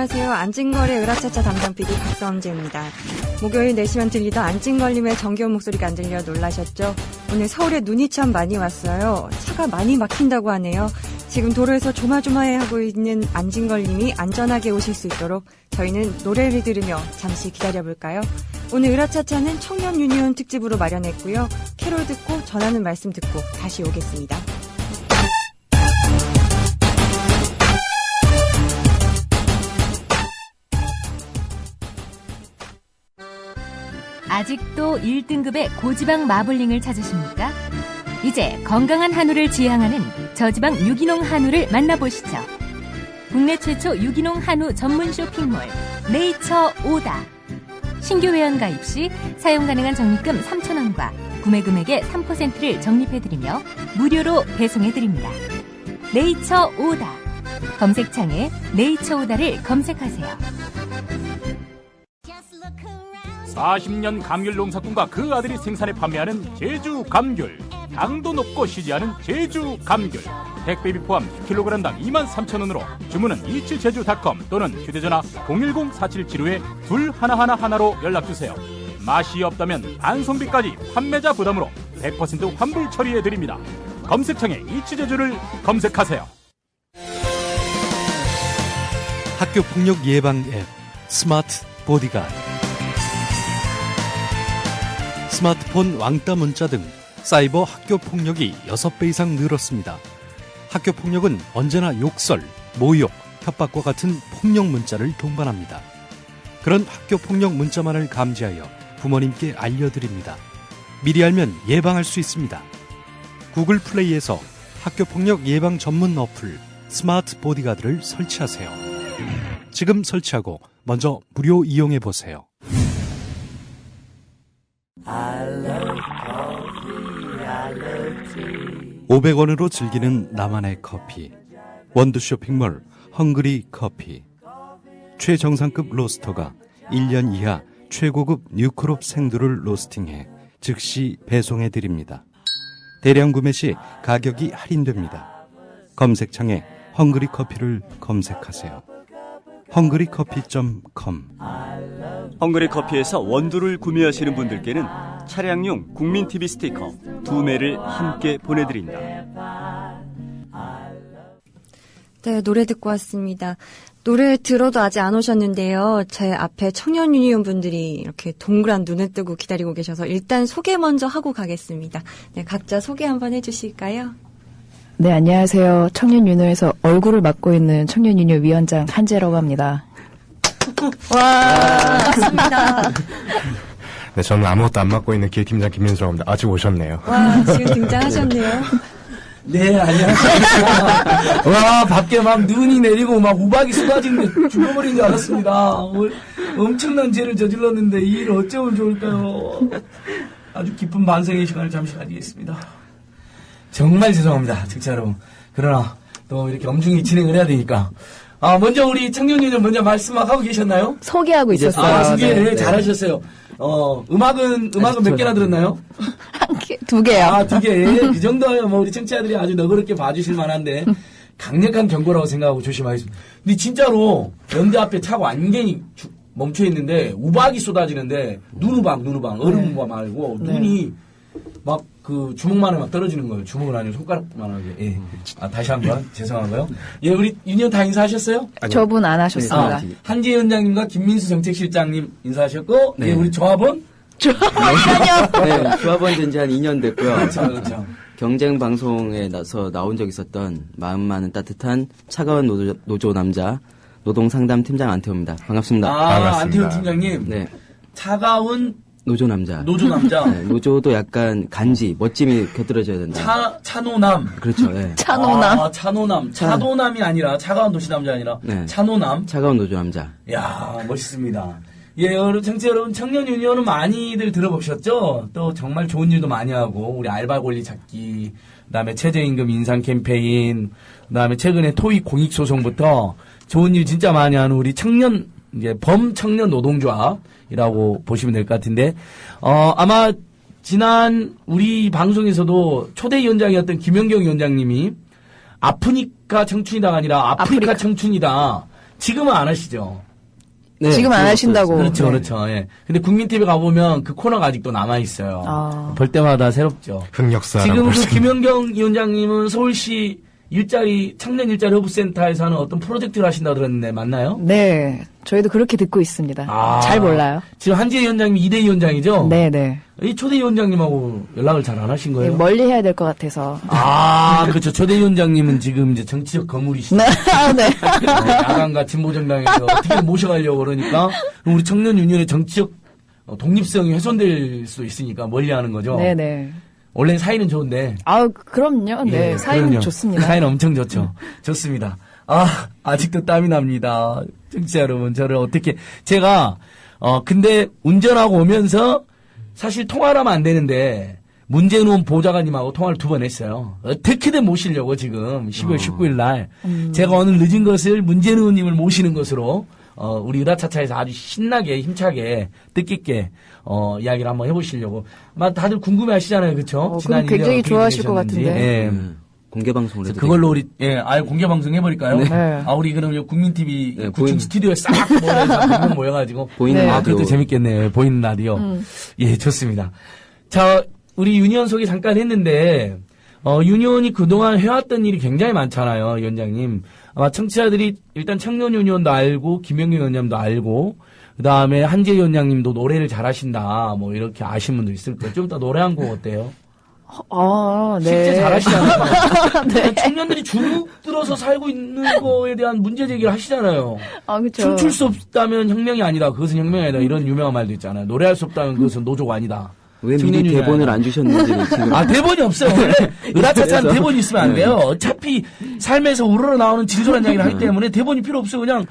안녕하세요. 안진걸의 으라차차 담당 PD 박성재입니다. 목요일 4시면 들리던 안진걸님의 정겨운 목소리가 안 들려 놀라셨죠? 오늘 서울에 눈이 참 많이 왔어요. 차가 많이 막힌다고 하네요. 지금 도로에서 조마조마해하고 있는 안진걸님이 안전하게 오실 수 있도록 저희는 노래를 들으며 잠시 기다려볼까요? 오늘 으라차차는 청년 유니온 특집으로 마련했고요. 캐롤 듣고 전하는 말씀 듣고 다시 오겠습니다. 아직도 1등급의 고지방 마블링을 찾으십니까? 이제 건강한 한우를 지향하는 저지방 유기농 한우를 만나보시죠. 국내 최초 유기농 한우 전문 쇼핑몰 네이처 오다. 신규 회원 가입 시 사용 가능한 적립금 3,000원과 구매 금액의 3%를 적립해드리며 무료로 배송해드립니다. 네이처 오다. 검색창에 네이처 오다를 검색하세요. 40년 감귤 농사꾼과 그 아들이 생산해 판매하는 제주 감귤. 당도 높고 쉬지 않은 제주 감귤. 택배비 포함 10kg당 23,000원으로 주문은 27제주.com 또는 휴대전화 010-4775-2111로 연락주세요. 맛이 없다면 반송비까지 판매자 부담으로 100% 환불 처리해드립니다. 검색창에 이치제주를 검색하세요. 학교폭력 예방 앱 스마트 보디가드. 스마트폰 왕따 문자 등 사이버 학교 폭력이 6배 이상 늘었습니다. 학교 폭력은 언제나 욕설, 모욕, 협박과 같은 폭력 문자를 동반합니다. 그런 학교 폭력 문자만을 감지하여 부모님께 알려드립니다. 미리 알면 예방할 수 있습니다. 구글 플레이에서 학교 폭력 예방 전문 어플 스마트 보디가드를 설치하세요. 지금 설치하고 먼저 무료 이용해 보세요. 500원으로 즐기는 나만의 커피. 원두 쇼핑몰 헝그리 커피. 최정상급 로스터가 1년 이하 최고급 뉴크롭 생두를 로스팅해 즉시 배송해드립니다. 대량 구매 시 가격이 할인됩니다. 검색창에 헝그리 커피를 검색하세요. 헝그리커피.com. 헝그리 커피에서 원두를 구매하시는 분들께는 차량용 국민TV 스티커 2매를 함께 보내드립니다. 네, 노래 듣고 왔습니다. 노래 들어도 아직 안 오셨는데요. 제 앞에 청년 유니온 분들이 이렇게 동그란 눈을 뜨고 기다리고 계셔서 일단 소개 먼저 하고 가겠습니다. 네, 각자 소개 한번 해주실까요? 네, 안녕하세요. 청년유니온에서 얼굴을 맡고 있는 청년유니온 위원장 한재라고 합니다. 와, 반갑습니다. 네, 저는 아무것도 안 맡고 있는 기획팀장 김민수라고 합니다. 아직 오셨네요. 와, 지금 등장하셨네요. 네, 안녕하십니까. 와, 밖에 막 눈이 내리고 막 우박이 쏟아지는데 죽어버린 줄 알았습니다. 엄청난 죄를 저질렀는데 이 일을 어쩌면 좋을까요? 아주 깊은 반성의 시간을 잠시 가지겠습니다. 정말 죄송합니다, 진짜로. 그러나 또 이렇게 엄중히 진행을 해야 되니까. 먼저 우리 청년유니온 먼저 말씀 막 하고 계셨나요? 소개하고 있었어요. 소개를 네. 잘하셨어요. 음악은 몇 개나 들었나요? 한 개, 2개요. 2개. 그 정도면 뭐 우리 청취자들이 아주 너그럽게 봐주실 만한데 강력한 경고라고 생각하고 조심하겠습니다. 근데 진짜로 연대 앞에 차가 완전히 멈춰 있는데 우박이 쏟아지는데 눈우박, 얼음우박 말고 눈이 막 그 주먹만에 막 떨어지는 거예요. 주먹은 아니고 손가락만하게. 예. 다시 한번 죄송하고요. 예, 우리 유니온 다 인사하셨어요? 아니요. 저분 안 하셨습니다. 한재 위원장님과 김민수 정책실장님 인사하셨고, 네. 예, 우리 조합원? 네, 조합원 된 지 한 2년 됐고요. 그렇죠. 경쟁 방송에 나온 적 있었던 마음 많은 따뜻한 차가운 노조 남자 노동 상담 팀장 안태호입니다. 반갑습니다. 반갑습니다. 안태호 팀장님. 네. 차가운 노조 남자. 네, 노조도 약간 간지, 멋짐이 곁들여져야 된다. 차노남. 그렇죠, 네. 차노남. 차노남. 차도남이 아니라, 차가운 도시 남자 아니라, 네. 차노남. 차가운 노조 남자. 이야, 멋있습니다. 예, 청취자 여러분, 청년 유니온은 많이들 들어보셨죠? 또 정말 좋은 일도 많이 하고, 우리 알바 권리 찾기, 그 다음에 최저임금 인상 캠페인, 그 다음에 최근에 토익 공익소송부터 좋은 일 진짜 많이 하는 우리 범청년 노동조합이라고 보시면 될 것 같은데, 아마 지난 우리 방송에서도 초대위원장이었던 김영경 위원장님이 아프니까 청춘이다가 아니라 아프리카 청춘이다. 지금은 안 하시죠? 네, 지금 안 하신다고. 그렇죠, 네. 그렇죠. 예. 근데 국민TV 가보면 그 코너가 아직도 남아있어요. 볼 때마다 새롭죠. 흑역사. 지금 그 김연경 위원장님은 서울시 청년 일자리 허브센터에서 하는 어떤 프로젝트를 하신다고 들었는데 맞나요? 네. 저희도 그렇게 듣고 있습니다. 잘 몰라요. 지금 한지혜 위원장님이 2대 위원장이죠? 네네. 이 초대 위원장님하고 연락을 잘 안 하신 거예요? 멀리 해야 될 것 같아서. 그렇죠. 초대 위원장님은 지금 이제 정치적 거물이시죠. 네. 야당과 진보정당에서 어떻게 모셔가려고 그러니까 우리 청년 유니언의 정치적 독립성이 훼손될 수 있으니까 멀리 하는 거죠. 네네. 원래는 사이는 좋은데. 그럼요. 네. 사이는 그럼요. 좋습니다. 사이는 엄청 좋죠. 좋습니다. 아직도 땀이 납니다. 청취자 여러분, 저를 어떻게, 제가, 근데 운전하고 오면서 사실 통화를 하면 안 되는데, 문재인 의원 보좌관님하고 통화를 2번 했어요. 어떻게든 모시려고 지금 12월 19일 날. 제가 오늘 늦은 것을 문재인 의원님을 모시는 것으로, 우리 의라차차에서 아주 신나게, 힘차게, 뜻깊게, 이야기를 한번 해보시려고. 다들 궁금해 하시잖아요. 그쵸? 그럼 굉장히 좋아하실 것 같은데. 예. 공개 방송을 해도 그걸로 우리, 공개 방송 해버릴까요? 네. 우리 그럼 국민TV 네, 9층 스튜디오에 싹 모여서 모여가지고. 보이는 라디오. 그것도 재밌겠네요. 보이는 라디오. 예, 좋습니다. 자, 우리 유니언 소개 잠깐 했는데, 유니언이 그동안 해왔던 일이 굉장히 많잖아요, 위원장님. 아마 청취자들이 일단 청년 유니언도 알고, 김영규 위원장님도 알고, 그 다음에 한재 위원장님도 노래를 잘하신다, 뭐 이렇게 아시는 분도 있을 거예요. 좀 이따 노래 한 곡 어때요? 네. 실제 잘하시잖아요. 네. 청년들이 주눅 들어서 살고 있는 거에 대한 문제 제기를 하시잖아요. 그렇죠. 춤출 수 없다면 혁명이 아니다. 그것은 혁명이 아니다. 이런 유명한 말도 있잖아요. 노래할 수 없다면 그것은 노조가 아니다. 왜 미리 대본을 안 주셨는지는 지금. 대본이 없어요. 원래 의라차차는 대본이 있으면 안 돼요. 어차피 삶에서 우러러 나오는 진솔한 이야기를 하기 때문에 대본이 필요 없어요. 그냥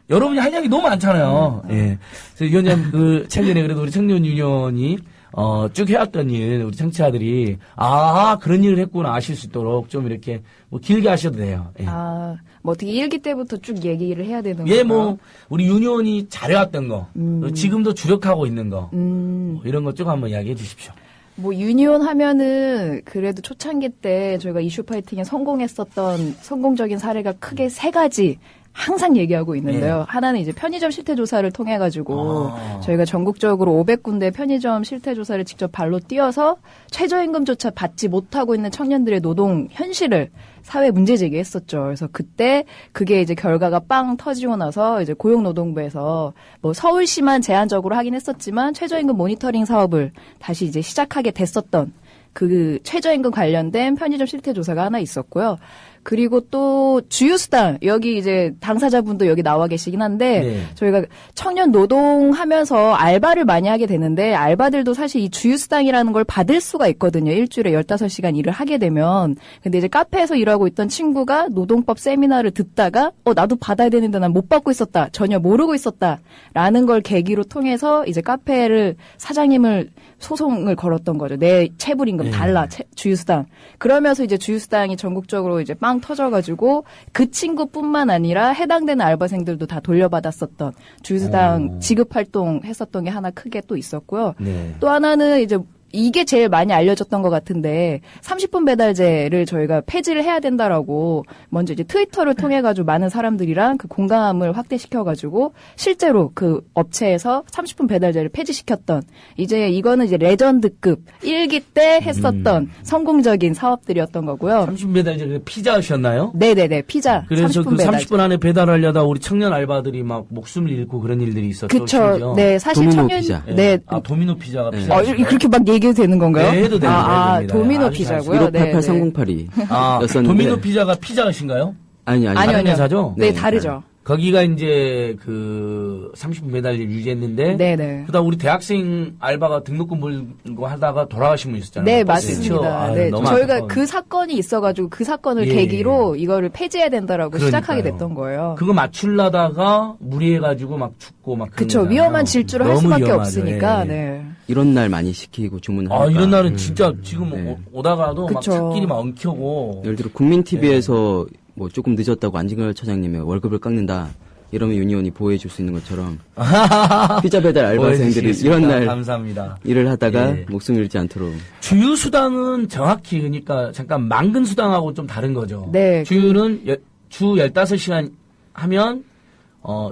여러분이 할 이야기 너무 많잖아요. 예. 그래서 위원장 최근에 그래도 우리 청년 유니언이 쭉 해왔던 일, 우리 청취자들이, 그런 일을 했구나 아실 수 있도록 좀 이렇게, 길게 하셔도 돼요. 예. 어떻게 일기 때부터 쭉 얘기를 해야 되는 예, 건가요? 우리 유니온이 잘해왔던 거, 지금도 주력하고 있는 거, 이런 거 쭉 한번 이야기해 주십시오. 유니온 하면은 그래도 초창기 때 저희가 이슈 파이팅에 성공했었던 성공적인 사례가 크게 3가지 항상 얘기하고 있는데요. 하나는 이제 편의점 실태 조사를 통해 가지고 저희가 전국적으로 500군데 편의점 실태 조사를 직접 발로 뛰어서 최저임금조차 받지 못하고 있는 청년들의 노동 현실을 사회 문제 제기했었죠. 그래서 그때 그게 이제 결과가 빵 터지고 나서 이제 고용노동부에서 서울시만 제한적으로 하긴 했었지만 최저임금 모니터링 사업을 다시 이제 시작하게 됐었던 그 최저임금 관련된 편의점 실태 조사가 하나 있었고요. 그리고 또 주유수당, 여기 이제 당사자분도 여기 나와 계시긴 한데 저희가 청년 노동하면서 알바를 많이 하게 되는데 알바들도 사실 이 주유수당이라는 걸 받을 수가 있거든요. 일주일에 15시간 일을 하게 되면. 근데 이제 카페에서 일하고 있던 친구가 노동법 세미나를 듣다가 나도 받아야 되는데 난 못 받고 있었다. 전혀 모르고 있었다. 라는 걸 계기로 통해서 이제 카페를 사장님을 소송을 걸었던 거죠. 내 체불임금 달라. 주유수당. 그러면서 이제 주유수당이 전국적으로 이제 빵 터져가지고 그 친구뿐만 아니라 해당되는 알바생들도 다 돌려받았었던 주유수당 지급 활동 했었던 게 하나 크게 또 있었고요. 또 하나는 이제 이게 제일 많이 알려졌던 것 같은데 30분 배달제를 저희가 폐지를 해야 된다라고 먼저 이제 트위터를 통해 가지고 많은 사람들이랑 그 공감을 확대시켜 가지고 실제로 그 업체에서 30분 배달제를 폐지시켰던 이제 이거는 이제 레전드급 1기 때 했었던 성공적인 사업들이었던 거고요. 30분 배달제 피자셨나요? 네네네 피자. 그래서 30분 그 배달. 30분 안에 배달하려다 우리 청년 알바들이 막 목숨을 잃고 그런 일들이 있었죠. 그렇죠. 네 사실 도미노 청년 피자. 네. 도미노 피자가 피자. 그렇게 막 얘기해도 되는 건가요? 네, 해도 됩니다. 도미노 피자고요. 1588-3008이. 도미노 피자가 피자신가요? 아니요. 다른 회사죠? 네, 다르죠. 거기가 이제 그 30분 배달을 유지했는데 네네. 그다음 우리 대학생 알바가 등록금 물고 하다가 돌아가신 분 있었잖아요. 네, 맞습니다. 네, 너무 저희가 안타까운. 그 사건이 있어가지고 그 사건을 계기로 이거를 폐지해야 된다라고 시작하게 됐던 거예요. 그거 맞추려다가 무리해가지고 막 죽고 막 그렇죠. 위험한 질주를 할 수밖에 없으니까. 네. 이런 날 많이 시키고 주문하니까. 이런 날은 진짜 지금 오다가도 막 찾길이 막 엉켜고. 예를 들어 국민TV에서 뭐 조금 늦었다고 안진걸 차장님의 월급을 깎는다. 이러면 유니온이 보호해줄 수 있는 것처럼 피자 배달 알바생들이 이런 날 감사합니다. 일을 하다가 목숨 잃지 않도록. 주유수당은 정확히 그러니까 잠깐 만근수당하고 좀 다른 거죠. 네. 주유는 주 15시간 하면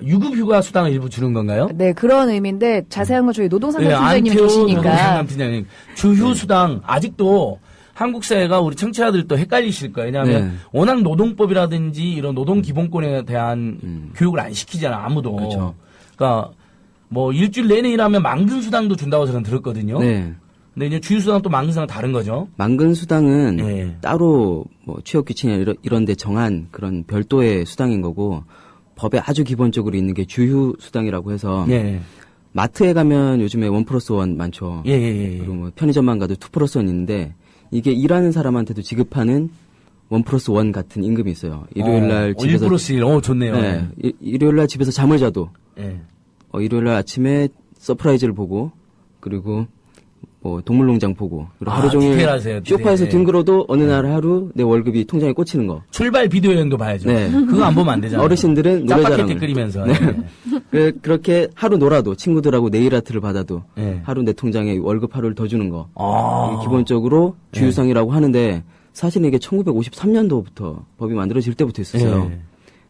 유급 휴가 수당을 일부 주는 건가요? 네, 그런 의미인데 자세한 건 저희 노동상담 네, 팀장님이 안태호 계시니까. 노동상담 팀장님. 주휴 수당 아직도 한국 사회가 우리 청취자들도 헷갈리실 거예요. 왜냐하면 네. 워낙 노동법이라든지 이런 노동 기본권에 대한 교육을 안 시키잖아, 아무도. 그렇죠. 그러니까 뭐 일주일 내내 일하면 만근 수당도 준다고 저는 들었거든요. 네. 근데 이제 주휴 수당 또 만근 수당 다른 거죠. 만근 수당은 네. 따로 뭐 취업 규칙이나 이런 데 정한 그런 별도의 수당인 거고 법에 아주 기본적으로 있는 게 주휴 수당이라고 해서 예. 마트에 가면 요즘에 1+1 많죠. 예. 그리고 뭐 편의점만 가도 2+1 있는데 이게 일하는 사람한테도 지급하는 1+1 같은 임금이 있어요. 일요일 날 집에서 1+1. 좋네요. 네. 일요일 날 집에서 잠을 자도 예. 일요일 날 아침에 서프라이즈를 보고 그리고 뭐 동물농장 보고 그리고 하루 종일 디테일하세요, 소파에서 디테일. 둥글어도 어느 날 하루 내 월급이 통장에 꽂히는 거. 출발 비디오 여행도 봐야죠. 네. 그거 안 보면 안 되잖아요. 어르신들은 노래 짜파게티 자랑을. 끓이면서. 네. 예. 그렇게 하루 놀아도 친구들하고 네일 아트를 받아도 예. 하루 내 통장에 월급 하루를 더 주는 거. 아. 이게 기본적으로 주휴상이라고 하는데 사실은 이게 1953년도부터 법이 만들어질 때부터 있었어요. 예.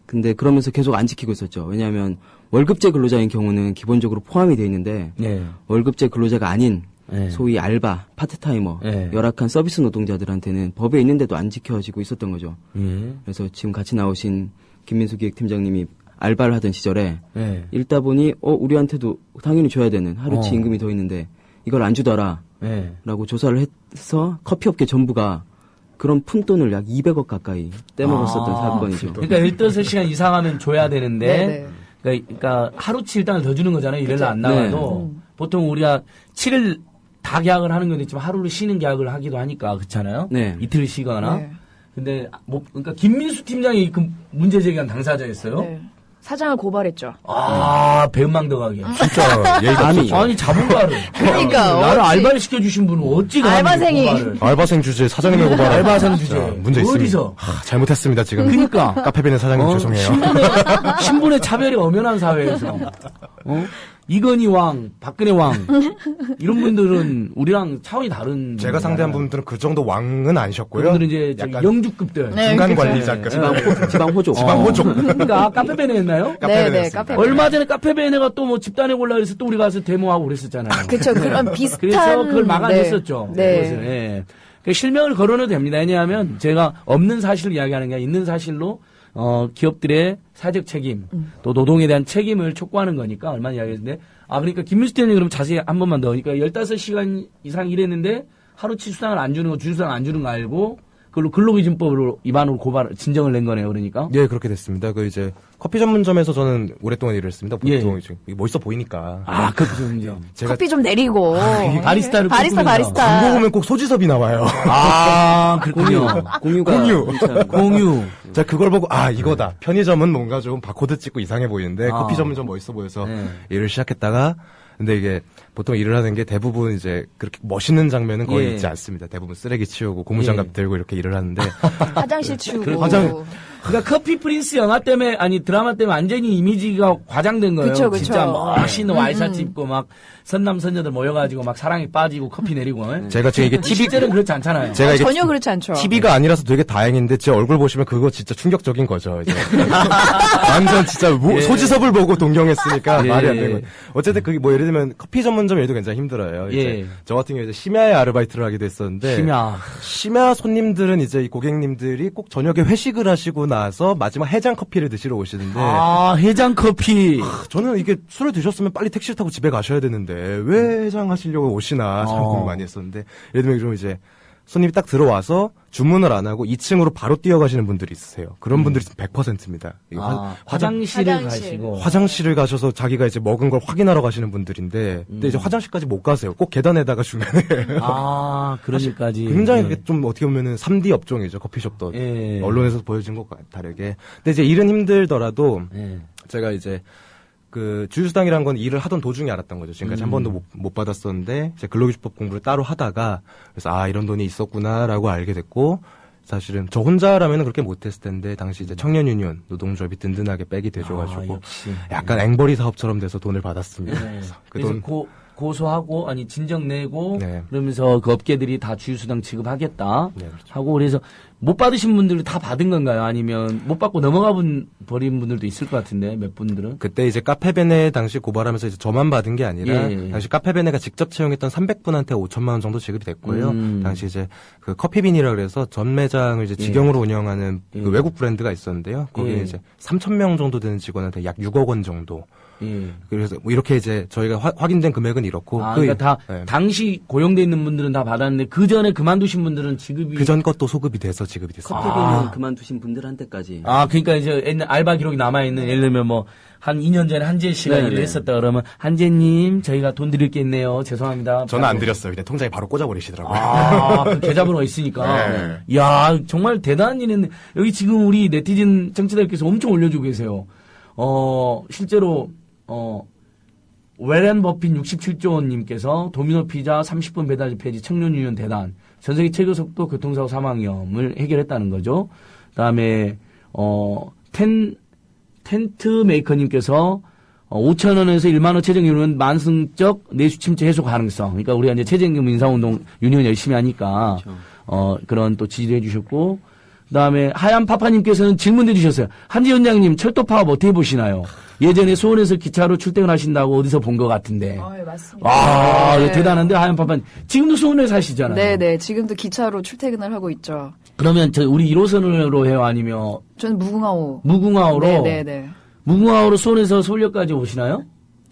근데 그러면서 계속 안 지키고 있었죠. 왜냐하면 월급제 근로자인 경우는 기본적으로 포함이 돼 있는데 예. 월급제 근로자가 아닌 예. 소위 알바, 파트타이머, 예. 열악한 서비스 노동자들한테는 법에 있는데도 안 지켜지고 있었던 거죠. 예. 그래서 지금 같이 나오신 김민수 기획팀장님이 알바를 하던 시절에 예. 읽다 보니 우리한테도 당연히 줘야 되는 하루치 어. 임금이 더 있는데 이걸 안 주더라 예. 라고 조사를 해서 커피업계 전부가 그런 푼돈을 약 200억 가까이 떼먹었었던 사건이죠. 그러니까 15시간 이상 하면 줘야 되는데 네네. 그러니까 하루치 일당을 더 주는 거잖아요. 일요일 안 나가도. 네. 보통 우리가 7일 다 계약을 하는 건 있지만 하루를 쉬는 계약을 하기도 하니까 그렇잖아요. 네. 이틀 쉬거나. 네. 근데 뭐 그러니까 김민수 팀장이 그 문제 제기한 당사자였어요. 네. 사장을 고발했죠. 아, 배은망덕하게. 진짜 예의가 없었죠. 아니 자본가를. 그러니까, 나를 어찌. 알바를 시켜주신 분은 어찌 감히 알바생이. 고발을. 알바생 주제 사장님을 고발. 알바생 주제. 문제 있습니다. 어디서? 잘못했습니다 지금. 그러니까. 카페베네 사장님 죄송해요. 신분의 차별이 엄연한 사회에서. 이건희 왕, 박근혜 왕 이런 분들은 우리랑 차원이 다른. 제가 상대한 분들은 그 정도 왕은 아니셨고요. 그분들은 이제 저기 약간 영주급들. 네, 중간 그렇죠. 관리자급. 지방 호족. 지방 호족. 그러니까 카페베네 했나요? 네네, 카페. 얼마 전에 카페베네가 또 뭐 집단에 올라 그래서 또 우리 가서 데모하고 그랬었잖아요. 그쵸, 그런 비슷한. 그래서 그걸 막아냈었죠. 네. 그것을. 예. 그 실명을 거론해도 됩니다. 왜냐하면 제가 없는 사실을 이야기하는 게 아니라 있는 사실로 기업들의 사회적 책임, 또 노동에 대한 책임을 촉구하는 거니까 얼마나 이야기했는데, 그러니까 김민수 대표님 그럼 자세히 한 번만 더. 그러니까 15시간 이상 일했는데 하루치 수당을 안 주는 거, 주휴수당 안 주는 거 알고 그걸로 근로기준법으로 위반으로 진정을 낸 거네요. 그러니까. 예, 그렇게 됐습니다. 이제 커피 전문점에서 저는 오랫동안 일을 했습니다. 보통 예. 이제 멋있어 보이니까. 커피 전문점. 제가 커피 좀 내리고. 바리스타를 바리스타, 꿈꾸면서. 광고 보면 꼭 소지섭이 나와요. 그렇군요. 공유가 공유. 제가 그걸 보고 이거다. 편의점은 뭔가 좀 바코드 찍고 이상해 보이는데 커피 전문점 멋있어 보여서 네. 일을 시작했다가 근데 이게 보통 일을 하는 게 대부분 이제 그렇게 멋있는 장면은 거의 예. 있지 않습니다. 대부분 쓰레기 치우고 고무장갑 들고 이렇게 일을 하는데 화장실 치우고. 그러니까 커피 프린스 영화 때문에 드라마 때문에 완전히 이미지가 과장된 거예요. 그쵸, 그쵸. 진짜 멋있는 와이셔츠 입고 막 선남 선녀들 모여가지고 막 사랑에 빠지고 커피 내리고. 제가 지금 이게 TV 실제는 그렇지 않잖아요. 제가 이게 전혀 그렇지 않죠. TV가 아니라서 되게 다행인데 제 얼굴 보시면 그거 진짜 충격적인 거죠. 이제. 완전 진짜 예. 소지섭을 보고 동경했으니까 예. 말이 안 되는 거예요. 어쨌든 그게 뭐 예를 들면 커피 전문점 일도 굉장히 힘들어요. 이제 예. 저 같은 경우에 이제 심야에 아르바이트를 하기도 했었는데 심야 손님들은 이제 이 고객님들이 꼭 저녁에 회식을 하시고 나서 마지막 해장 커피를 드시러 오시는데 해장 커피. 저는 이게 술을 드셨으면 빨리 택시를 타고 집에 가셔야 되는데 왜 해장하시려고 오시나 참 고민 많이 했었는데 예를 들면 좀 이제 손님이 딱 들어와서 주문을 안 하고 2층으로 바로 뛰어가시는 분들이 있으세요. 그런 분들이 100%입니다. 화장실을 가시고. 화장실을 가셔서 자기가 이제 먹은 걸 확인하러 가시는 분들인데, 근데 이제 화장실까지 못 가세요. 꼭 계단에다가 중간에. 그런 일까지. 굉장히 그게 좀 어떻게 보면은 3D 업종이죠. 커피숍도. 예. 언론에서 보여진 것과 다르게. 근데 이제 일은 힘들더라도, 예. 제가 이제 주휴수당이란 건 일을 하던 도중에 알았던 거죠. 지금까지 한 번도 못 받았었는데, 이제 근로기준법 공부를 따로 하다가, 그래서 이런 돈이 있었구나라고 알게 됐고, 사실은 저 혼자라면 그렇게 못했을 텐데, 당시 이제 청년유니온, 노동조합이 든든하게 백이 돼줘가지고, 역시. 약간 앵벌이 사업처럼 돼서 돈을 받았습니다. 네. 그 그래서 돈, 고소하고 진정 내고 네. 그러면서 그 업계들이 다 주휴수당 지급하겠다 네, 그렇죠. 하고 그래서 못 받으신 분들도 다 받은 건가요? 아니면 못 받고 넘어가 버린 분들도 있을 것 같은데 몇 분들은? 그때 이제 카페베네 당시 고발하면서 이제 저만 받은 게 아니라 예. 당시 카페베네가 직접 채용했던 300분한테 5천만 원 정도 지급이 됐고요. 당시 이제 그 커피빈이라 그래서 전 매장을 이제 직영으로 운영하는 그 외국 브랜드가 있었는데요. 거기에 이제 3,000명 정도 되는 직원한테 약 6억 원 정도. 그래서 뭐 이렇게 이제 저희가 확인된 금액은 이렇고. 그러니까 다 당시 고용돼 있는 분들은 다 받았는데 그 전에 그만두신 분들은 지급이 그 전 것도 소급이 돼서 지급이 됐습니다. 커피빈을 그만두신 분들한테까지. 그러니까 이제 옛날 알바 기록이 남아 있는 예를 들면 뭐 한 2년 전에 한재 씨가 일을 했었다 그러면 한재님 저희가 돈 드릴 게 있네요. 죄송합니다. 저는 안 드렸어요. 그냥 통장에 바로 꽂아버리시더라고요. 그 계좌번호가 있으니까. 야 정말 대단한 일인데 여기 지금 우리 네티즌 청취자들께서 엄청 올려주고 계세요. 실제로 웨렌 버핏 67조 원님께서 도미노 피자 30분 배달 폐지 청년유년 대단 전세계 최고 속도 교통사고 사망 위험을 해결했다는 거죠. 그다음에 텐트 메이커님께서 5,000원에서 1만 원 최저임금은 만성적 내수 침체 해소 가능성. 그러니까 우리가 이제 최저임금 인상운동 유니온 열심히 하니까 그런 또 지지를 해주셨고. 그다음에 하얀 파파님께서는 질문해 주셨어요. 한지 원장님 철도 파업 어떻게 보시나요? 예전에 수원에서 기차로 출퇴근하신다고 어디서 본 것 같은데. 네, 맞습니다. 네. 대단한데 하얀 파파님. 지금도 수원에 사시잖아요. 네네. 지금도 기차로 출퇴근을 하고 있죠. 그러면 우리 1호선으로 해요? 아니면? 저는 무궁화호. 무궁화호로? 네네네. 무궁화호로 수원에서 서울역까지 오시나요?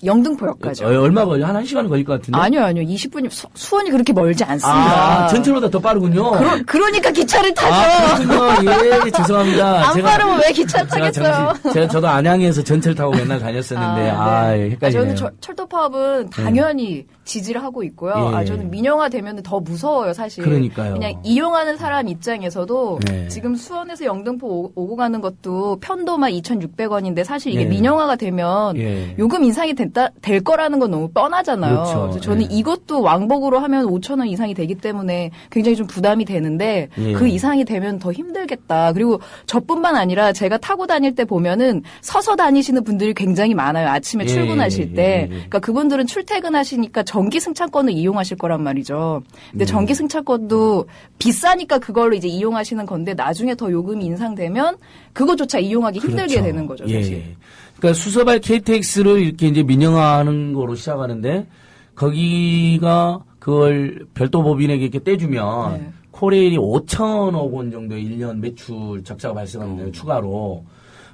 영등포역까지. 얼마 걸려? 한 1시간 걸릴 것 같은데? 아니요. 20분이, 수원이 그렇게 멀지 않습니다. 전철보다 더 빠르군요. 그러니까 기차를 타죠. 그렇군요. 예, 죄송합니다. 안 빠르면 왜 기차 타겠어요? 저도 안양에서 전철 타고 맨날 다녔었는데, 헷갈리네요. 저는 철도 파업은 당연히 지지를 하고 있고요. 저는 민영화 되면 더 무서워요, 사실. 그러니까요. 그냥 이용하는 사람 입장에서도 지금 수원에서 영등포 오고 가는 것도 편도만 2,600원인데 사실 이게 민영화가 되면 요금 인상이 될 거라는 건 너무 뻔하잖아요. 그렇죠. 그래서 저는 이것도 왕복으로 하면 5,000원 이상이 되기 때문에 굉장히 좀 부담이 되는데 그 이상이 되면 더 힘들겠다. 그리고 저뿐만 아니라 제가 타고 다닐 때 보면은 서서 다니시는 분들이 굉장히 많아요. 아침에 출근하실 때. 그러니까 그분들은 출퇴근하시니까 전기 승차권을 이용하실 거란 말이죠. 근데 전기 승차권도 비싸니까 그걸로 이제 이용하시는 건데 나중에 더 요금이 인상되면 그거조차 이용하기 힘들게 되는 거죠, 사실. 그러니까 수서발 KTX를 이렇게 이제 민영화하는 거로 시작하는데 거기가 그걸 별도 법인에게 이렇게 떼주면 코레일이 5천억 원 정도의 1년 매출 적자가 발생합니다. 추가로.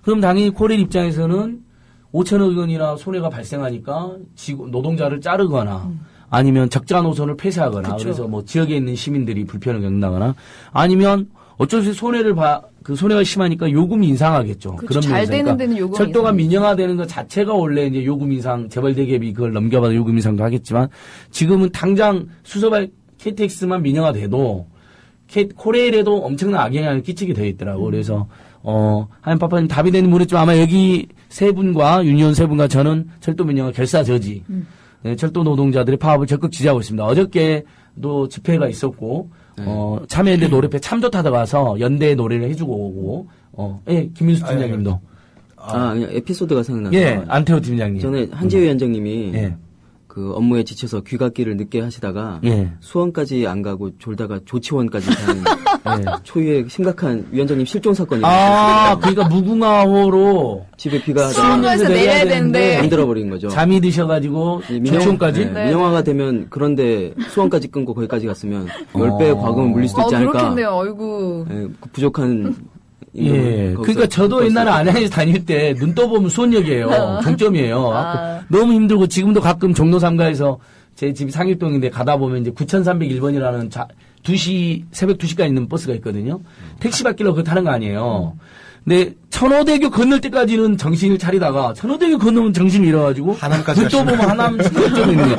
그럼 당연히 코레일 입장에서는 5천억 원이나 손해가 발생하니까 노동자를 자르거나 아니면 적자 노선을 폐쇄하거나 그래서 뭐 지역에 있는 시민들이 불편을 겪는다거나 아니면 어쩔 수 없이 손해가 심하니까 요금이 인상하겠죠. 그렇죠. 잘 되는 데는 요금 철도가 민영화되는 것 자체가 원래 이제 요금 인상, 재벌 대기업이 그걸 넘겨받아 요금 인상도 하겠지만 지금은 당장 수서발 KTX만 민영화돼도 코레일에도 엄청난 악영향을 끼치게 되어 있더라고. 그래서 하얀 파파님 답이 되는 모르겠지만 아마 여기 세 분과 유니온 세 분과 저는 철도 민영화 결사 저지. 철도 노동자들의 파업을 적극 지지하고 있습니다. 어저께도 집회가 있었고 참여연대 노래회 참조 타다 가서 연대 노래를 해주고 오고 김민수 팀장님도 그냥 에피소드가 생각나서 안태호 팀장님 전에 한지우 위원장님이 그 업무에 지쳐서 귀갓길을 늦게 하시다가 수원까지 안 가고 졸다가 조치원까지 가는 초유의 심각한 위원장님 실종 사건이 그러니까 무궁화호로 집에 비가 수원에서 내려야 되는데 안 들어버린 거죠. 잠이 드셔가지고 조치원까지 민영화가 되면 그런데 수원까지 끊고 거기까지 갔으면 10배의 과금을 물릴 수도 있지 않을까. 그렇겠네요. 어이구. 부족한 그러니까 저도 옛날에 안양에서 다닐 때 눈 떠보면 수원역이에요. 종점이에요. 너무 힘들고 지금도 가끔 종로 3가에서 제 집이 상일동인데 가다 보면 이제 9301번이라는 새벽 2시까지 있는 버스가 있거든요. 택시 받기로 그거 타는 거 아니에요. 근데 천호대교 건널 때까지는 정신을 차리다가 천호대교 건너면 정신이 잃어가지고 하남까지 눈 떠보면 하남 신분증이 있는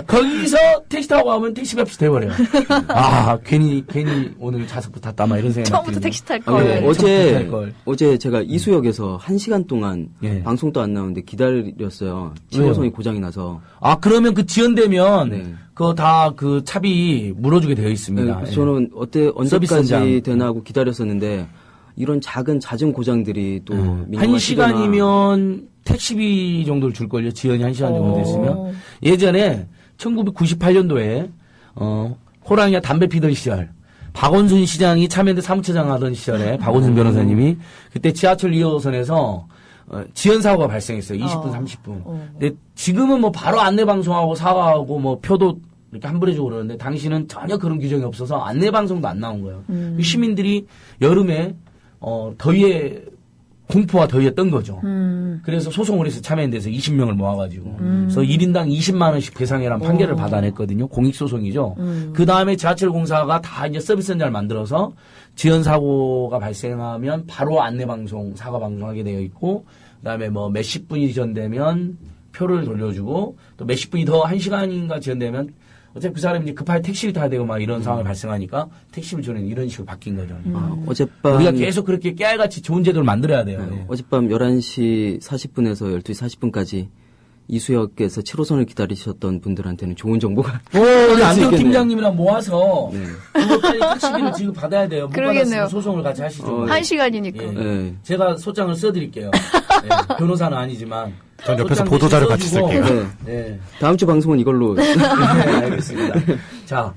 거기서 택시 타고 가면 택시 값이 돼버려요. 괜히 오늘 좌석부터 탔다 막 이런 생각이 처음부터 택시 탈 걸. 어제 제가 이수역에서 1시간 동안 방송도 안 나오는데 기다렸어요. 7호선이 고장이 나서. 그러면 그 지연되면 그거 다 그 차비 물어주게 되어 있습니다. 저는 언제까지 되나 하고 기다렸었는데 이런 작은 잦은 고장들이 또 1시간이면 택시비 정도를 줄걸요. 지연이 1시간 정도 됐으면. 예전에 1998년도에 호랑이가 담배 피던 시절 박원순 시장이 참여연대 사무처장 하던 시절에 박원순 변호사님이 그때 지하철 2호선에서 지연 사고가 발생했어요. 20분, 30분. 근데 지금은 뭐 바로 안내 방송하고 사과하고 뭐 표도 이렇게 환불해주고 그러는데 당시는 전혀 그런 규정이 없어서 안내 방송도 안 나온 거예요. 시민들이 여름에 더위에 공포와 더위에 떤 거죠. 그래서 소송을 해서 참여연대에서 20명을 모아가지고 그래서 1인당 20만 원씩 배상해라는 판결을 받아냈거든요. 공익소송이죠. 그 다음에 지하철공사가 다 이제 서비스 현장을 만들어서 지연 사고가 발생하면 바로 안내 방송, 사과 방송하게 되어 있고, 그다음에 뭐 몇십 분이 지연되면 표를 돌려주고 또 몇십 분이 더 1시간인가 지연되면 어차피 그 사람이 이제 급하게 택시를 타야 되고 막 이런 상황이 발생하니까 택시를 주는 이런 식으로 바뀐 거죠. 어젯밤 우리가 계속 그렇게 깨알같이 좋은 제도를 만들어야 돼요. 네. 어젯밤 11시 40분에서 12시 40분까지 이수역에서 7호선을 기다리셨던 분들한테는 좋은 정보가 우리 안경 팀장님이랑 모아서 그거 빨리 택시비를 지금 받아야 돼요. 못 받았으면 소송을 같이 하시죠. 1시간이니까. 예. 네. 제가 소장을 써드릴게요. 네. 변호사는 아니지만 전 옆에서 보도자료 같이 쓸게요. 네. 네. 다음 주 방송은 이걸로. 네, 알겠습니다. 자,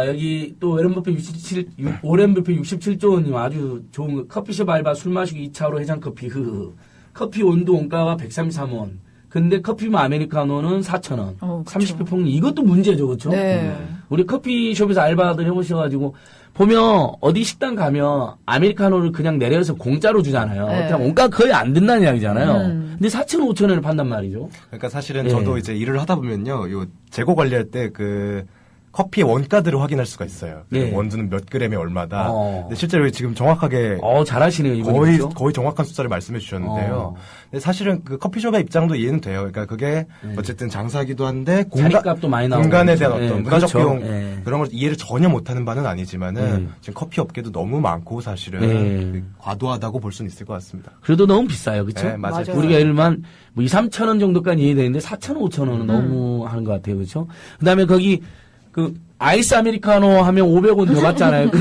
여기 또 오렌 뷔페 67조 원님 아주 좋은 거. 커피숍 알바 술 마시고 2차로 해장커피, 커피 온도 원가가 133원. 근데 커피만 아메리카노는 4,000원. 30배 폭리. 이것도 문제죠, 그렇죠? 네. 우리 커피숍에서 알바들 해보셔가지고 보면 어디 식당 가면 아메리카노를 그냥 내려서 공짜로 주잖아요. 네. 그냥 원가 거의 안 든다는 이야기잖아요. 근데 4,000원, 5,000원을 판단 말이죠. 그러니까 사실은 저도 이제 일을 하다 보면요, 요 재고 관리할 때 커피의 원가들을 확인할 수가 있어요. 원두는 몇 그램에 얼마다. 근데 실제로 지금 정확하게 잘하시네요, 이분이. 거의 정확한 숫자를 말씀해 주셨는데요. 근데 사실은 그 커피숍의 입장도 이해는 돼요. 그러니까 그게 어쨌든 장사기도 한데 자리값도 많이 나오고 공간에 대한 어떤 문화적 그렇죠. 비용 그런 걸 이해를 전혀 못하는 바는 아니지만은 지금 커피 업계도 너무 많고 사실은 과도하다고 볼 수는 있을 것 같습니다. 그래도 너무 비싸요, 그렇죠? 네, 맞아요. 우리가 예를 들면 뭐 2, 3천 원 정도까지 이해되는데 4,000원, 5,000원은 너무 하는 것 같아요, 그렇죠? 그다음에 거기 아이스 아메리카노 하면 500원 더 받잖아요.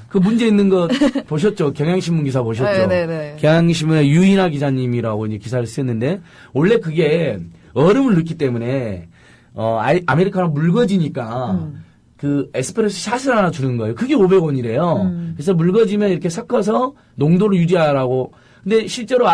그 문제 있는 거 보셨죠? 경향신문 기사 보셨죠? 네네네. 경향신문의 유인하 기자님이라고 이제 기사를 썼는데, 원래 그게 얼음을 넣기 때문에, 아메리카노 묽어지니까, 그 에스프레소 샷을 하나 주는 거예요. 그게 500원이래요. 그래서 묽어지면 이렇게 섞어서 농도를 유지하라고. 근데 실제로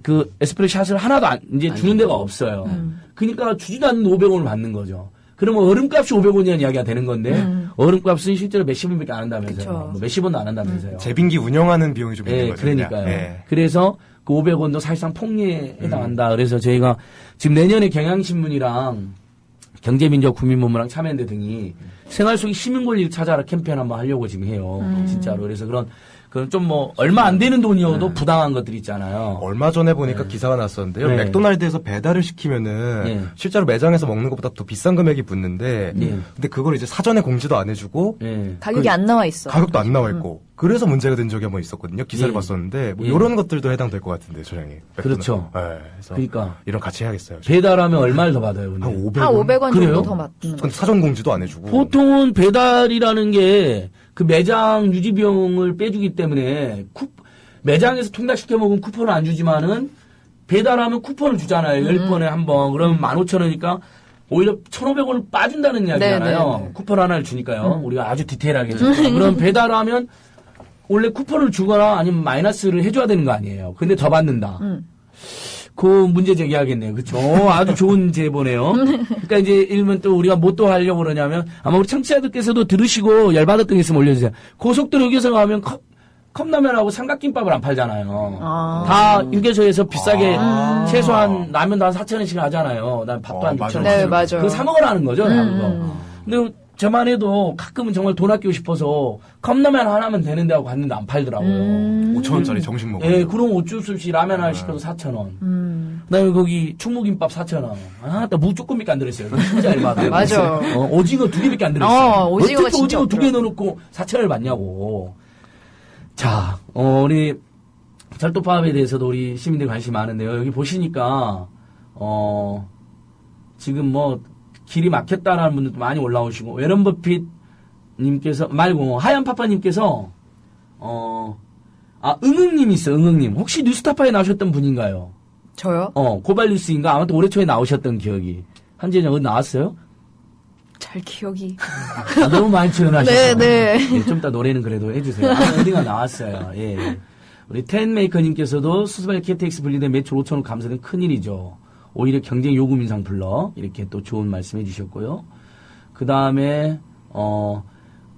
그 에스프레소 샷을 하나도 이제 주는 데가 없어요. 그러니까 주지도 않는 500원을 받는 거죠. 그러면 얼음값이 500원이라는 이야기가 되는 건데 얼음값은 실제로 몇십 원밖에 안 한다면서요. 뭐 몇십 원도 안 한다면서요. 제빙기 운영하는 비용이 좀 있는 거죠. 그러니까요. 그래서 그 500원도 사실상 폭리에 해당한다. 그래서 저희가 지금 내년에 경향신문이랑 경제민주국민본부랑 참여연대 등이 생활 속의 시민 권리를 찾아라 캠페인 한번 하려고 지금 해요. 진짜로. 그래서 그건 좀 얼마 안 되는 돈이어도 부당한 것들이 있잖아요. 얼마 전에 보니까 기사가 났었는데요. 맥도날드에서 배달을 시키면은 실제로 매장에서 먹는 것보다 더 비싼 금액이 붙는데 근데 그걸 이제 사전에 공지도 안 해주고 가격이 안 나와 있어. 가격도 안 나와 있고 그래서 문제가 된 적이 한번 있었거든요. 기사를 봤었는데 뭐 이런 것들도 해당될 것 같은데 소장님. 그렇죠. 그래서 그러니까 이런 같이 해야겠어요. 배달하면 얼마를 더 받아요? 근데? 한 500원. 한 500원 그래요? 정도 더 맞는 거죠. 사전 공지도 안 해주고. 보통은 배달이라는 게 그 매장 유지 비용을 빼주기 때문에 매장에서 통닭시켜 먹으면 쿠폰을 안 주지만은 배달하면 쿠폰을 주잖아요. 10번에 한 번. 그러면 15,000원이니까 오히려 1,500원을 빠준다는 이야기잖아요. 네네. 쿠폰 하나를 주니까요. 우리가 아주 디테일하게 했죠. 그럼 배달하면 원래 쿠폰을 주거나 아니면 마이너스를 해줘야 되는 거 아니에요. 근데 더 받는다. 그 문제 제기하겠네요. 그렇죠. 아주 좋은 제보네요. 그러니까 이제 일면 또 우리가 뭐 또 하려고 그러냐면 아마 우리 청취자들께서도 들으시고 열받았던 게 있으면 올려주세요. 고속도로 휴게소 가면 컵라면하고 삼각김밥을 안 팔잖아요. 다 휴게소에서 비싸게 최소한 라면도 한 4,000원씩 하잖아요. 난 밥도 한 6,000원씩. 네, 맞아요. 그거 사 먹으라는 거죠. 근데 저만 해도 가끔은 정말 돈 아끼고 싶어서 컵라면 하나면 되는데 하고 갔는데 안 팔더라고요. 5,000원짜리 정식 먹어요. 예, 그럼 어쩔 수 없이 라면 하나 시켜도 4,000원. 그다음에 거기 충무김밥 4,000원. 나 무 조금밖에 안 들었어요. 진짜 얼마다. 맞아. 오징어 2개밖에 안 들었어요. 오징어가 어떻게 진짜 오징어 2개 넣어놓고 4,000원을 받냐고. 자, 우리 절도파업에 대해서도 우리 시민들 관심이 많은데요. 여기 보시니까 지금 뭐 길이 막혔다라는 분들도 많이 올라오시고 웨런 버핏 님께서 말고 하얀 파파님께서 응응님 있어요. 응응님 혹시 뉴스타파에 나오셨던 분인가요? 저요? 고발뉴스인가 아무튼 올해 초에 나오셨던 기억이 한재정 나왔어요? 잘 기억이. 너무 많이 출연하셨어요. 네. 예, 좀 이따 노래는 그래도 해주세요. 어디가 나왔어요. 예. 우리 텐메이커님께서도 수수발 KTX 분리된 매출 5천원 감소된 큰일이죠. 오히려 경쟁 요금 인상 불러. 이렇게 또 좋은 말씀 해주셨고요. 그 다음에,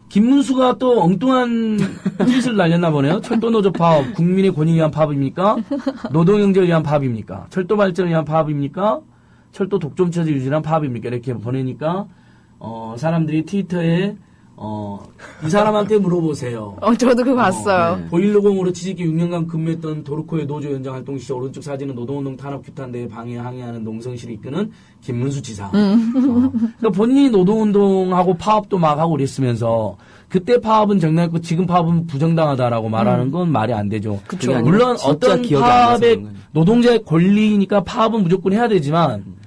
김문수가 또 엉뚱한 짓을 날렸나 보네요. 철도노조 파업, 국민의 권익을 위한 파업입니까? 노동경제를 위한 파업입니까? 철도 발전을 위한 파업입니까? 철도 독점체제 유지한 파업입니까? 이렇게 보내니까, 사람들이 트위터에, 이 사람한테 물어보세요. 저도 그거 봤어요. 네. 보일러공으로 취직기 6년간 근무했던 도르코의 노조 연장 활동 시절 오른쪽 사진은 노동운동 탄압 규탄대에 방해 항의하는 농성실을 이끄는 김문수 지사. 그러니까 본인이 노동운동하고 파업도 막 하고 그랬으면서 그때 파업은 정당했고 지금 파업은 부정당하다라고 말하는 건 말이 안 되죠. 그쵸. 물론 어떤 파업의 노동자의 권리니까 파업은 무조건 해야 되지만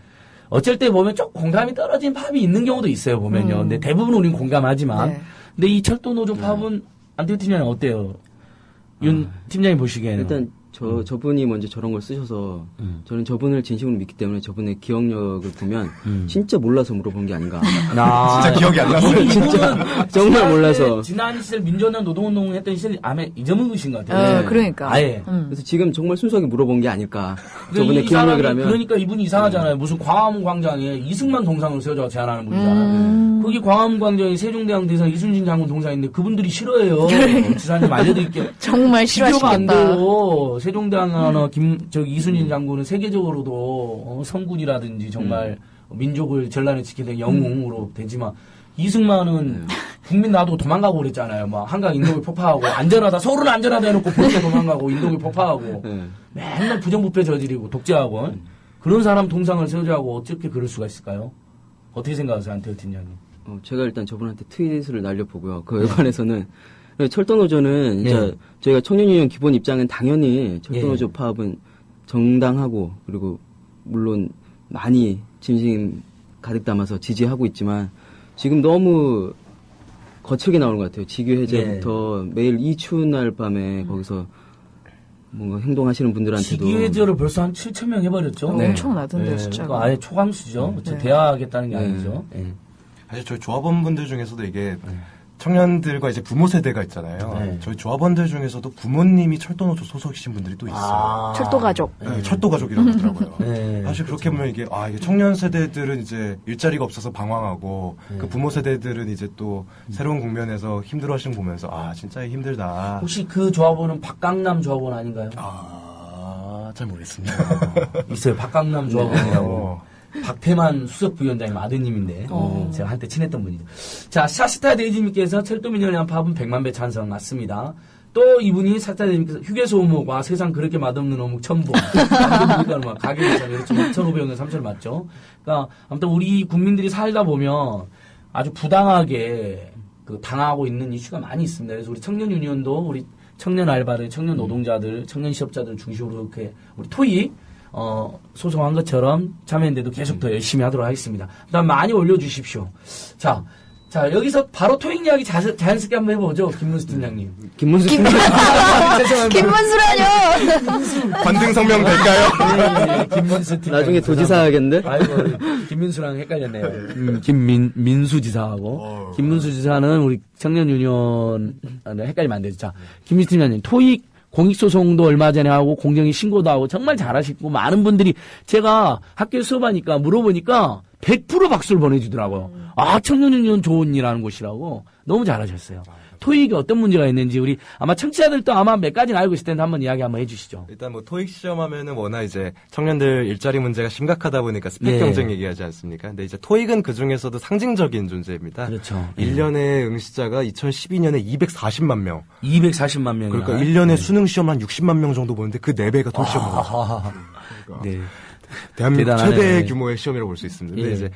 어쩔 때 보면 좀 공감이 떨어진 파업이 있는 경우도 있어요, 보면요. 근데 대부분 우리는 공감하지만. 네. 근데 이 철도노조 파업은 안태호 팀장님 어때요? 윤 팀장님 보시기에는. 일단 저분이 먼저 저런 걸 쓰셔서 저는 저분을 진심으로 믿기 때문에 저분의 기억력을 보면 진짜 몰라서 물어본 게 아닌가. 진짜 기억이 안 났어요. 진짜 정말 몰라서. 지난 시절 민주화나 노동운동 했던 시절 아마 잊어먹으신 것 같아요. 그러니까. 아예. 그래서 지금 정말 순수하게 물어본 게 아닐까. 근데 저분의 이 기억력을 사람이 하면. 그러니까 이분이 이상하잖아요. 무슨 광화문 광장에 이승만 동상을 세워줘 제안하는 분이잖아요. 거기 광화문 광장에 세종대왕 대상 이순신 장군 동상인데 그분들이 싫어해요. 지사님 알려드릴게요. 정말 비교가 안 싫어하시겠다. 돼요. 세종대왕이나 이순신 장군은 세계적으로도 성군이라든지 정말 민족을 전란에 지키는 영웅으로 되지만 이승만은 국민 놔두고 도망가고 그랬잖아요. 막 한강 인도길 폭파하고 안전하다 서울은 안전하다 해놓고 본토 도망가고 인도길 폭파하고 맨날 부정부패 저지르고 독재하고 그런 사람 동상을 세우자고 어떻게 그럴 수가 있을까요? 어떻게 생각하세요, 안태호 팀장님? 제가 일단 저분한테 트윗을 날려보고요. 그에 관해서는 철도노조는 진짜 저희가 청년유니언 기본 입장은 당연히 철도노조 파업은 정당하고 그리고 물론 많이 진심 가득 담아서 지지하고 있지만 지금 너무 거칠게 나오는 것 같아요. 직위 해제부터 매일 이 추운 날 밤에 거기서 뭔가 행동하시는 분들한테도 직위 해제를 벌써 한 7,000명 해버렸죠. 엄청나던데 숫자가. 그러니까 아예 초강수죠. 대화하겠다는 게 아니죠. 사실 저희 조합원분들 중에서도 이게 청년들과 이제 부모 세대가 있잖아요. 저희 조합원들 중에서도 부모님이 철도노조 소속이신 분들이 또 있어요. 철도가족. 네, 철도가족이라고 하더라고요. 사실 그렇게 보면 이게 청년 세대들은 이제 일자리가 없어서 방황하고 그 부모 세대들은 이제 또 새로운 국면에서 힘들어하시는 거 보면서 진짜 힘들다. 혹시 그 조합원은 박강남 조합원 아닌가요? 잘 모르겠습니다. 있어요. 박강남 조합원이라고. 박태만 수석부위원장님 아드님인데 제가 한때 친했던 분이죠. 자, 샤스타 데이지님께서 철도민영에 대한 파업은 100만 배 찬성 맞습니다. 또 이분이 샤스타 데이지님께서 휴게소 오목 세상 그렇게 맛없는 오목 처음 보. 가게 예산이 2,500원 3,000원 맞죠? 그러니까 아무튼 우리 국민들이 살다 보면 아주 부당하게 당하고 있는 이슈가 많이 있습니다. 그래서 우리 청년 유니언도 우리 청년 알바들, 청년 노동자들, 청년 실업자들 중심으로 이렇게 우리 토익 소송한 것처럼 참여연대도 계속 더 열심히 하도록 하겠습니다. 그다음 많이 올려주십시오. 자, 여기서 바로 토익 이야기 자연스럽게 한번 해보죠. 김문수 팀장님. 김문수 팀장님. 김문수라뇨! 관등 성명 될까요? 네, 김문수 팀장님. 나중에 도지사 하겠는데? 아이고, 김민수랑 헷갈렸네요. 민수 지사하고. 김문수 지사는 우리 청년 유니언, 헷갈리면 안 되죠. 자, 김문수 팀장님. 토익 공익소송도 얼마 전에 하고 공정위 신고도 하고 정말 잘하시고 많은 분들이 제가 학교 수업하니까 물어보니까 100% 박수를 보내주더라고요. 청년유니언 좋은 일하는 곳이라고 너무 잘하셨어요. 토익이 어떤 문제가 있는지 우리 아마 청취자들도 아마 몇 가지는 알고 있을 텐데 한번 이야기 한번 해주시죠. 일단 토익 시험 하면은 워낙 이제 청년들 일자리 문제가 심각하다 보니까 스펙 경쟁 얘기하지 않습니까? 근데 이제 토익은 그 중에서도 상징적인 존재입니다. 그렇죠. 1년에 응시자가 2012년에 240만 명. 240만 명. 그러니까 1년에 수능 시험 한 60만 명 정도 보는데 그 4배가 토익 시험 보는 네. 대한민국 대단하네. 최대 규모의 시험이라고 볼 수 있습니다. 근데 이제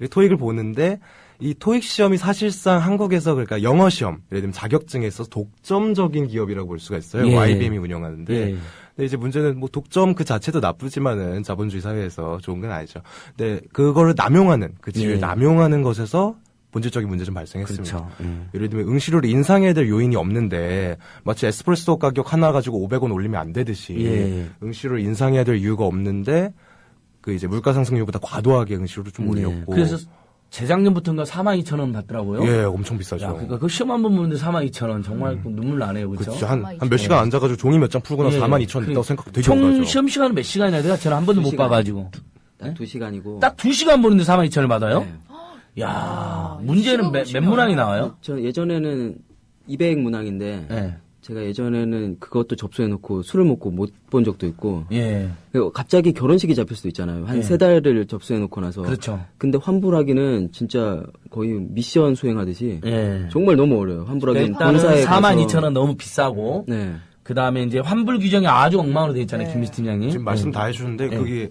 토익을 보는데 이 토익 시험이 사실상 한국에서 그러니까 영어 시험, 예를 들면 자격증에 있어서 독점적인 기업이라고 볼 수가 있어요. IBM이 운영하는데. 근데 이제 문제는 독점 그 자체도 나쁘지만은 자본주의 사회에서 좋은 건 아니죠. 근데 그거를 남용하는 그 지위를 남용하는 것에서 본질적인 문제 좀 발생했습니다. 그렇죠. 예를 들면 응시료를 인상해야 될 요인이 없는데 마치 에스프레소 가격 하나 가지고 500원 올리면 안 되듯이 응시료를 인상해야 될 이유가 없는데 그 이제 물가 상승 이유보다 과도하게 응시료를 좀 올렸고. 그래서 재작년부터인가 42,000원 받더라고요. 예, 엄청 비싸죠. 야, 그러니까 그 시험 한 번 보는데 42,000원 정말 눈물 나네요, 그렇죠? 그렇죠. 한 몇 시간 앉아가지고 종이 몇 장 풀고 나서 42,000원 됐다고 생각 되게 총 오르죠. 시험 시간은 몇 시간이나 돼요? 저는 한 번도 못 2시간. 봐가지고. 딱 2시간이고. 딱 2시간 보는데 42,000원을 받아요? 네. 야, 문제는 몇 문항이 나와요? 저 예전에는 200 문항인데 예. 제가 예전에는 그것도 접수해놓고 술을 먹고 못 본 적도 있고. 예. 그리고 갑자기 결혼식이 잡힐 수도 있잖아요. 한 예. 3달을 접수해놓고 나서. 그렇죠. 근데 환불하기는 진짜 거의 미션 수행하듯이 예. 정말 너무 어려워요. 환불하기는 일단은 본사에 가서. 42,000원 너무 비싸고. 네. 그 다음에 이제 환불 규정이 아주 엉망으로 되어 있잖아요, 김미수 팀장님. 지금 말씀 다 해주셨는데 네. 그게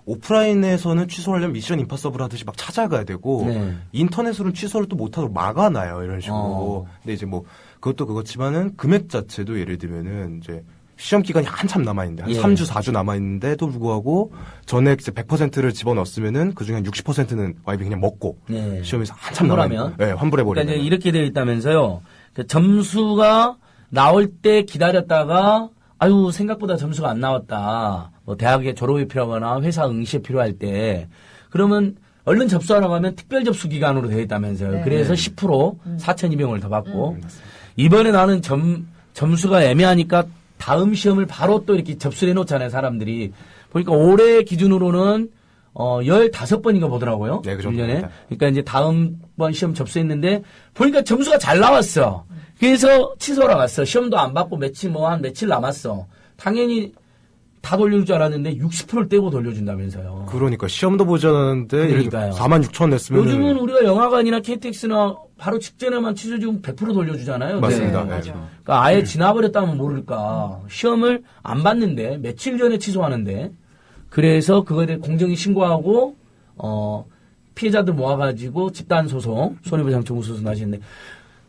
오프라인에서는 취소하려면 미션 임파서블 하듯이 막 찾아가야 되고 네. 인터넷으로는 취소를 또 못하도록 막아놔요 이런 식으로. 근데 이제 뭐 그것도 그렇지만은 금액 자체도 예를 들면은 이제 시험 기간이 한참 남아있는데 한 예. 3주 4주 남아있는데도 불구하고 전액 이제 100%를 집어넣었으면은 그중에 한 60%는 와이프 그냥 먹고 네. 시험에서 한참 환불하면? 남아있는 네, 환불해버리면 그러니까 이제 이렇게 되어 있다면서요. 그 점수가 나올 때 기다렸다가 아유 생각보다 점수가 안 나왔다. 뭐 대학에 졸업이 필요하거나 회사 응시에 필요할 때 그러면 얼른 접수하라고 하면 특별 접수 기간으로 되어 있다면서요. 네. 그래서 10% 4,200원을 더 받고 이번에 나는 점수가 애매하니까 다음 시험을 바로 또 이렇게 접수해 놓잖아요, 사람들이. 보니까 올해 기준으로는 15번인가 보더라고요. 네, 그 1년에. 정도입니다. 그러니까 이제 다음번 시험 접수했는데 보니까 점수가 잘 나왔어. 그래서 취소하러 갔어. 시험도 안 받고 한 며칠 남았어. 당연히 다 돌려줄 줄 알았는데 60%를 떼고 돌려준다면서요. 그러니까 시험도 보지 않았는데 예를 들어 그러니까요. 46,000원 냈으면 요즘은 우리가 영화관이나 KTX나 바로 직전에만 취소 지금 100% 돌려주잖아요. 맞습니다. 네. 네. 그러니까 아예 지나버렸다면 모를까. 시험을 안 봤는데 며칠 전에 취소하는데 그래서 그거에 대해 공정위 신고하고 피해자들 모아가지고 집단 소송, 손해배상 청구 소송 하시는데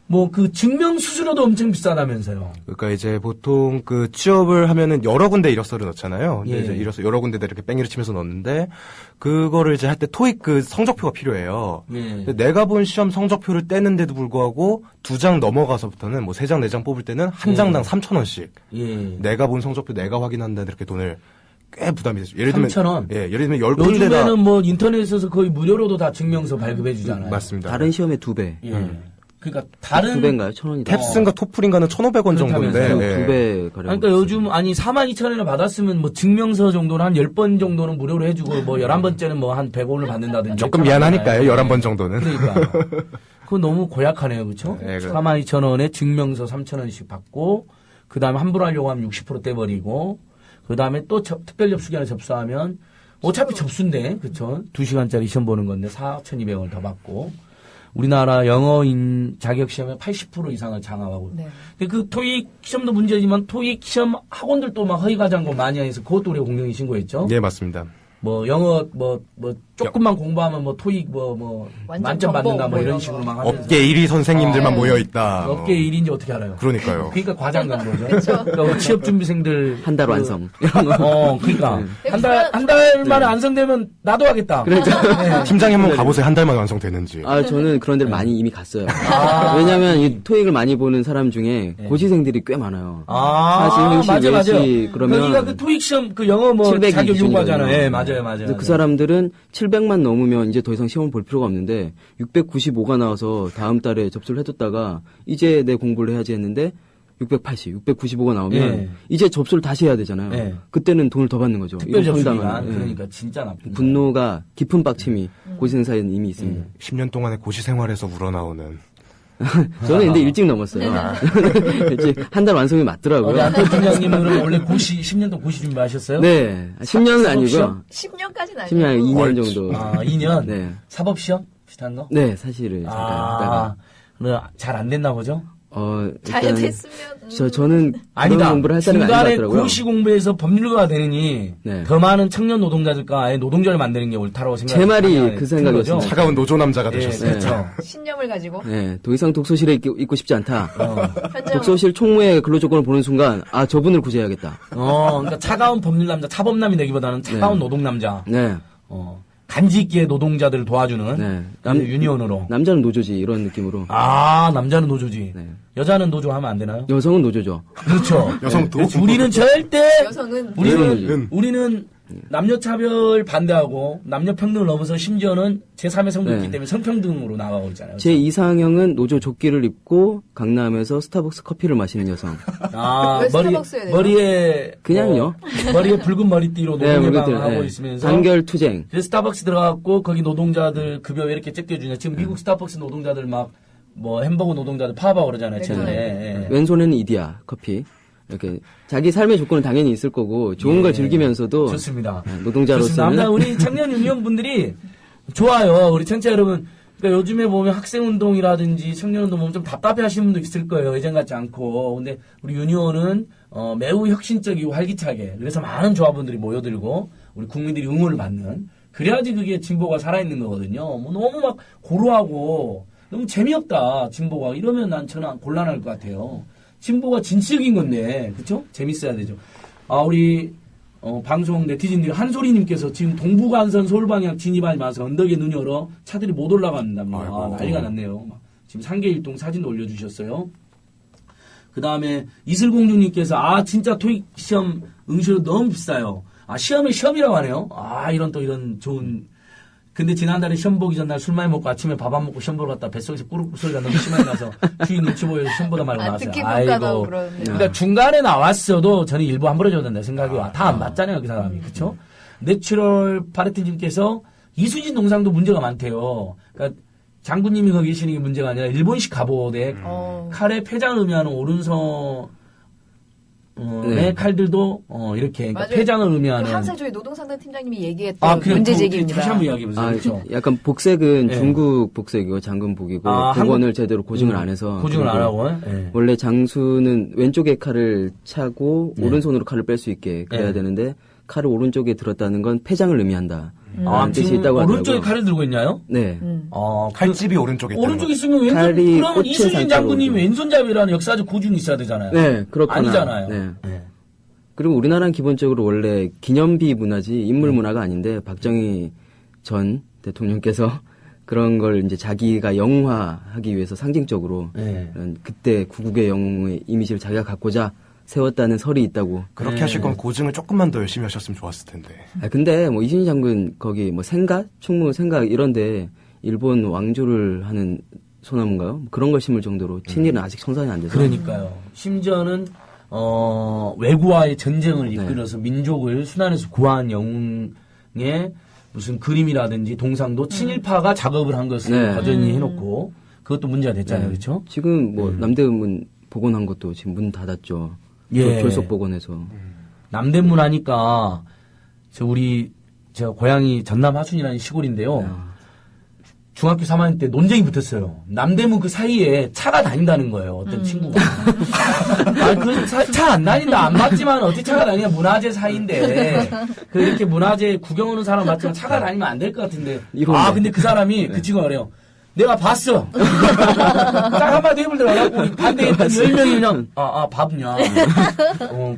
뭐 그 증명 수수료도 엄청 비싸다면서요. 그러니까 이제 보통 그 취업을 하면은 여러 군데 이력서를 넣잖아요. 근데 예. 이제 이력서 여러 군데다 이렇게 뺑이를 치면서 넣는데 그거를 이제 할 때 토익 그 성적표가 필요해요. 예. 근데 내가 본 시험 성적표를 떼는데도 불구하고 2장 넘어가서부터는 뭐 3장, 4장 뽑을 때는 한 장당 3,000원씩. 예. 내가 본 성적표 내가 확인한다 이렇게 돈을 꽤 부담이 되죠. 예를 들면 3,000원? 예, 예를 들면 10군데다 요즘에는 뭐 인터넷에서 거의 무료로도 다 증명서 발급해 주잖아요. 맞습니다. 다른 시험의 2배. 예. 그러니까 다른 2배인가요? 1,000원이 탭스인가 토플인가는 1,500원 정도인데 그렇다면서요. 예. 2배 가량. 그러니까 요즘 42,000원을 받았으면 뭐 증명서 정도는 한 10번 정도는 무료로 해주고 뭐 11번째는 뭐 한 100원을 받는다든지. 조금 미안하니까요. 11번 정도는. 그러니까. 그거 너무 고약하네요. 그렇죠? 네, 42,000원에 증명서 3,000원씩 받고 그다음에 환불하려고 하면 60% 떼버리고 그다음에 또 특별 접수기간에 접수하면 어차피 접수인데 그렇죠? 2시간짜리 시험 보는 건데 4,200원을 더 받고 우리나라 영어인 자격 시험의 80% 이상을 장악하고. 네. 근데 그 토익 시험도 문제지만 토익 시험 학원들도 막 허위 과장고 많이 해서 그것도 우리가 공정위 신고했죠. 예, 맞습니다. 뭐 영어 뭐 조금만 공부하면 뭐 토익 뭐 완전 만점 받는다 뭐 전공 이런 뭐 식으로 막 하면서 업계 1위 선생님들만 네. 모여 있다. 업계 1위인지 어떻게 알아요? 그러니까요. 그러니까 과장 광고죠. 그러니까 취업 준비생들 한 달 그- 완성. 그러니까 네. 한 달 만에 완성되면 나도 하겠다. 그러니까. 팀장이 한번 가보세요. 한 달만 완성되는지. 아, 저는 그런 데를 많이 이미 갔어요. 왜냐면 이 토익을 많이 보는 사람 중에 고시생들이 꽤 많아요. 40, 60, 맞아. 60 그러면 여기가 그 토익 시험 그 영어 뭐 700이 자격 기준이거든요. 요구하잖아요. 예, 맞아요. 그래서 그 사람들은 700만 넘으면 이제 더 이상 시험을 볼 필요가 없는데 695가 나와서 다음 달에 접수를 해뒀다가 이제 내 공부를 해야지 했는데 680, 695가 나오면 예. 이제 접수를 다시 해야 되잖아요. 예. 그때는 돈을 더 받는 거죠. 특별 이거 접수기간 상당한, 예. 그러니까 진짜 나쁜 분노가 깊은 빡침이 고시생 사이에는 이미 있습니다. 10년 동안의 고시 생활에서 우러나오는. 저는 근데 일찍 넘었어요. 일찍 한 달 완성이 맞더라고요. 우리 안토 팀장님은 그럼 원래 고시 10년 동안 고시 준비하셨어요? 네, 10년은 아니고요. 시험? 10년까지는 아니고. 10년 아니고 2년 정도. 아, 2년? 네. 사법 시험 비슷한 거? 네, 사실을 잠깐 했다가. 잘 안 됐나 보죠? 잘 일단 됐으면. 저는 아니다. 그런 공부를 할 사람이 아닌 것 중간에 같더라고요. 고시 공부해서 법률가가 되느니 네. 더 많은 청년 노동자들과 아예 노동자를 만드는 게 옳다고 생각해요. 제 말이 그 생각이었습니다. 차가운 노조 남자가 예, 되셨어요. 그렇죠. 신념을 가지고. 네, 더 이상 독서실에 있고 싶지 않다. 현장. 독서실 총무의 근로조건을 보는 순간, 아, 저분을 구제해야겠다. 그러니까 차가운 법률 남자, 차법남이 되기보다는 차가운 네. 노동 남자. 네. 간지 있기에 노동자들을 도와주는 네. 유니온으로. 남자는 노조지, 이런 느낌으로. 남자는 노조지. 네. 여자는 노조하면 안 되나요? 여성은 노조죠. 그렇죠. 여성도? 그렇지. 우리는 절대 여성은. 우리는 남녀차별 반대하고 남녀평등을 넘어서 심지어는 제3의 성도 네. 있기 때문에 성평등으로 나가고 있잖아요. 제 이상형은 노조 조끼를 입고 강남에서 스타벅스 커피를 마시는 여성. 아, 왜 스타벅스에 내요? 머리에 그냥요. 머리에 붉은 머리띠로 네, 노동해방하고 네. 있으면서 단결 투쟁. 그래서 스타벅스 들어갔고 거기 노동자들 급여 왜 이렇게 째껴주냐. 지금 미국 스타벅스 노동자들 막 뭐 햄버거 노동자들 파업하고 그러잖아요. 최근에. 예. 왼손에는 이디야 커피. 이렇게 자기 삶의 조건은 당연히 있을 거고 좋은 걸 즐기면서도 좋습니다. 노동자로서는 좋습니다. 우리 청년 유니온 분들이 좋아요. 우리 청취자 여러분. 그러니까 요즘에 보면 학생운동이라든지 청년운동 보면 좀 답답해 하시는 분도 있을 거예요. 예전 같지 않고. 근데 우리 유니온은 매우 혁신적이고 활기차게 그래서 많은 조합원들이 모여들고 우리 국민들이 응원을 받는 그래야지 그게 진보가 살아있는 거거든요. 뭐 너무 막 고루하고 너무 재미없다 진보가 이러면 저는 곤란할 것 같아요. 진보가 진취적인 건데 그렇죠? 재밌어야 되죠. 아 우리 방송 네티즌들이 한소리님께서 지금 동부간선 서울방향 진입하지 마서 언덕에 눈이 얼어 차들이 못 올라간답니다. 아, 난리가 났네요. 지금 상계일동 사진도 올려주셨어요. 그 다음에 이슬공주님께서 진짜 토익 시험 응시료 너무 비싸요. 시험을 시험이라고 하네요. 이런 좋은. 근데 지난달에 시험 보기 전날 술 많이 먹고 아침에 밥 안 먹고 시험 보러 갔다 뱃속에서 꾸룩꾸룩 소리가 너무 심하게 나서 주인 눈치 보여서 시험 보다 말고 나왔어요. 특기평가도 그러네요. 그러니까 중간에 나왔어도 저는 일부 안 벌어줘야 된다 생각이 다 안 맞잖아요, 그 사람이. 그쵸? 내추럴 파레트님께서 이순신 동상도 문제가 많대요. 그러니까 장군님이 거기 계시는 게 문제가 아니라 일본식 갑옷에 칼에 폐장을 의미하는 오른손 네. 칼들도 이렇게 그러니까 폐장을 의미하는 항상 저희 노동상담 팀장님이 얘기했던 문제 제기입니다. 다시 한번 이야기해보세요. 그렇죠? 약간 복색은 중국 복색이고 장군복이고 복원을 제대로 고증을 안 해서 고증을 안 하고 원래 장수는 왼쪽에 칼을 차고 오른손으로 칼을 뺄 수 있게 그래야 되는데 칼을 오른쪽에 들었다는 건 폐장을 의미한다. 뜻이 있다고 하더라고요. 오른쪽에 칼을 들고 있나요? 네. 칼집이 오른쪽에 오른쪽에 있으면 왼손 칼이 그러면 이순신 장군님 왼손잡이라는 역사적 고증이 있어야 되잖아요. 네, 그렇거나 아니잖아요. 네. 그리고 우리나라는 기본적으로 원래 기념비 문화지 인물 문화가 아닌데 박정희 전 대통령께서 그런 걸 이제 자기가 영웅화하기 위해서 상징적으로 그때 구국의 영웅의 이미지를 자기가 갖고자 세웠다는 설이 있다고. 그렇게 하실 거면 고증을 조금만 더 열심히 하셨으면 좋았을 텐데. 근데 뭐 이순신 장군 거기 뭐 생각, 충무 생각 이런데 일본 왕조를 하는 소나무인가요? 그런 걸 심을 정도로 친일은 아직 청산이 안 돼서. 그러니까요. 심지어는 외구와의 전쟁을 이끌어서 민족을 순환해서 구한 영웅의 무슨 그림이라든지 동상도 친일파가 작업을 한 것을 여전히 해놓고 그것도 문제가 됐잖아요, 그렇죠? 지금 뭐 남대문 복원한 것도 지금 문 닫았죠. 졸속 복원해서. 남대문 하니까 제가 고향이 전남 하순이라는 시골인데요. 중학교 3학년 때 논쟁이 붙었어요. 남대문 그 사이에 차가 다닌다는 거예요. 어떤 친구가. 차 안 다닌다. 안 맞지만 어떻게 차가 다니냐. 문화재 사이인데. 이렇게 문화재 구경 오는 사람 맞지만 차가 다니면 안 될 것 같은데. 근데 그 사람이 그 친구가 그래요. 내가 봤어. 딱 한마디 해보더라고. 반대했더니 10명이 그냥, 밥냐.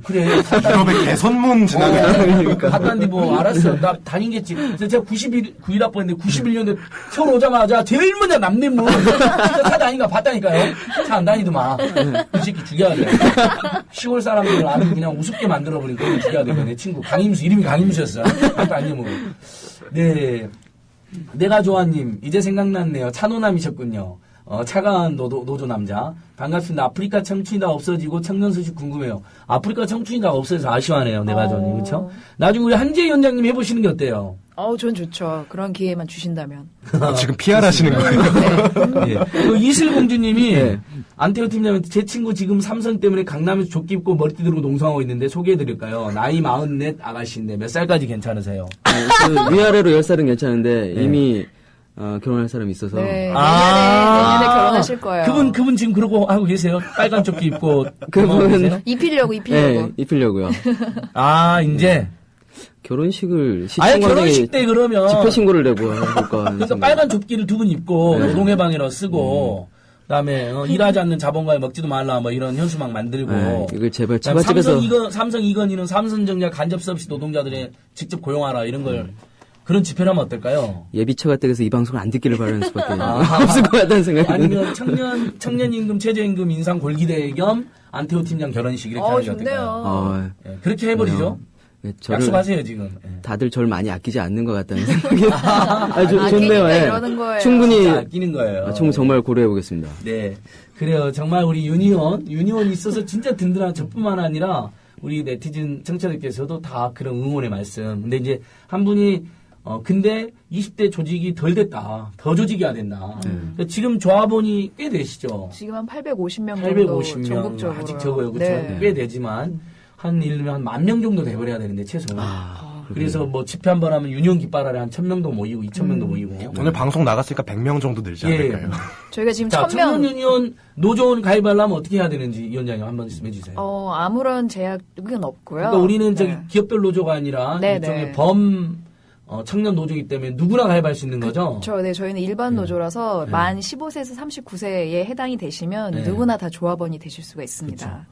그래. 기업의 개선문 지나가요. 갔다 왔는데 뭐, 알았어. 나 다니겠지. 그래서 제가 9일학번 했는데 91년에 서울 오자마자 제일 먼저 남대문. 진짜 차 다니니까 봤다니까요. 차 안 다니더만. 그 새끼 죽여야 돼. 시골 사람들을 아주 그냥 우습게 만들어버리고 죽여야 되고. 내 친구 강임수, 이름이 강임수였어. 아까 안 잊어먹어. 네. 내가 좋아님 이제 생각났네요. 찬호남이셨군요. 차가운 노조 남자 반갑습니다. 아프리카 청춘이다 없어지고 청년 소식 궁금해요. 아프리카 청춘이다 없어져서 아쉬워하네요. 내가 좋아님 그렇죠? 나중에 우리 한재 위원장님 해보시는 게 어때요? 전 좋죠. 그런 기회만 주신다면. 지금 PR하시는 거예요? 네. 이슬공주님이 안태호 팀장한테 제 친구 지금 삼선 때문에 강남에서 조끼 입고 머리띠 들고 농성하고 있는데 소개해드릴까요? 나이 44 아가씨인데 몇 살까지 괜찮으세요? 위아래로 10살은 괜찮은데 이미 결혼할 사람이 있어서. 네, 내년에 결혼하실 거예요. 그분 지금 그러고 하고 계세요? 빨간 조끼 입고. 그분 입히려고. 네, 입히려고요. 이제. 결혼식을 결혼식 때 그러면 집회 신고를 내고 해볼까. 그러니까 빨간 조끼를 두 분 입고 노동해방이라고 쓰고 그다음에 일하지 않는 자본가에 먹지도 말라 뭐 이런 현수막 만들고 이걸 제발 처갓집에서 삼성 이건희는 삼성전자 간접 서비스 노동자들의 직접 고용하라 이런 걸 그런 집회를 하면 어떨까요? 예비 처가댁에서 이 방송을 안 듣기를 바라는 수밖에 없을 것 같다는 생각이 아니면 청년임금 최저임금 인상 골기대 겸 안태호 팀장 결혼식 이렇게 하는 게 어떨까요? 좋네요. 그렇게 해버리죠. 약속하세요 지금. 다들 저를 많이 아끼지 않는 것 같다는 생각이. 좋네요. 예. 이러는 거예요. 충분히 아끼는 거예요. 정말 고려해 보겠습니다. 네, 그래요. 정말 우리 유니온이 있어서 진짜 든든한 저뿐만 아니라 우리 네티즌 청취자들께서도 다 그런 응원의 말씀. 근데 이제 한 분이 근데 20대 조직이 덜 됐다. 더 조직이야 된다. 그러니까 지금 조합원이 꽤 되시죠? 지금 한 850명 정도 850명. 전국적으로. 아직 적어요. 그렇죠? 네. 꽤 되지만 한 10,000명 정도 돼버려야 되는데 최소. 그래서 뭐 집회 한 번 하면 유니온 깃발 아래 한 1,000명도 모이고 2,000명도 모이고. 오늘 방송 나갔으니까 100명 정도 늘지 않을까요? 저희가 지금 자, 1,000명. 청년 유니온 노조원 가입하려면 어떻게 해야 되는지 위원장님 한 말씀해 주세요. 아무런 제약은 없고요. 그러니까 우리는 저기 네. 기업별 노조가 아니라 네, 일종의 네. 청년 노조이기 때문에 누구나 가입할 수 있는 거죠? 네, 저희는 일반 노조라서 만 15세에서 39세에 해당이 되시면 누구나 다 조합원이 되실 수가 있습니다.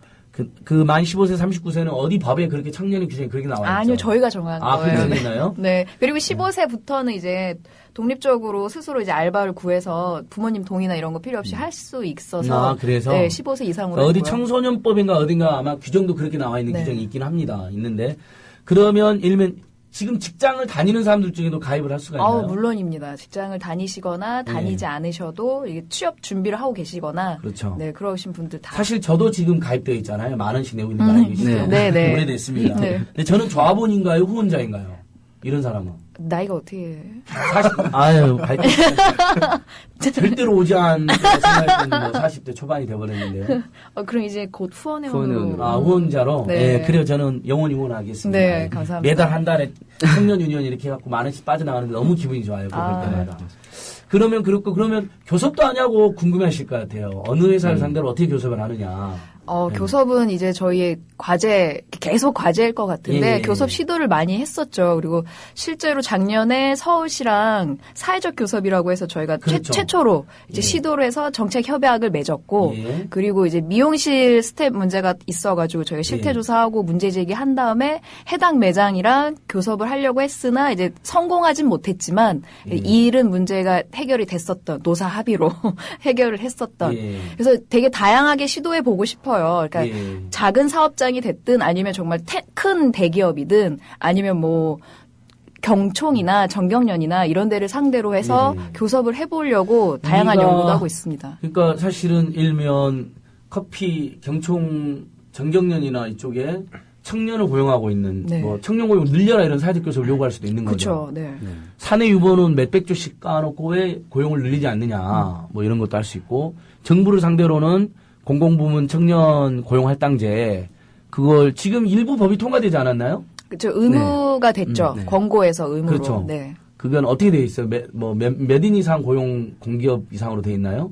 그 만 15세, 39세는 어디 법에 그렇게 청년의 규정이 그렇게 나와 있죠? 아니요, 저희가 정한 거예요. 그렇게 정했나요? 네. 그리고 15세부터는 이제 독립적으로 스스로 이제 알바를 구해서 부모님 동의나 이런 거 필요 없이 할 수 있어서. 그래서? 네, 15세 이상으로. 어디 했고요. 청소년법인가 어딘가 아마 규정도 그렇게 나와 있는 네. 규정이 있긴 합니다. 있는데, 그러면 일면 지금 직장을 다니는 사람들 중에도 가입을 할 수가 있나요? 물론입니다. 직장을 다니시거나 다니지 않으셔도 이게 취업 준비를 하고 계시거나. 그렇죠. 네, 그러신 분들 다. 사실 저도 지금 가입되어 있잖아요. 10,000원씩 내고 있는 거 알고 계시죠? 네, 네. 오래됐습니다. 네. 근데 저는 조합원인가요? 후원자인가요? 이런 사람은. 나이가 어떻게 해? 가입 절대로 오지 않을 생각했던 40대 초반이 돼버렸는데. 그럼 이제 곧 후원회원으로. 후원자로? 네. 그래요. 저는 영원히 후원하겠습니다. 네, 감사합니다. 매달 한 달에 청년 유니온 이렇게 해갖고 10,000원씩 빠져나가는데 너무 기분이 좋아요. 그럴 때마다. 그러면 교섭도 하냐고 궁금해하실 것 같아요. 어느 회사를 상대로 어떻게 교섭을 하느냐. 교섭은 이제 저희의 계속 과제일 것 같은데, 예. 교섭 시도를 많이 했었죠. 그리고 실제로 작년에 서울시랑 사회적 교섭이라고 해서 저희가 그렇죠. 최초로 이제 시도를 해서 정책 협약을 맺었고, 예. 그리고 이제 미용실 스텝 문제가 있어가지고 저희가 실태조사하고 문제 제기한 다음에 해당 매장이랑 교섭을 하려고 했으나 이제 성공하진 못했지만, 이 일은 문제가 해결이 됐었던, 노사 합의로 해결을 했었던. 예. 그래서 되게 다양하게 시도해 보고 싶어요. 그러니까 예. 작은 사업장이 됐든 아니면 정말 큰 대기업이든 아니면 뭐 경총이나 정경련이나 이런 데를 상대로 해서 교섭을 해보려고 다양한 연구도 하고 있습니다. 그러니까 사실은 일면 커피 경총 정경련이나 이쪽에 청년을 고용하고 있는 네. 뭐 청년 고용 늘려라 이런 사회적 교섭을 요구할 수도 있는 거죠. 그렇죠. 네. 사내 유보는 몇백 조씩 까놓고 왜 고용을 늘리지 않느냐 뭐 이런 것도 할 수 있고 정부를 상대로는 공공부문 청년 고용할당제 그걸 지금 일부 법이 통과되지 않았나요? 그렇죠. 의무가 됐죠. 권고에서 의무로. 그렇죠. 네. 그건 어떻게 돼 있어요? 몇 인 이상 고용 공기업 이상으로 돼 있나요?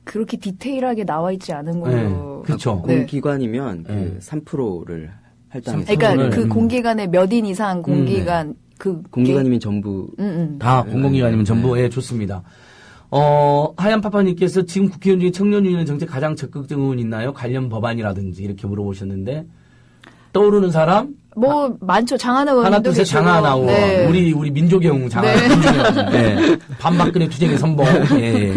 그렇게 디테일하게 나와 있지 않은 걸로. 그렇죠. 네. 공기관이면 그 3%를 할당해서. 그러니까 그 공기관에 몇 인 이상 공기관 공기관이면 전부 다 공공기관이면 전부 좋습니다. 하얀 파파님께서 지금 국회의원 중에 청년 유니온 정책 가장 적극적 의원 있나요? 관련 법안이라든지 이렇게 물어보셨는데 떠오르는 사람? 많죠. 장하나 의원도 하나 둘셋 장하나 의원. 네. 우리 민족의 영웅 장하나 의원. 네. 반박근혜 투쟁의 선봉. 예.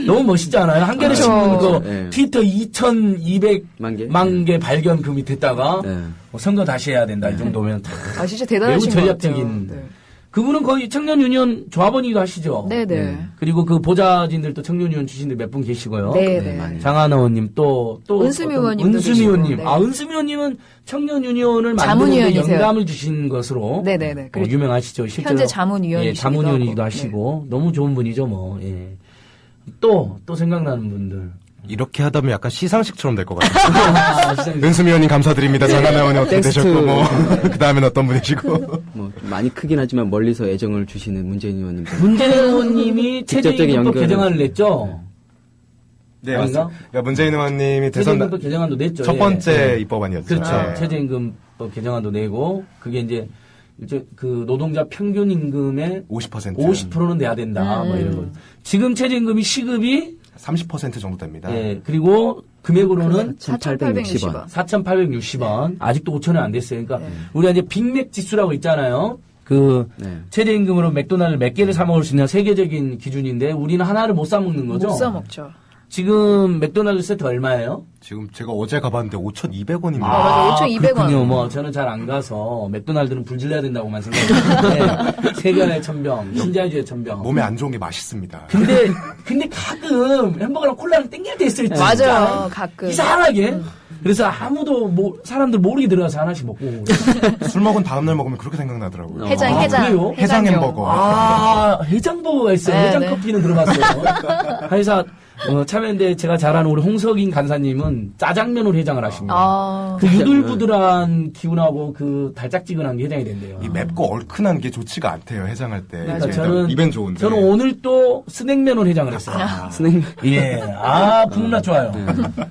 너무 멋있지 않아요? 한겨레 신문 트위터 2,200만 개 발견 그 밑에다가 선거 다시 해야 된다. 이 정도면 진짜 대단하신 매우 것 전략적인. 같아요. 네. 그분은 거의 청년 유니온 조합원이기도 하시죠. 네네. 그리고 그 보좌진들도 청년 유니온 출신들 몇 분 계시고요. 네네. 장하나 의원님 또 은수미 의원님도 은수미 의원님. 네. 은수미 의원님은 청년 유니온을 만드는 데 자문위원이세요. 영감을 주신 것으로 네네네. 유명하시죠. 실제로 현재 자문위원이시기도 자문위원이기도 하고. 하시고 너무 좋은 분이죠, 뭐. 예. 또 생각나는 분들. 이렇게 하다 보면 약간 시상식처럼 될 것 같아요. 은수미 의원님 감사드립니다. 장하나 의원님 어떻게 되셨고, 그 다음엔 어떤 분이시고. 좀 많이 크긴 하지만 멀리서 애정을 주시는 문재인 의원님. 문재인 의원님이 직접적인 최저임금법 연결을- 개정안을 냈죠? 네, 맞습니다. 그러니까 문재인 의원님이 대선 최저임금법 개정안도 냈죠. 첫 번째 입법안이었죠. 그렇죠. 네. 최저임금법 개정안도 내고, 그게 이제 그 노동자 평균 임금의 50%는 내야 된다. 뭐 이런 거. 지금 최저임금이 시급이 30% 정도 됩니다. 예, 그리고 금액으로는 4,860원. 4,860원. 아직도 5,000원 안 됐어요. 그러니까 우리가 이제 빅맥 지수라고 있잖아요. 최저임금으로 맥도날드 몇 개를 사 먹을 수 있냐 세계적인 기준인데 우리는 하나를 못 사 먹는 거죠. 못 사 먹죠. 지금 맥도날드 세트 얼마예요? 지금 제가 어제 가봤는데 5,200원입니다. 맞아. 5,200원. 그렇군요. 뭐 저는 잘 안 가서 맥도날드는 불질러야 된다고만 생각했는데 세계화의 천병, 신자유주의 천병. 몸에 안 좋은 게 맛있습니다. 근데 가끔 햄버거랑 콜라를 땡길 때 있어요. 진짜. 맞아요. 가끔. 이상하게. 그래서 아무도 사람들 모르게 들어가서 하나씩 먹고. 술 먹은 다음날 먹으면 그렇게 생각나더라고요. 해장. 그래요? 해장 햄버거. 해장버거가 있어요. 네, 해장 네. 커피는 들어봤어요. 회사 참여인데 제가 잘 아는 우리 홍석인 간사님은 짜장면으로 해장을 하십니다. 그 유들부들한 기운하고 그 달짝지근한 게 해장이 된대요. 이 맵고 얼큰한 게 좋지가 않대요. 해장할 때. 그러니까 저는 입엔 좋은데. 저는 오늘 또 스낵면으로 해장을 했어요. 스낵면. 예, 국물 맛 좋아요.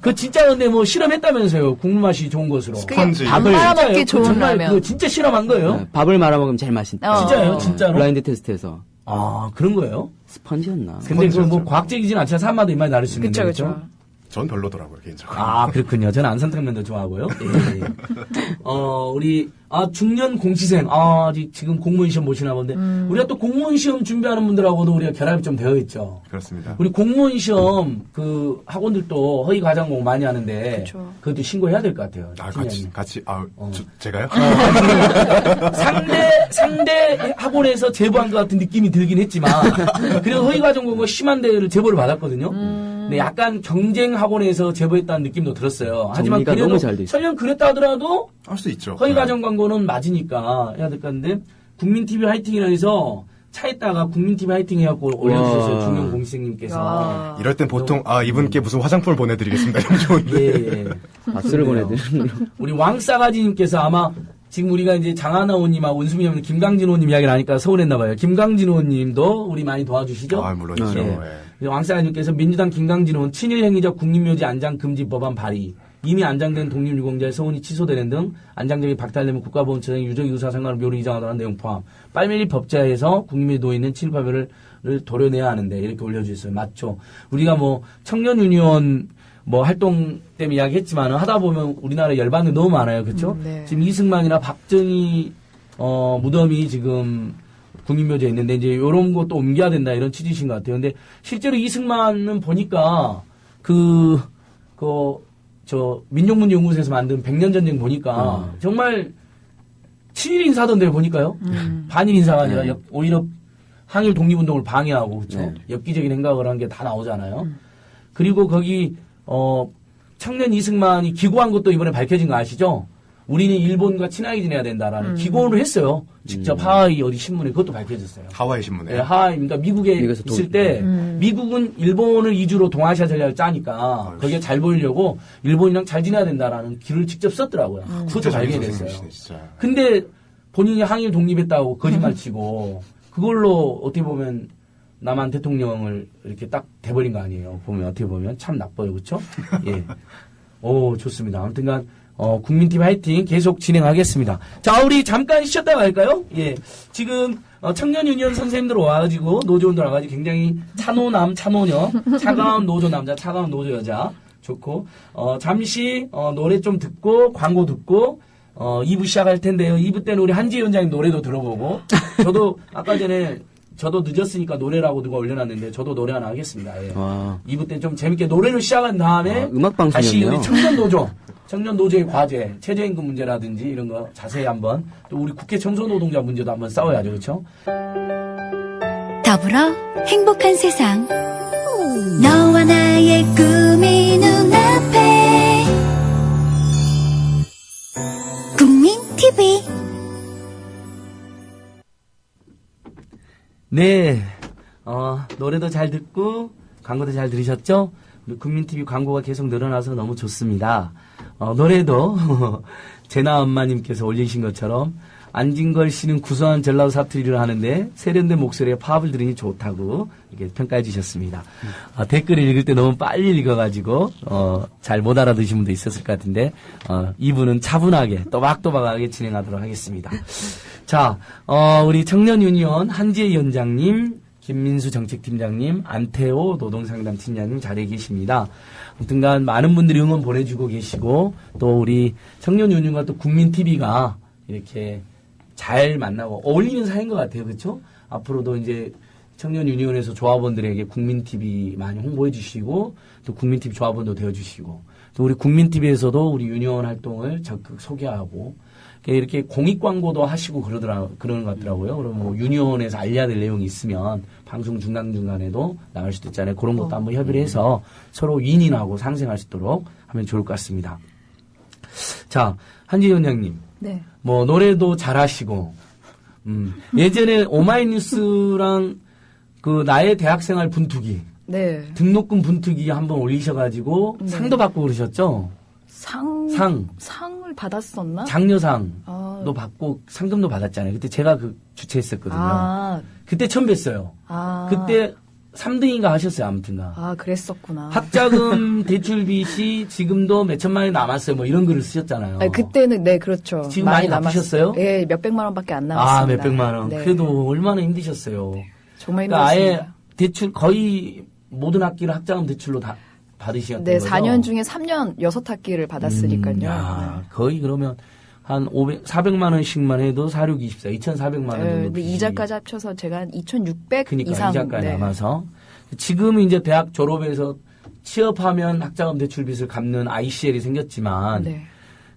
그 진짜 근데 뭐 실험했다면서요. 국물 맛이 좋은 것으로. 스펀지. 밥을 말아먹기 좋은 정말 라면. 그거 진짜 실험한 거예요? 네, 밥을 말아 먹으면 제일 맛있다. 진짜요? 진짜로? 블라인드 테스트에서 그런 거예요? 스펀지였나? 근데 그거 뭐 과학적이진 않지만 사람마다 입맛이 다를 수 있는데. 그쵸. 전 별로더라고요, 개인적으로. 그렇군요. 저는 안산탕면도 좋아하고요. 예. 우리, 중년 공시생. 지금 공무원 시험 보시나 본데. 우리가 또 공무원 시험 준비하는 분들하고도 우리가 결합이 좀 되어 있죠. 그렇습니다. 우리 공무원 시험 그 학원들도 허위 과장 공부 많이 하는데. 그쵸. 그것도 신고해야 될 것 같아요. 같이, 제가요? 상대 학원에서 제보한 것 같은 느낌이 들긴 했지만. 그래도 허위 과장 공부가 심한 데를 제보를 받았거든요. 근데 약간 경쟁 학원에서 제보했다는 느낌도 들었어요. 하지만 정리가 그래도 너무 잘 돼 있어요. 설령 그랬다 하더라도 할 수 있죠. 허위 과정 광고는 맞으니까 해야 될 것 같은데 국민TV 화이팅이라 해서 차에다가 국민TV 화이팅 해갖고 올려주셨어요. 중년 공시생님께서. 이럴 땐 보통 이분께 무슨 화장품을 보내드리겠습니다. 이러면 좋은데. 예. 박수를 보내드리는 걸로. 우리 왕싸가지님께서 아마 지금 우리가 이제 장하나 의원님하고 원수미 의원님, 김강진 의원님 이야기를 하니까 서운했나봐요. 김강진 의원님도 우리 많이 도와주시죠? 물론이죠. 예. 왕싸가지님께서 민주당 김강진 의원 친일행위적 국립묘지 안장 금지 법안 발의. 이미 안장된 독립유공자의 서운이 취소되는 등 안장적인 박탈되면 국가보훈처장이 유족유사 상관을 묘를 이장하도록 내용 포함. 빨리 법제화해서 국립묘지에 놓여있는 친일파별을 도려내야 하는데 이렇게 올려주셨어요. 맞죠. 우리가 뭐 청년유니온 활동 때문에 이야기했지만 하다 보면 우리나라에 열받는 게 너무 많아요. 그렇죠? 네. 지금 이승만이나 박정희 무덤이 지금 국립묘지에 있는데 이제 이런 것도 옮겨야 된다 이런 취지신 것 같아요. 근데 실제로 이승만은 보니까 민족문제연구소에서 만든 100년 전쟁 보니까 정말 친일 인사던데 보니까요. 반일 인사가 아니라 오히려 항일 독립운동을 방해하고 그렇죠. 엽기적인 행각을 한 게 다 나오잖아요. 그리고 거기 청년 이승만이 기고한 것도 이번에 밝혀진 거 아시죠? 우리는 일본과 친하게 지내야 된다라는 기고를 했어요. 직접 하와이 어디 신문에 그것도 밝혀졌어요. 하와이 신문에. 네, 그러니까 미국에 있을 때 미국은 일본을 이주로 동아시아 전략을 짜니까 거기에 잘 보이려고 일본이랑 잘 지내야 된다라는 길을 직접 썼더라고요. 그것도 발견됐어요. 근데 본인이 항일 독립했다고 거짓말치고 그걸로 어떻게 보면 남한 대통령을 이렇게 딱 돼버린 거 아니에요. 보면 어떻게 보면 참 나빠요, 그렇죠? 예. 오, 좋습니다. 아무튼간 국민TV 화이팅 계속 진행하겠습니다. 자, 우리 잠깐 쉬었다 갈까요? 예. 지금 청년유니온 선생님들 와가지고 노조원들 와가지고 굉장히 차노남, 차노녀, 차가운 노조 남자, 차가운 노조 여자 좋고 잠시 노래 좀 듣고 광고 듣고 2부 시작할 텐데요. 2부 때는 우리 한지혜 위원장님 노래도 들어보고 저도 아까 전에 저도 늦었으니까 노래라고 누가 올려놨는데 저도 노래 하나 하겠습니다. 예. 2부 때 좀 재밌게 노래를 시작한 다음에 음악방송이었네요. 다시 우리 청년노조의 과제, 최저임금 문제라든지 이런 거 자세히 한번 또 우리 국회 청소노동자 문제도 한번 싸워야죠. 그렇죠? 더불어 행복한 세상 너와 나의 꿈이 눈앞에 국민TV 네, 노래도 잘 듣고 광고도 잘 들으셨죠? 우리 국민TV 광고가 계속 늘어나서 너무 좋습니다. 노래도 제나 엄마님께서 올리신 것처럼 안진걸 씨는 구수한 전라도 사투리를 하는데 세련된 목소리에 팝을 들으니 좋다고 이렇게 평가해 주셨습니다. 댓글을 읽을 때 너무 빨리 읽어가지고 잘 못 알아듣으신 분도 있었을 것 같은데 2부는 차분하게 또박또박하게 진행하도록 하겠습니다. 자, 우리 청년유니온 한지혜 위원장님, 김민수 정책팀장님, 안태호 노동상담팀장님 자리에 계십니다. 아무튼간 많은 분들이 응원 보내주고 계시고 또 우리 청년유니온과 또 국민TV가 이렇게 잘 만나고 어울리는 사이인 것 같아요. 그렇죠? 앞으로도 이제 청년유니온에서 조합원들에게 국민TV 많이 홍보해 주시고 또 국민TV 조합원도 되어 주시고 또 우리 국민TV에서도 우리 유니온 활동을 적극 소개하고 이렇게 공익 광고도 하시고 그러는 것 같더라고요. 그럼 뭐 유니온에서 알려야 될 내용이 있으면 방송 중간중간에도 나갈 수도 있잖아요. 그런 것도 한번 협의를 해서 서로 윈윈하고 상생할 수 있도록 하면 좋을 것 같습니다. 자, 한지희 원장님. 네. 뭐 노래도 잘하시고 예전에 오마이뉴스랑 그 나의 대학생활 분투기 네. 등록금 분투기 한번 올리셔가지고 네. 상도 받고 그러셨죠? 상을 받았었나? 장려상도 받고 상금도 받았잖아요. 그때 제가 주최했었거든요. 그때 처음 뵀어요. 그때 3등인가 하셨어요, 아무튼가. 그랬었구나. 학자금 대출 빚이 지금도 몇 천만 원이 남았어요. 뭐 이런 글을 쓰셨잖아요. 그때는 네, 그렇죠. 지금 많이 갚으셨어요? 네, 몇백만 원밖에 안 남았습니다. 몇백만 원. 네. 그래도 얼마나 힘드셨어요. 정말 그러니까 힘들었습니다. 아예 대출 거의 모든 학기를 학자금 대출로 다 받으셨던 네, 거죠? 4년 중에 3년 6학기를 받았으니까요. 거의 그러면 한 400만 원씩만 해도 4, 6, 24, 2,400만 원 정도. 근데 이자까지 합쳐서 제가 한 2,600 그러니까 이상. 이자까지 남아서. 지금은 이제 대학 졸업해서 취업하면 학자금 대출 빚을 갚는 ICL이 생겼지만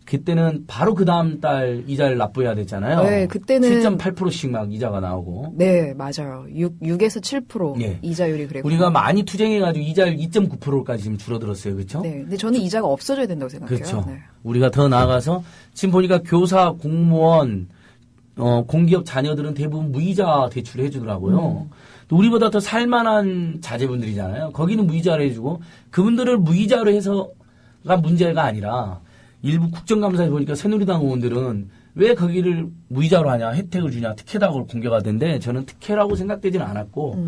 그때는 바로 그 다음 달 이자를 납부해야 됐잖아요. 네, 그때는 7.8%씩 막 이자가 나오고. 네, 맞아요. 6에서 7% 이자율이 그랬고. 우리가 많이 투쟁해가지고 이자율 2.9%까지 지금 줄어들었어요, 그렇죠? 네, 근데 저는 이자가 없어져야 된다고 생각해요. 그렇죠. 네. 우리가 더 나아가서 지금 보니까 교사, 공무원, 공기업 자녀들은 대부분 무이자 대출을 해주더라고요. 또 우리보다 더 살만한 자제분들이잖아요. 거기는 무이자로 해주고 그분들을 무이자로 해서가 문제가 아니라 일부 국정감사에 보니까 새누리당 의원들은 왜 거기를 무이자로 하냐, 혜택을 주냐, 특혜다고 공격하던데 저는 특혜라고 생각되지는 않았고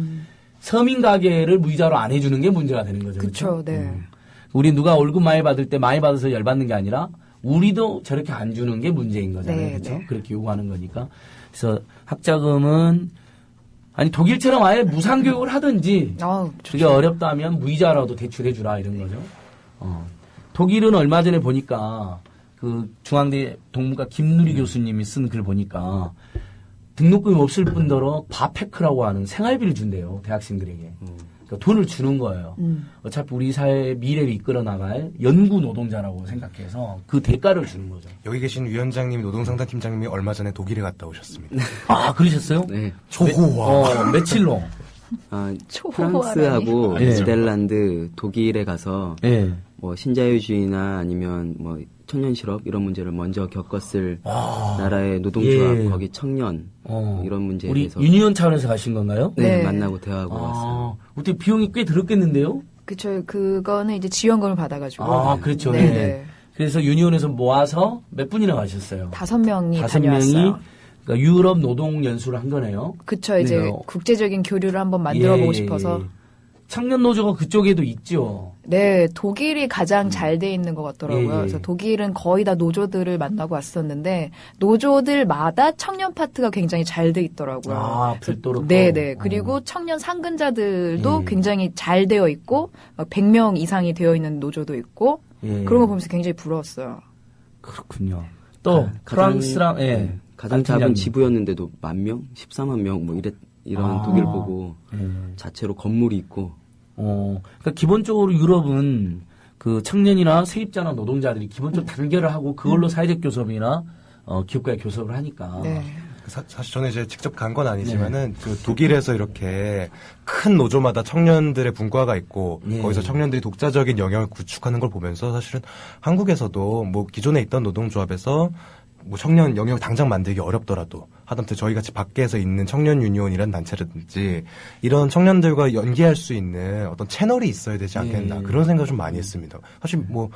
서민 가게를 무이자로 안 해주는 게 문제가 되는 거죠. 그렇죠. 네. 우리 누가 월급 많이 받을 때 많이 받아서 열받는 게 아니라 우리도 저렇게 안 주는 게 문제인 거잖아요. 그렇죠? 그렇게 요구하는 거니까. 그래서 학자금은 독일처럼 아예 무상교육을 하든지 그게 어렵다면 무이자라도 대출해주라 이런 거죠. 독일은 얼마 전에 보니까 그 중앙대 동문과 김누리 교수님이 쓴 글 보니까 등록금이 없을 뿐더러 바페크라고 하는 생활비를 준대요. 대학생들에게. 그러니까 돈을 주는 거예요. 어차피 우리 사회의 미래를 이끌어 나갈 연구 노동자라고 생각해서 그 대가를 주는 거죠. 여기 계신 위원장님, 노동상담팀장님이 얼마 전에 독일에 갔다 오셨습니다. 그러셨어요? 네. 초호화. 며칠로? 프랑스하고 네덜란드, 독일에 가서 뭐 신자유주의나 아니면 뭐 청년 실업 이런 문제를 먼저 겪었을 나라의 노동조합 거기 청년 이런 문제에 우리 대해서 유니온 차원에서 가신 건가요? 네, 만나고 대화하고 왔어요. 어떻게 비용이 꽤 들었겠는데요? 그렇죠. 그거는 이제 지원금을 받아가지고. 그렇죠. 네. 그래서 유니온에서 모아서 몇 분이나 가셨어요? 5명이 다녀왔어요. 그러니까 유럽 노동 연수를 한 거네요. 그렇죠. 이제 국제적인 교류를 한번 만들어보고 싶어서. 청년 노조가 그쪽에도 있죠. 네, 독일이 가장 잘 돼 있는 것 같더라고요. 그래서 독일은 거의 다 노조들을 만나고 왔었는데 노조들마다 청년 파트가 굉장히 잘 돼 있더라고요. 별도로. 네네. 그리고 청년 상근자들도 굉장히 잘 되어 있고 100명 이상이 되어 있는 노조도 있고 그런 거 보면서 굉장히 부러웠어요. 그렇군요. 또 프랑스랑 가장 작은 지부였는데도 10,000명, 14만 명 뭐 이런 독일 보고 자체로 건물이 있고. 그러니까 기본적으로 유럽은 그 청년이나 세입자나 노동자들이 기본적으로 단결을 하고 그걸로 사회적 교섭이나 기업가의 교섭을 하니까. 사실 저는 이제 직접 간 건 아니지만은 그 독일에서 이렇게 큰 노조마다 청년들의 분과가 있고 거기서 청년들이 독자적인 영역을 구축하는 걸 보면서 사실은 한국에서도 뭐 기존에 있던 노동조합에서 뭐 청년 영역 당장 만들기 어렵더라도 하다못해 저희 같이 밖에서 있는 청년 유니온이라는 단체라든지 이런 청년들과 연계할 수 있는 어떤 채널이 있어야 되지 않겠나 그런 생각을 좀 많이 했습니다. 사실 뭐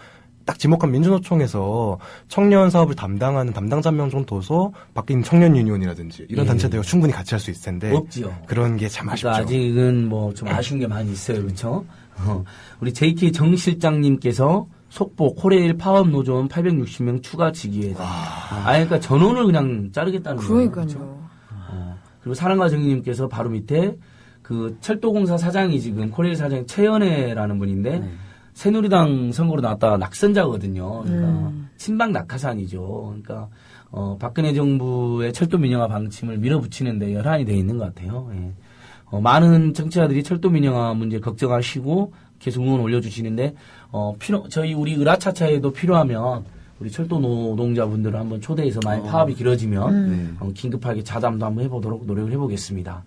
딱 지목한 민주노총에서 청년 사업을 담당하는 담당자 한 명 정도 둬서 밖에 있는 청년 유니온이라든지 이런 단체들과 충분히 같이 할 수 있을 텐데 없지요. 그런 게 참 아쉽죠. 그러니까 아직은 뭐 좀 아쉬운 게 많이 있어요. 그렇죠? 우리 JK 정 실장님께서 속보 코레일 파업 노조원 860명 추가 직위회장. 그러니까 전원을 그냥 자르겠다는 거예요. 그러니까요. 그리고 사랑과 정의님께서 바로 밑에 그 철도공사 사장이 지금 코레일 사장 최연애라는 분인데 새누리당 선거로 나왔다가 낙선자거든요. 그러니까 친박 낙하산이죠. 그러니까 박근혜 정부의 철도 민영화 방침을 밀어붙이는데 열한이 돼 있는 것 같아요. 많은 정치자들이 철도 민영화 문제 걱정하시고 계속 응원 올려주시는데, 저희 우리 으라차차에도 필요하면 우리 철도 노동자분들을 한번 초대해서 많이 파업이 길어지면 긴급하게 자담도 한번 해보도록 노력을 해보겠습니다.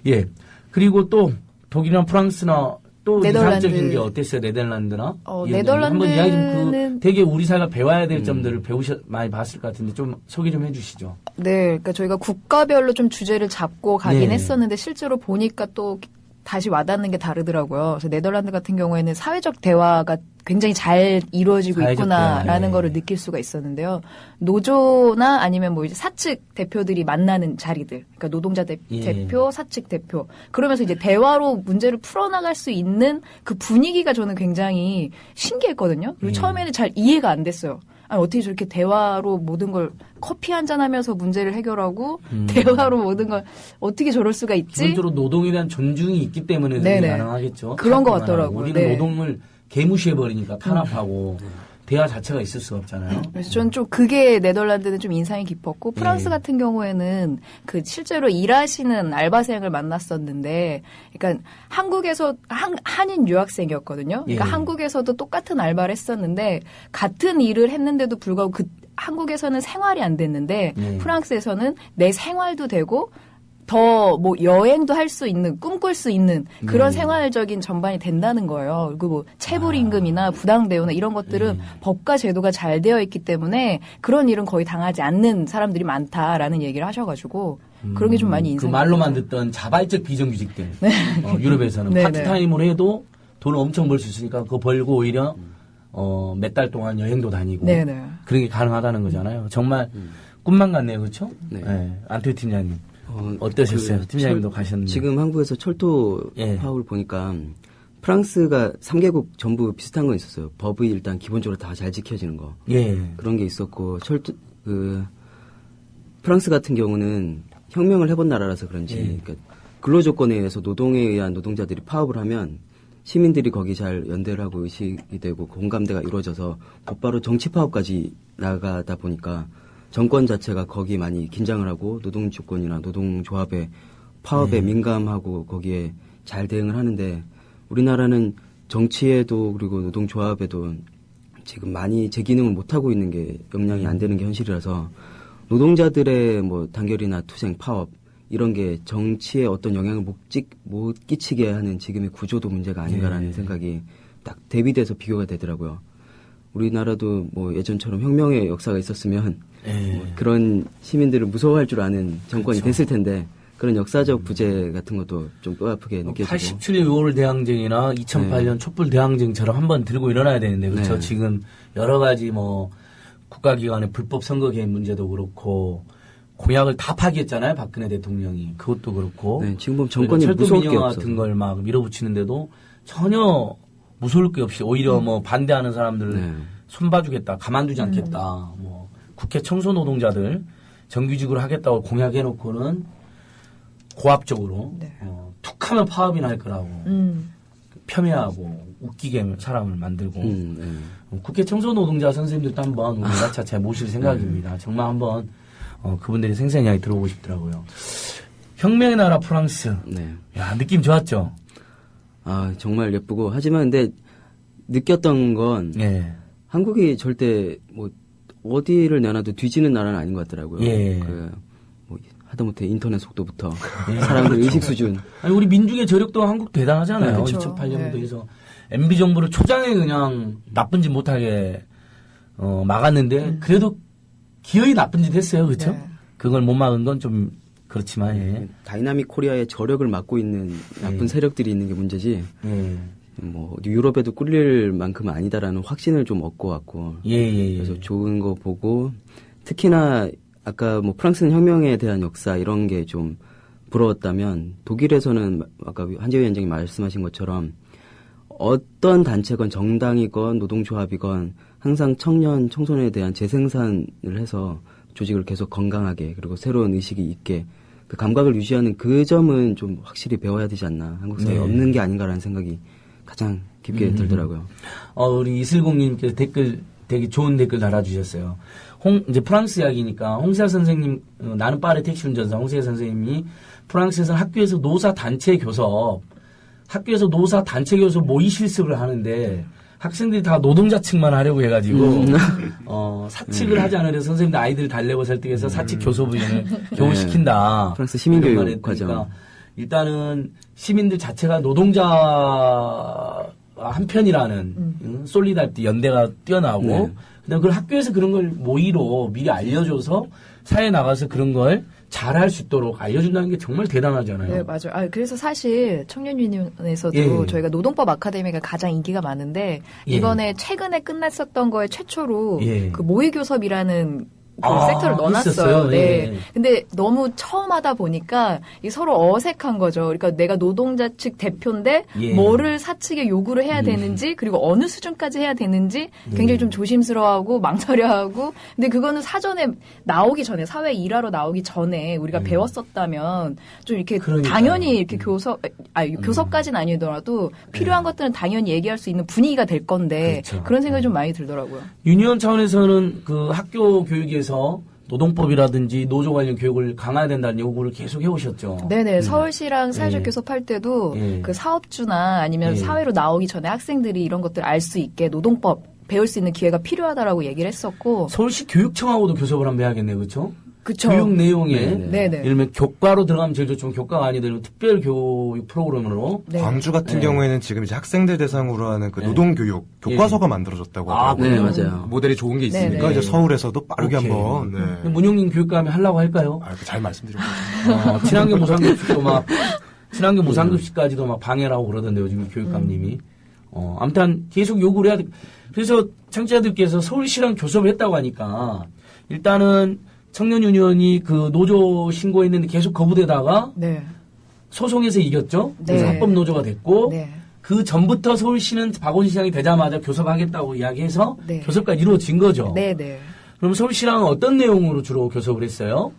예. 그리고 또 독일이나 프랑스나 또 네덜란드. 이상적인 게 어땠어요? 네덜란드나? 네덜란드는 한번 이야기 좀 되게 우리 사회가 배워야 될 점들을 많이 봤을 것 같은데 좀 소개 좀 해주시죠. 네, 그러니까 저희가 국가별로 좀 주제를 잡고 가긴 했었는데 실제로 보니까 또 다시 와닿는 게 다르더라고요. 그래서 네덜란드 같은 경우에는 사회적 대화가 굉장히 잘 이루어지고 있구나라는 거를 느낄 수가 있었는데요. 노조나 아니면 뭐 이제 사측 대표들이 만나는 자리들, 그러니까 노동자 대표, 사측 대표, 그러면서 이제 대화로 문제를 풀어나갈 수 있는 그 분위기가 저는 굉장히 신기했거든요. 그리고 처음에는 잘 이해가 안 됐어요. 아니, 어떻게 저렇게 대화로 모든 걸 커피 한잔 하면서 문제를 해결하고 대화로 모든 걸 어떻게 저럴 수가 있지? 기본적으로 노동에 대한 존중이 있기 때문에 가능하겠죠. 그런 것 같더라고요. 우리는 노동을 개무시해버리니까 탄압하고 대화 자체가 있을 수가 없잖아요. 그래서 저는 좀 그게 네덜란드는 좀 인상이 깊었고 프랑스 같은 경우에는 그 실제로 일하시는 알바생을 만났었는데, 그러니까 한국에서 한인 유학생이었거든요. 그러니까 한국에서도 똑같은 알바를 했었는데 같은 일을 했는데도 불구하고 한국에서는 생활이 안 됐는데 프랑스에서는 내 생활도 되고 더 뭐 여행도 할 수 있는, 꿈꿀 수 있는 그런 생활적인 전반이 된다는 거예요. 그리고 뭐 체불 임금이나 부당 대우나 이런 것들은 법과 제도가 잘 되어 있기 때문에 그런 일은 거의 당하지 않는 사람들이 많다라는 얘기를 하셔가지고 그런 게 좀 많이 인상이 그 말로만 듣던 자발적 비정규직들 유럽에서는 파트타임으로 해도 돈을 엄청 벌 수 있으니까 그거 벌고 오히려 몇 달 동안 여행도 다니고 그런 게 가능하다는 거잖아요. 정말 꿈만 같네요, 그렇죠? 안태우 팀장님. 어떠셨어요? 팀장님도 가셨는데. 지금 한국에서 철도 파업을 보니까 프랑스가 3개국 전부 비슷한 건 있었어요. 법이 일단 기본적으로 다 잘 지켜지는 거. 그런 게 있었고, 프랑스 같은 경우는 혁명을 해본 나라라서 그런지, 그러니까 근로조건에 의해서 노동에 의한 노동자들이 파업을 하면 시민들이 거기 잘 연대를 하고 의식이 되고 공감대가 이루어져서 곧바로 정치 파업까지 나가다 보니까 정권 자체가 거기 많이 긴장을 하고 노동조건이나 노동조합의 파업에 민감하고 거기에 잘 대응을 하는데, 우리나라는 정치에도 그리고 노동조합에도 지금 많이 제 기능을 못하고 있는 게 역량이 안 되는 게 현실이라서 노동자들의 뭐 단결이나 투쟁, 파업 이런 게 정치에 어떤 영향을 못 끼치게 하는 지금의 구조도 문제가 아닌가라는 생각이 딱 대비돼서 비교가 되더라고요. 우리나라도 뭐 예전처럼 혁명의 역사가 있었으면 뭐 그런 시민들을 무서워할 줄 아는 정권이 됐을 텐데 그런 역사적 부재 같은 것도 좀 뼈아프게 느껴지고. 87년 6월 대항쟁이나 2008년 촛불 대항쟁처럼 한번 들고 일어나야 되는데 그렇죠. 지금 여러 가지 뭐 국가기관의 불법 선거 개입 문제도 그렇고 공약을 다 파기했잖아요. 박근혜 대통령이. 그것도 그렇고. 지금 보면 정권이 무서울 게 없어서. 같은 걸 막 밀어붙이는데도 전혀 무서울 게 없이 오히려 뭐 반대하는 사람들을 손봐주겠다, 가만두지 않겠다. 뭐 국회 청소 노동자들 정규직으로 하겠다고 공약해놓고는 고압적으로 툭하면 파업이 날 거라고 폄훼하고 웃기게 사람을 만들고 국회 청소 노동자 선생님들도 한번 우리 차차에 모실 생각입니다. 정말 한번 그분들이 생생 이야기 들어보고 싶더라고요. 혁명의 나라 프랑스. 야, 느낌 좋았죠? 아, 정말 예쁘고. 하지만 근데 느꼈던 건 한국이 절대 뭐 어디를 내놔도 뒤지는 나라는 아닌 것 같더라고요. 뭐 하다못해 인터넷 속도부터 사람들 의식 수준. 아니, 우리 민중의 저력도 한국 대단하잖아요. 2008년도에서 MB 정부를 초장에 그냥 나쁜 짓 못하게 막았는데 그래도 기어이 나쁜 짓 했어요. 그렇죠? 그걸 못 막은 건 좀 그렇지만 다이나믹 코리아의 저력을 맡고 있는 나쁜 세력들이 있는 게 문제지. 뭐 유럽에도 꿀릴 만큼은 아니다라는 확신을 좀 얻고 왔고. 그래서 좋은 거 보고 특히나 아까 뭐 프랑스는 혁명에 대한 역사 이런 게 좀 부러웠다면 독일에서는 아까 한재우 위원장이 말씀하신 것처럼 어떤 단체건 정당이건 노동조합이건 항상 청년, 청소년에 대한 재생산을 해서 조직을 계속 건강하게 그리고 새로운 의식이 있게 그 감각을 유지하는 그 점은 좀 확실히 배워야 되지 않나. 한국 사회에 없는 게 아닌가라는 생각이 가장 깊게 들더라고요. 우리 이슬공님께서 댓글 되게 좋은 댓글 달아주셨어요. 이제 프랑스 이야기니까 홍세아 선생님, 나는 빠르 택시 운전사 홍세아 선생님이 프랑스에서 학교에서 노사 단체 교섭 모의 실습을 하는데 학생들이 다 노동자측만 하려고 해가지고 사측을 하지 않으려 선생님들 아이들 달래고 설득해서 사측 교섭을 겨우 시킨다. 프랑스 시민교육 과정. 일단은 시민들 자체가 노동자 한편이라는 솔리다리티 연대가 뛰어나고 네. 그다음 그 학교에서 그런 걸 모의로 미리 알려줘서 사회에 나가서 그런 걸 잘할 수 있도록 알려준다는 게 정말 대단하잖아요. 네, 맞아요. 그래서 사실 청년유니온에서도 예. 저희가 노동법 아카데미가 가장 인기가 많은데 예. 이번에 최근에 끝났었던 거에 최초로 예. 그 모의교섭이라는 그 아, 섹터를 넣어놨어요. 있었어요? 네. 예. 근데 너무 처음 하다 보니까 이 서로 어색한 거죠. 그러니까 내가 노동자 측 대표인데 예. 뭐를 사측에 요구를 해야 되는지 그리고 어느 수준까지 해야 되는지 굉장히 좀 조심스러워하고 망설여하고 근데 그거는 사전에 나오기 전에 사회에 일하러 나오기 전에 우리가 배웠었다면 좀 이렇게 그러니까요. 당연히 이렇게 교섭까지는 아니더라도 필요한 것들은 당연히 얘기할 수 있는 분위기가 될 건데 그렇죠. 그런 생각이 좀 많이 들더라고요. 유니온 차원에서는 그 학교 교육에서 노동법이라든지 노조 관련 교육을 강화해야 된다는 요구를 계속 해오셨죠. 네네. 서울시랑 사회적 예. 교섭할 때도 예. 그 사업주나 아니면 예. 사회로 나오기 전에 학생들이 이런 것들을 알 수 있게 노동법 배울 수 있는 기회가 필요하다라고 얘기를 했었고. 서울시 교육청하고도 교섭을 한번 해야겠네요. 그렇죠? 그쵸. 교육 내용에 네네. 예를 들면 교과로 들어가면 제일 좋지만 교과가 아니더라도 특별 교육 프로그램으로 네. 광주 같은 네. 경우에는 지금 이제 학생들 대상으로 하는 그 네. 노동교육 교과서가 만들어졌다고 아, 하더라고요. 네, 맞아요. 모델이 좋은 게 있으니까 네네. 이제 서울에서도 빠르게 오케이. 한번 네. 문용님 교육감이 하려고 할까요? 잘 말씀드렸고 친환경 무상급식도 막 친환경 무상급식까지도 막 방해를 하고 그러던데요. 요즘 교육감님이. 아무튼 계속 요구를 해야 돼. 그래서 청취자들께서 서울시랑 교섭을 했다고 하니까 일단은 청년유니온이 그 노조 신고했는데 계속 거부되다가 네. 소송에서 이겼죠. 그래서 네. 합법노조가 됐고 네. 그 전부터 서울시는 박원순 시장이 되자마자 교섭하겠다고 이야기해서 네. 교섭까지 이루어진 거죠. 네네. 그럼 서울시랑은 어떤 내용으로 주로 교섭을 했어요?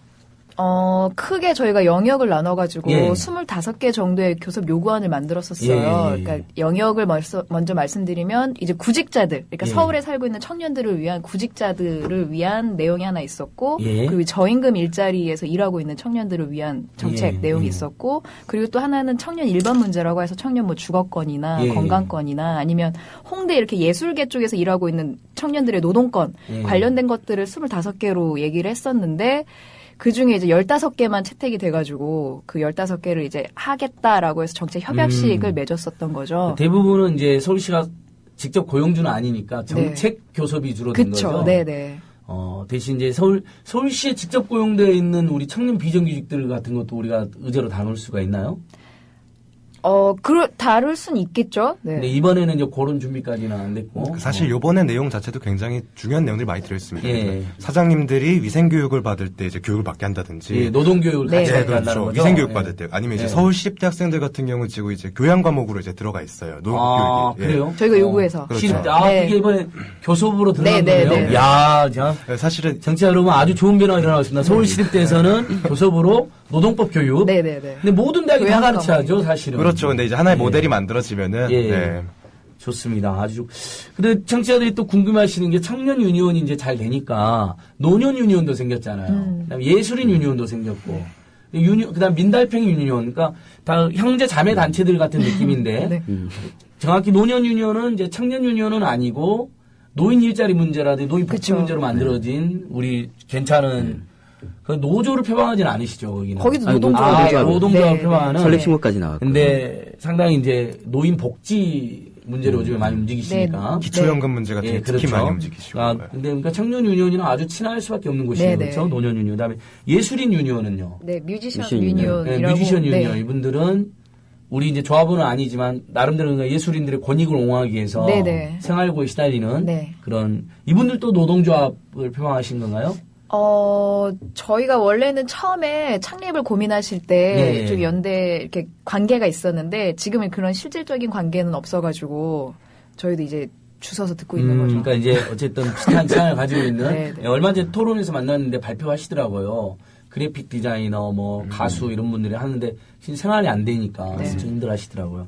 크게 저희가 영역을 나눠가지고 예. 25개 정도의 교섭 요구안을 만들었었어요. 예. 그러니까 영역을 먼저 말씀드리면 이제 구직자들, 그러니까 예. 서울에 살고 있는 청년들을 위한 구직자들을 위한 내용이 하나 있었고, 예. 그리고 저임금 일자리에서 일하고 있는 청년들을 위한 정책 예. 내용이 예. 있었고, 그리고 또 하나는 청년 일반 문제라고 해서 청년 뭐 주거권이나 예. 건강권이나 아니면 홍대 이렇게 예술계 쪽에서 일하고 있는 청년들의 노동권 예. 관련된 것들을 25개로 얘기를 했었는데, 그 중에 이제 15개만 채택이 돼가지고 그 15개를 이제 하겠다라고 해서 정책 협약식을 맺었었던 거죠. 대부분은 이제 서울시가 직접 고용주는 아니니까 정책 교섭이 주로 된 그쵸. 거죠. 네네. 대신 이제 서울시에 직접 고용되어 있는 우리 청년 비정규직들 같은 것도 우리가 의제로 다룰 수가 있나요? 다룰 순 있겠죠. 네. 근데 이번에는 이제 그런 준비까지는 안 됐고. 사실 요번에 내용 자체도 굉장히 중요한 내용들이 많이 들어있습니다. 예. 사장님들이 위생교육을 받을 때 이제 교육을 받게 한다든지. 예, 노동교육을 같이 네. 한다는 그렇죠. 거죠. 위생교육 예. 받을 때. 아니면 이제 예. 서울시립대 학생들 같은 경우 지금 이제 교양 과목으로 이제 들어가 있어요. 아, 노동교육이. 예. 그래요? 저희가 요구해서. 그렇죠. 시립대. 네. 그게 이번에 교섭으로 들어간 네, 거예요? 네, 네. 야, 참. 사실은 정치자 여러분 아주 좋은 변화가 일어났습니다. 서울시립대에서는 교섭으로 노동법 교육. 네네네. 근데 모든 대학이 다 교양 가르쳐야죠, 사실은. 그렇죠. 근데 이제 하나의 예. 모델이 만들어지면은 예. 네. 좋습니다. 아주. 근데 청취자들이 또 궁금해하시는 게 청년 유니온이 이제 잘 되니까 노년 유니온도 생겼잖아요. 그다음에 예술인 유니온도 생겼고. 그다음 민달팽이 유니온. 그러니까 다 형제 자매 단체들 같은 느낌인데 네. 정확히 노년 유니온은 이제 청년 유니온은 아니고 노인 일자리 문제라든지 노인 복지 그쵸. 문제로 만들어진 우리 괜찮은 그 노조를 표방하지는 않으시죠, 거기는. 거기도 아니, 노동조합이죠. 노동조합을 네, 표방하는. 설립신고까지 나왔고. 근데 상당히 이제 노인 복지 문제로 요즘에 많이 움직이시니까. 기초연금 문제 같은 게 예, 특히 그렇죠. 많이 움직이시고. 근데 그러니까 청년 유니온이랑 아주 친할 수밖에 없는 곳이에요. 네네. 그렇죠? 노년 유니온. 그다음에 예술인 유니온은요. 네, 뮤지션 뮤지션 유니온이라고. 네, 뮤지션 유니온. 네. 이분들은 우리 이제 조합원은 아니지만 나름대로 그러니까 예술인들의 권익을 옹호하기 위해서 네네. 생활고에 시달리는 네. 그런 이분들도 노동조합을 표방하신 건가요? 저희가 원래는 처음에 창립을 고민하실 때 예. 좀 연대 이렇게 관계가 있었는데 지금은 그런 실질적인 관계는 없어가지고 저희도 이제 주워서 듣고 있는 거죠. 그러니까 이제 어쨌든 비슷한 취향을 가지고 있는 네, 네. 얼마 전에 토론에서 만났는데 발표하시더라고요. 그래픽 디자이너, 뭐 가수 이런 분들이 하는데 지금 생활이 안 되니까 네. 진짜 힘들어하시더라고요.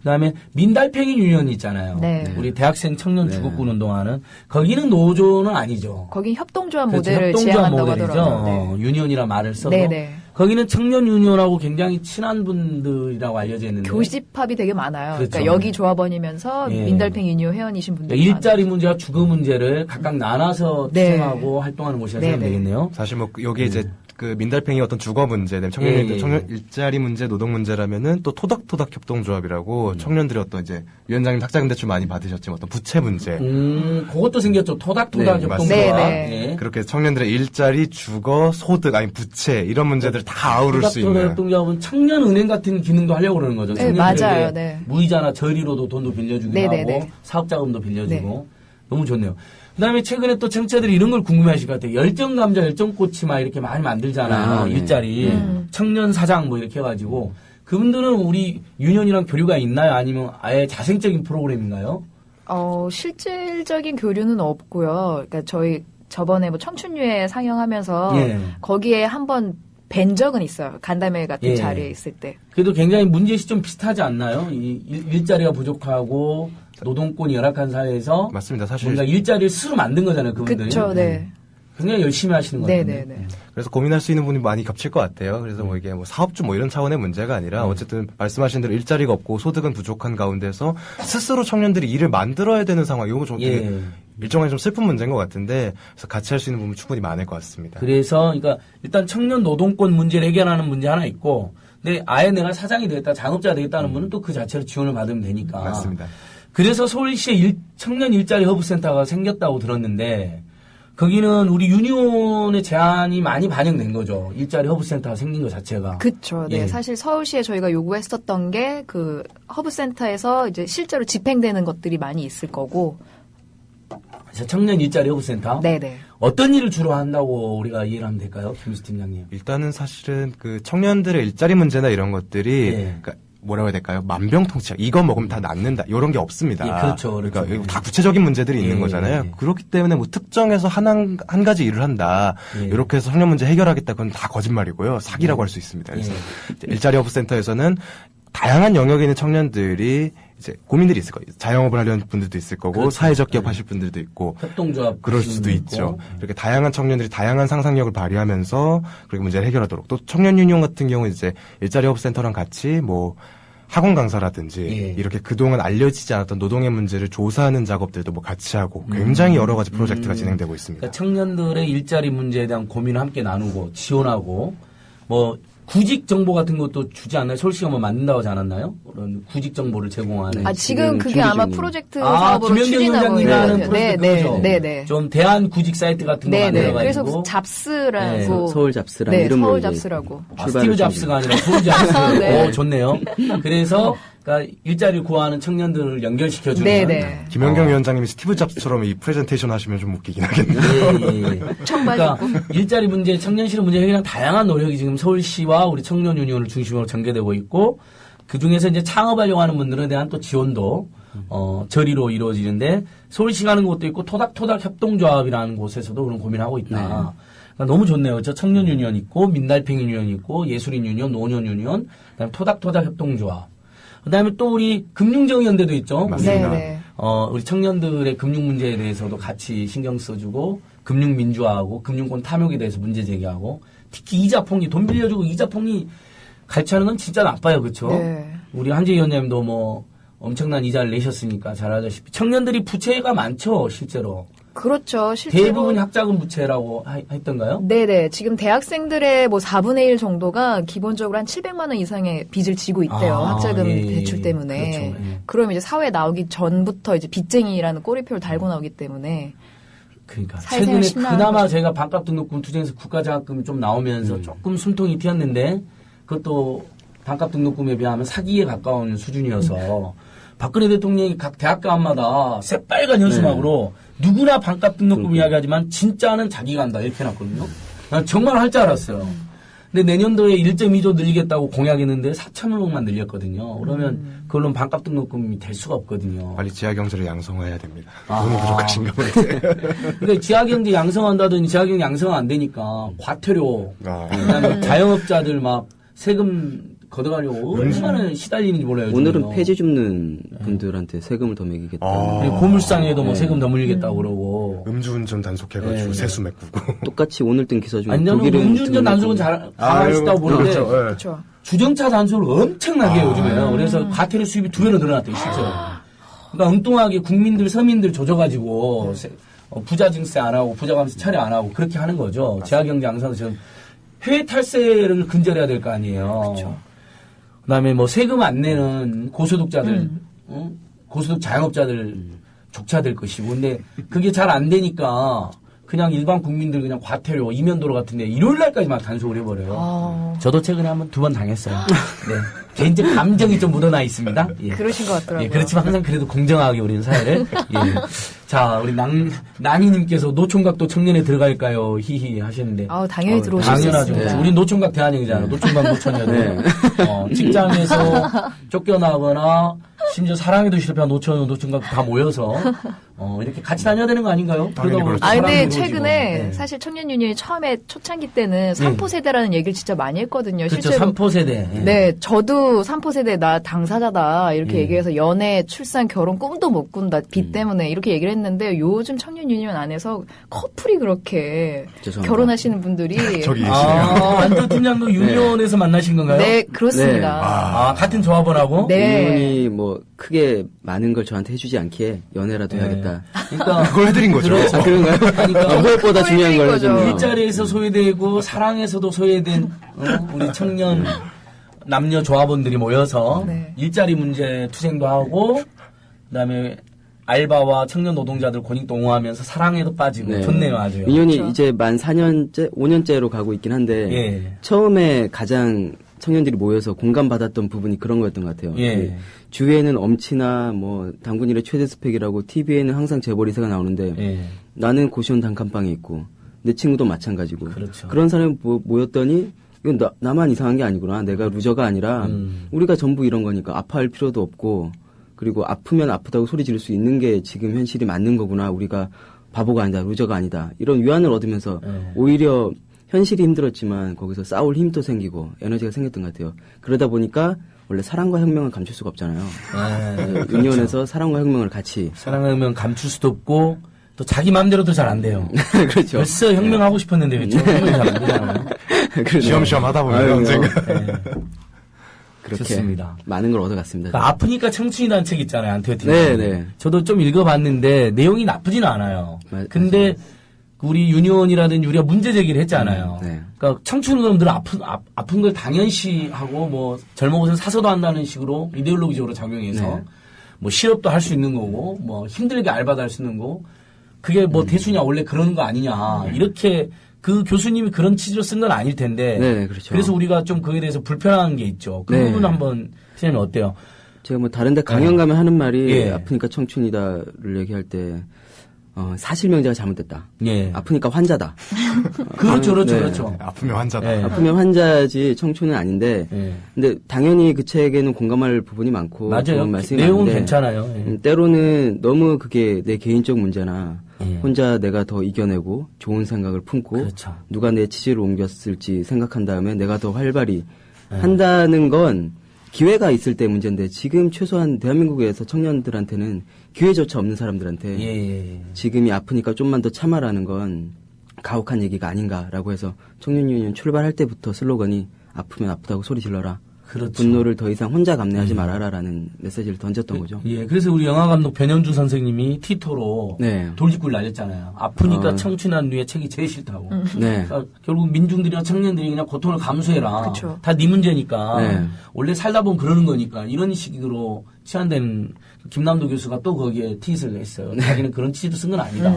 그다음에 민달팽이 유니언 있잖아요. 네. 우리 대학생 청년 주거꾼 운동하는 거기는 노조는 아니죠. 거긴 협동조합 그렇죠. 모델을 협동조합 지향한다고 모델이죠. 하더라고요. 유니언이라 말을 써도 네네. 거기는 청년 유니언하고 굉장히 친한 분들이라고 알려져 있는데 교집합이 되게 많아요. 그렇죠. 그러니까 여기 조합원이면서 예. 민달팽이 유니온 회원이신 분들이 그러니까 일자리 문제와 주거 문제를 각각 나눠서 네. 투쟁하고 활동하는 곳이라 네네. 생각하면 되겠네요. 사실 뭐 여기 이제 그 민달팽이 어떤 주거 문제, 청년 예. 청년 일자리 문제, 노동 문제라면은 또 토닥토닥 협동조합이라고 청년들이 어떤 이제 위원장님 학자금 대출 많이 받으셨지만 어떤 부채 문제. 그것도 생겼죠. 토닥토닥 네, 협동조합. 맞습니다. 네. 예. 그렇게 청년들의 일자리, 주거, 소득, 아니 부채 이런 문제들을 다 아우를 수 토닥토닥 있는. 협동조합은 청년은행 같은 기능도 하려고 그러는 거죠. 네, 청년들에게 맞아요. 네. 무이자나 저리로도 돈도 빌려주기도 네네네. 하고 사업자금도 빌려주고 네. 너무 좋네요. 그다음에 최근에 또 청취자들이 이런 걸 궁금해하실 것 같아요. 열정감자, 열정꽃이 막 이렇게 많이 만들잖아요. 네. 일자리, 청년 사장 뭐 이렇게 해가지고 그분들은 우리 유년이랑 교류가 있나요? 아니면 아예 자생적인 프로그램인가요? 실질적인 교류는 없고요. 그러니까 저희 저번에 뭐 청춘유에 상영하면서 예. 거기에 한번 뵌 적은 있어요. 간담회 같은 예. 자리에 있을 때. 그래도 굉장히 문제시 좀 비슷하지 않나요? 일자리가 부족하고 노동권이 열악한 사회에서 맞습니다. 사실 우리가 일자리를 스스로 만든 거잖아요. 그분들이. 그렇죠. 네. 굉장히 열심히 하시는 것 같아요. 네네네. 그래서 고민할 수 있는 분이 많이 겹칠 것 같아요. 그래서 뭐 이게 뭐 사업주 뭐 이런 차원의 문제가 아니라 어쨌든 말씀하신 대로 일자리가 없고 소득은 부족한 가운데서 스스로 청년들이 일을 만들어야 되는 상황. 이거 좀 되게 예. 일종의 좀 슬픈 문제인 것 같은데 그래서 같이 할 수 있는 부분이 충분히 많을 것 같습니다. 그래서 그러니까 일단 청년 노동권 문제를 해결하는 문제 하나 있고, 근데 아예 내가 사장이 되겠다, 장업자가 되겠다는 분은 또 그 자체로 지원을 받으면 되니까. 맞습니다. 그래서 서울시에 청년 일자리 허브센터가 생겼다고 들었는데 거기는 우리 유니온의 제안이 많이 반영된 거죠. 일자리 허브센터가 생긴 것 자체가. 그렇죠. 네. 예. 사실 서울시에 저희가 요구했었던 게 그 허브센터에서 이제 실제로 집행되는 것들이 많이 있을 거고. 그래서 청년 일자리 허브센터. 네네. 어떤 일을 주로 한다고 우리가 이해를 하면 될까요? 김수 팀장님. 일단은 사실은 그 청년들의 일자리 문제나 이런 것들이 예. 그러니까 뭐라고 해야 될까요? 만병통치약. 이거 먹으면 다 낫는다. 이런 게 없습니다. 예, 그렇죠. 그러니까 그렇죠. 이거 다 구체적인 문제들이 있는 예, 거잖아요. 예. 그렇기 때문에 뭐 특정해서 한 가지 일을 한다. 예. 이렇게 해서 청년 문제 해결하겠다. 그건 다 거짓말이고요. 사기라고 할 수 있습니다. 그래서 일자리 허브센터에서는 다양한 영역에 있는 청년들이 이제 고민들이 있을 거예요. 자영업을 하려는 분들도 있을 거고 그렇죠. 사회적 기업 하실 분들도 있고 협동조합 그럴 수도 있고. 있죠. 이렇게 다양한 청년들이 다양한 상상력을 발휘하면서 그리고 문제를 해결하도록 또 청년 유니온 같은 경우 이제 일자리 허브센터랑 같이 뭐 학원 강사라든지 예. 이렇게 그동안 알려지지 않았던 노동의 문제를 조사하는 작업들도 뭐 같이 하고 굉장히 여러 가지 프로젝트가 진행되고 있습니다. 그러니까 청년들의 일자리 문제에 대한 고민을 함께 나누고 지원하고 뭐 구직 정보 같은 것도 주지 않나요? 서울시가 뭐 만든다고 하지 않았나요? 그런 구직 정보를 제공하는. 아, 지금 지금 그게 준비 아마 중이에요. 프로젝트 사업으로 김현경 추진하고 위원장님이 하는 있는 프로젝트 네, 그거죠? 네, 네. 좀 대한 구직 사이트 같은 거 네네. 만들어가지고. 그래서 잡스라고. 서울 잡스라는 네, 이름으로 서울 이제 잡스라고. 스티브 잡스가 아니라 서울 잡스. 네. 오, 좋네요. 그래서 그러니까 일자리를 구하는 청년들을 연결시켜주는. 네네. 김현경 위원장님이 스티브 잡스처럼 이 프레젠테이션 하시면 좀 웃기긴 하겠네요. 예. 그러니까 일자리 문제, 청년 실업 문제 해결한 다양한 노력이 지금 서울시와 우리 청년 유니온을 중심으로 전개되고 있고 그 중에서 이제 창업하려고 하는 분들에 대한 또 지원도 저리로 이루어지는데 서울시가 하는 것도 있고 토닥토닥 협동조합이라는 곳에서도 그런 고민하고 있다. 그러니까 너무 좋네요. 저 청년 유니온 있고 민달팽이 유니온 있고 예술인 유니온, 노년 유니온, 그다음에 토닥토닥 협동조합. 그다음에 또 우리 금융정의연대도 있죠. 맞습니다. 네네. 우리 청년들의 금융 문제에 대해서도 같이 신경 써주고 금융 민주화하고 금융권 탐욕에 대해서 문제 제기하고 특히 이자 폭리 돈 빌려주고 이자 폭리 갈취하는 건 진짜 나빠요, 그렇죠? 네. 우리 한재희 의원님도 뭐 엄청난 이자를 내셨으니까 잘 아시다시피 청년들이 부채가 많죠, 실제로. 그렇죠. 실제로. 대부분이 학자금 부채라고 했던가요? 네네. 지금 대학생들의 뭐 4분의 1 정도가 기본적으로 한 700만 원 이상의 빚을 지고 있대요. 아, 학자금 예, 대출 때문에. 그렇죠. 예. 그럼 이제 사회 나오기 전부터 이제 빚쟁이라는 꼬리표를 달고 나오기 때문에. 그러니까 사회생활 최근에 신나는 그나마 거죠. 저희가 반값 등록금 투쟁에서 국가장학금이 좀 나오면서 조금 숨통이 튀었는데 그것도 반값 등록금에 비하면 사기에 가까운 수준이어서 박근혜 대통령이 각 대학교마다 새빨간 현수막으로 누구나 반값 등록금 이야기하지만 진짜는 자기가 한다 이렇게 해놨거든요. 난 정말 할 줄 알았어요. 근데 내년도에 1.2조 늘리겠다고 공약했는데 4천억만 늘렸거든요. 그러면 그걸로 반값 등록금이 될 수가 없거든요. 빨리 지하경제를 양성화해야 됩니다. 너무 부족하신가 봐요. 근데 지하경제 양성한다더니 지하경제 양성은 안 되니까 과태료, 그다음에 자영업자들 막 세금 걷어가려고 얼마나 시달리는지 몰라요. 오늘은 요즘은요. 폐지 줍는 분들한테 세금을 더 매기겠다. 그리고 고물상에도 뭐 세금 더 물리겠다고 그러고. 음주운전 단속해가지고 세수 메꾸고. 똑같이 오늘 뜬 기사 중에 아니, 저는 독일은 음주운전 단속은 잘 강화할 수 있다고 보는데 그렇죠. 예. 그렇죠. 주정차 단속을 엄청나게 해요, 요즘에요. 그래서 과태료 수입이 2배로 늘어났대요, 실제로. 그러니까 엉뚱하게 국민들, 서민들 조져가지고 부자 증세 안 하고 부자 감세 처리 안 하고 그렇게 하는 거죠. 재화경제 양산도 지금 해외 탈세를 근절해야 될 거 아니에요. 그렇죠. 그다음에 뭐 세금 안 내는 고소득자들, 고소득 자영업자들 족차될 것이고, 근데 그게 잘 안 되니까 그냥 일반 국민들 그냥 과태료 이면도로 같은데 일요일 날까지 막 단속을 해버려요. 저도 최근에 한번 2번 당했어요. 네. 개인적 감정이 좀 묻어나 있습니다. 예. 그러신 것 같더라고요. 예, 그렇지만 항상 그래도 공정하게 우리는 사회를. 예. 자, 우리 낭이님께서 노총각도 청년에 들어갈까요? 히히 하셨는데. 당연히 들어오실 수 당연하죠. 있습니다. 우린 노총각 대한형이잖아요. 노총각 노처녀들. 직장에서 쫓겨나거나 심지어 사랑에도 실패한 노총각 다 모여서 이렇게 같이 다녀야 되는 거 아닌가요? 당연히 그렇죠. 근데 최근에 사실 청년 유니온이 처음에 초창기 때는 3포 세대라는 얘기를 진짜 많이 했거든요. 그렇죠. 실제로 3포 세대. 네, 저도 3포 세대 나 당사자다 이렇게 얘기해서 연애, 출산, 결혼 꿈도 못 꾼다 빚 때문에 이렇게 얘기를 했는데 요즘 청년 유니온 안에서 커플이 그렇게 죄송합니다. 결혼하시는 분들이 저기 계시네요. 안토 팀장도 유니온에서 만나신 건가요? 네, 그렇습니다. 같은 조합원하고? 네. 유니온이 뭐 크게 많은 걸 저한테 해주지 않기에 연애라도 해야겠다. 그러니까 그걸 해드린 거죠. 그렇죠. 그런가요? 그러니까 무엇보다 중요한 걸 해줬네요. 일자리에서 소외되고 사랑에서도 소외된 우리 청년 남녀 조합원들이 모여서 네. 일자리 문제 투쟁도 하고 그다음에 알바와 청년 노동자들 권익도 옹호하면서 사랑에도 빠지고 네. 좋네요 아주. 유니온이 그렇죠. 이제 만 4년째, 5년째로 가고 있긴 한데 예. 처음에 가장 청년들이 모여서 공감받았던 부분이 그런 거였던 것 같아요. 예. 그 주위에는 엄치나 뭐 당군 일의 최대 스펙이라고 TV에는 항상 재벌 이사가 나오는데 예. 나는 고시원 단칸방에 있고 내 친구도 마찬가지고 그렇죠. 그런 사람이 모였더니 이건 나만 이상한 게 아니구나. 내가 루저가 아니라 우리가 전부 이런 거니까 아파할 필요도 없고 그리고 아프면 아프다고 소리 지를 수 있는 게 지금 현실이 맞는 거구나. 우리가 바보가 아니다. 루저가 아니다. 이런 위안을 얻으면서 오히려 현실이 힘들었지만 거기서 싸울 힘도 생기고 에너지가 생겼던 것 같아요. 그러다 보니까 원래 사랑과 혁명을 감출 수가 없잖아요. 유니온에서 사랑과 혁명을 같이. 사랑과 혁명 감출 수도 없고 또 자기 마음대로도 잘 안 돼요. 그렇죠. 벌써 혁명하고 싶었는데 그렇죠. 혁명이 잘 안 되잖아요. 시험시험 하다 보면 언젠가. 네. 그렇게 좋습니다. 많은 걸 얻어갔습니다. 그러니까 아프니까 청춘이라는 책 있잖아요. 안테오티. 네. 저도 좀 읽어봤는데 내용이 나쁘지는 않아요. 근데 맞아요. 우리 유니온이라든지 우리가 문제 제기를 했잖아요. 네. 그러니까 청춘들은 아픈 걸 당연시하고 뭐 젊은 것은 사서도 한다는 식으로 이데올로기적으로 작용해서 네. 뭐 실업도 할 수 있는 거고 뭐 힘들게 알바도 할 수 있는 거고 그게 뭐 대수냐 원래 그러는 거 아니냐 이렇게 그 교수님이 그런 취지로 쓴 건 아닐 텐데. 네, 그렇죠. 그래서 우리가 좀 그에 대해서 불편한 게 있죠. 그 네. 부분 한번 시장님 어때요? 제가 뭐 다른데 강연 가면 하는 말이 예. 아프니까 청춘이다를 얘기할 때 사실 명제가 잘못됐다. 예. 아프니까 환자다. 그렇죠. 네. 그렇죠. 아프면 환자다. 네. 아프면 환자지 청춘은 아닌데. 예. 근데 당연히 그 책에는 공감할 부분이 많고 맞아요. 좋은 말씀이 내용은 많은데 괜찮아요. 예. 때로는 너무 그게 내 개인적 문제나 예. 혼자 내가 더 이겨내고 좋은 생각을 품고 그렇죠. 누가 내 취지를 옮겼을지 생각한 다음에 내가 더 활발히 한다는 건 기회가 있을 때 문제인데 지금 최소한 대한민국에서 청년들한테는 기회조차 없는 사람들한테 예. 지금이 아프니까 좀만 더 참아라는 건 가혹한 얘기가 아닌가라고 해서 청년유니온 출발할 때부터 슬로건이 아프면 아프다고 소리 질러라. 그렇죠. 분노를 더 이상 혼자 감내하지 말아라라는 메시지를 던졌던 거죠. 예. 그래서 우리 영화감독 변현주 선생님이 티토로 네. 돌직구를 날렸잖아요. 아프니까 청춘한 류의 책이 제일 싫다고. 네. 그러니까 결국 민중들이나 청년들이 그냥 고통을 감수해라. 그쵸. 다 네 문제니까. 네. 원래 살다 보면 그러는 거니까. 이런 식으로 치환된 김남도 교수가 또 거기에 트윗을 했어요. 자기는 그런 취지로 쓴 건 아니다.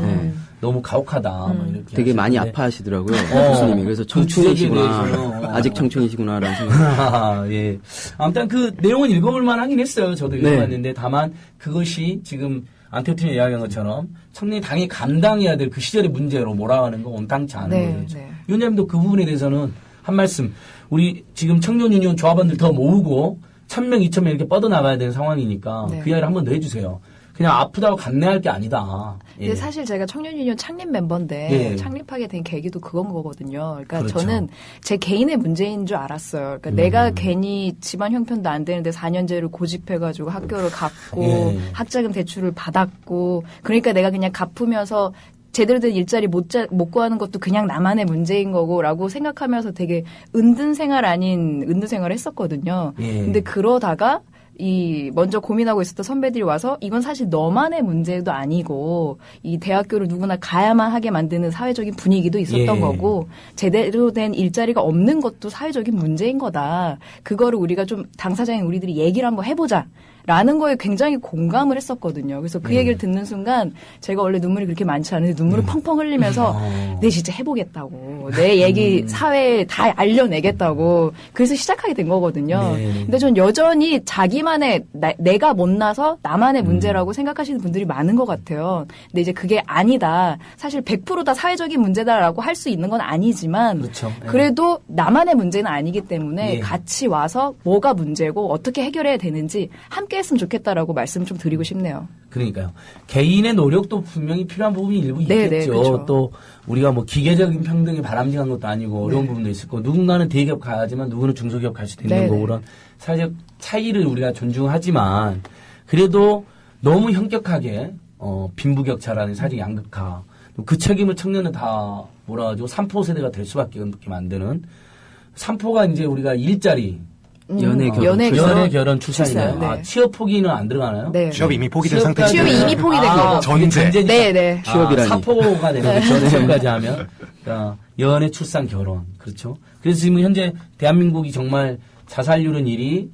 너무 가혹하다. 뭐 이렇게 되게 많이 하셨는데. 아파하시더라고요. 교수님이. 그래서 그 지적에 청춘이시구나. 대해서는, 아직 청춘이시구나라는 생각. 예. 아무튼 그 내용은 읽어볼 만하긴 했어요. 저도 네. 읽어봤는데 다만 그것이 지금 안테오팀이 이야기한 것처럼 청년이 당연히 감당해야 될 그 시절의 문제로 몰아가는 건 온당치 않은 네, 거죠. 네. 위원장님도 그 부분에 대해서는 한 말씀. 우리 지금 청년 유니온 조합원들 더 모으고 1,000명, 2,000명 이렇게 뻗어나가야 되는 상황이니까 네. 그 이야기를 한 번 더 해주세요. 그냥 아프다고 감내할 게 아니다. 근데 사실 제가 청년유니온 창립 멤버인데 창립하게 된 계기도 그건 거거든요. 그러니까 그렇죠. 저는 제 개인의 문제인 줄 알았어요. 그러니까 내가 괜히 집안 형편도 안 되는데 4년제를 고집해가지고 학교를 갔고 학자금 대출을 받았고 그러니까 내가 그냥 갚으면서 제대로 된 일자리 못 구하는 것도 그냥 나만의 문제인 거고라고 생각하면서 되게 은둔 생활 아닌 은둔 생활을 했었거든요. 근데 그러다가 먼저 고민하고 있었던 선배들이 와서 이건 사실 너만의 문제도 아니고 이 대학교를 누구나 가야만 하게 만드는 사회적인 분위기도 있었던 거고 제대로 된 일자리가 없는 것도 사회적인 문제인 거다. 그거를 우리가 좀 당사자인 우리들이 얘기를 한번 해보자. 라는 거에 굉장히 공감을 했었거든요. 그래서 그 얘기를 듣는 순간 제가 원래 눈물이 그렇게 많지 않은데 눈물을 펑펑 흘리면서 내 진짜 해보겠다고. 내 얘기 사회에 다 알려내겠다고. 그래서 시작하게 된 거거든요. 근데 전 여전히 자기만의 내가 못나서 나만의 문제라고 생각하시는 분들이 많은 것 같아요. 근데 이제 그게 아니다. 사실 100% 다 사회적인 문제다라고 할 수 있는 건 아니지만 그렇죠. 그래도 나만의 문제는 아니기 때문에 같이 와서 뭐가 문제고 어떻게 해결해야 되는지 함께 했으면 좋겠다라고 말씀 좀 드리고 싶네요. 그러니까요. 개인의 노력도 분명히 필요한 부분이 일부 있겠죠. 그렇죠. 또 우리가 뭐 기계적인 평등이 바람직한 것도 아니고 어려운 부분도 있을 거고 누군가는 대기업 가야지만 누구는 중소기업 갈 수도 있는 거고 그런 사회적 차이를 우리가 존중하지만 그래도 너무 현격하게 빈부격차라는 사회적 양극화 그 책임을 청년은 다 몰아가지고 3포 세대가 될 수밖에 없게 만드는 3포가 이제 우리가 일자리 연애, 결혼, 출산이네요. 네. 취업 포기는 안 들어가나요? 네. 취업이 이미 포기된 상태죠. 취업이 이미 포기된 거고. 전제. 네. 취업이라니. 사포가 되는 거죠. 취업까지 하면. 그러니까 연애, 출산, 결혼. 그렇죠. 그래서 지금 현재 대한민국이 정말 자살률은 1위,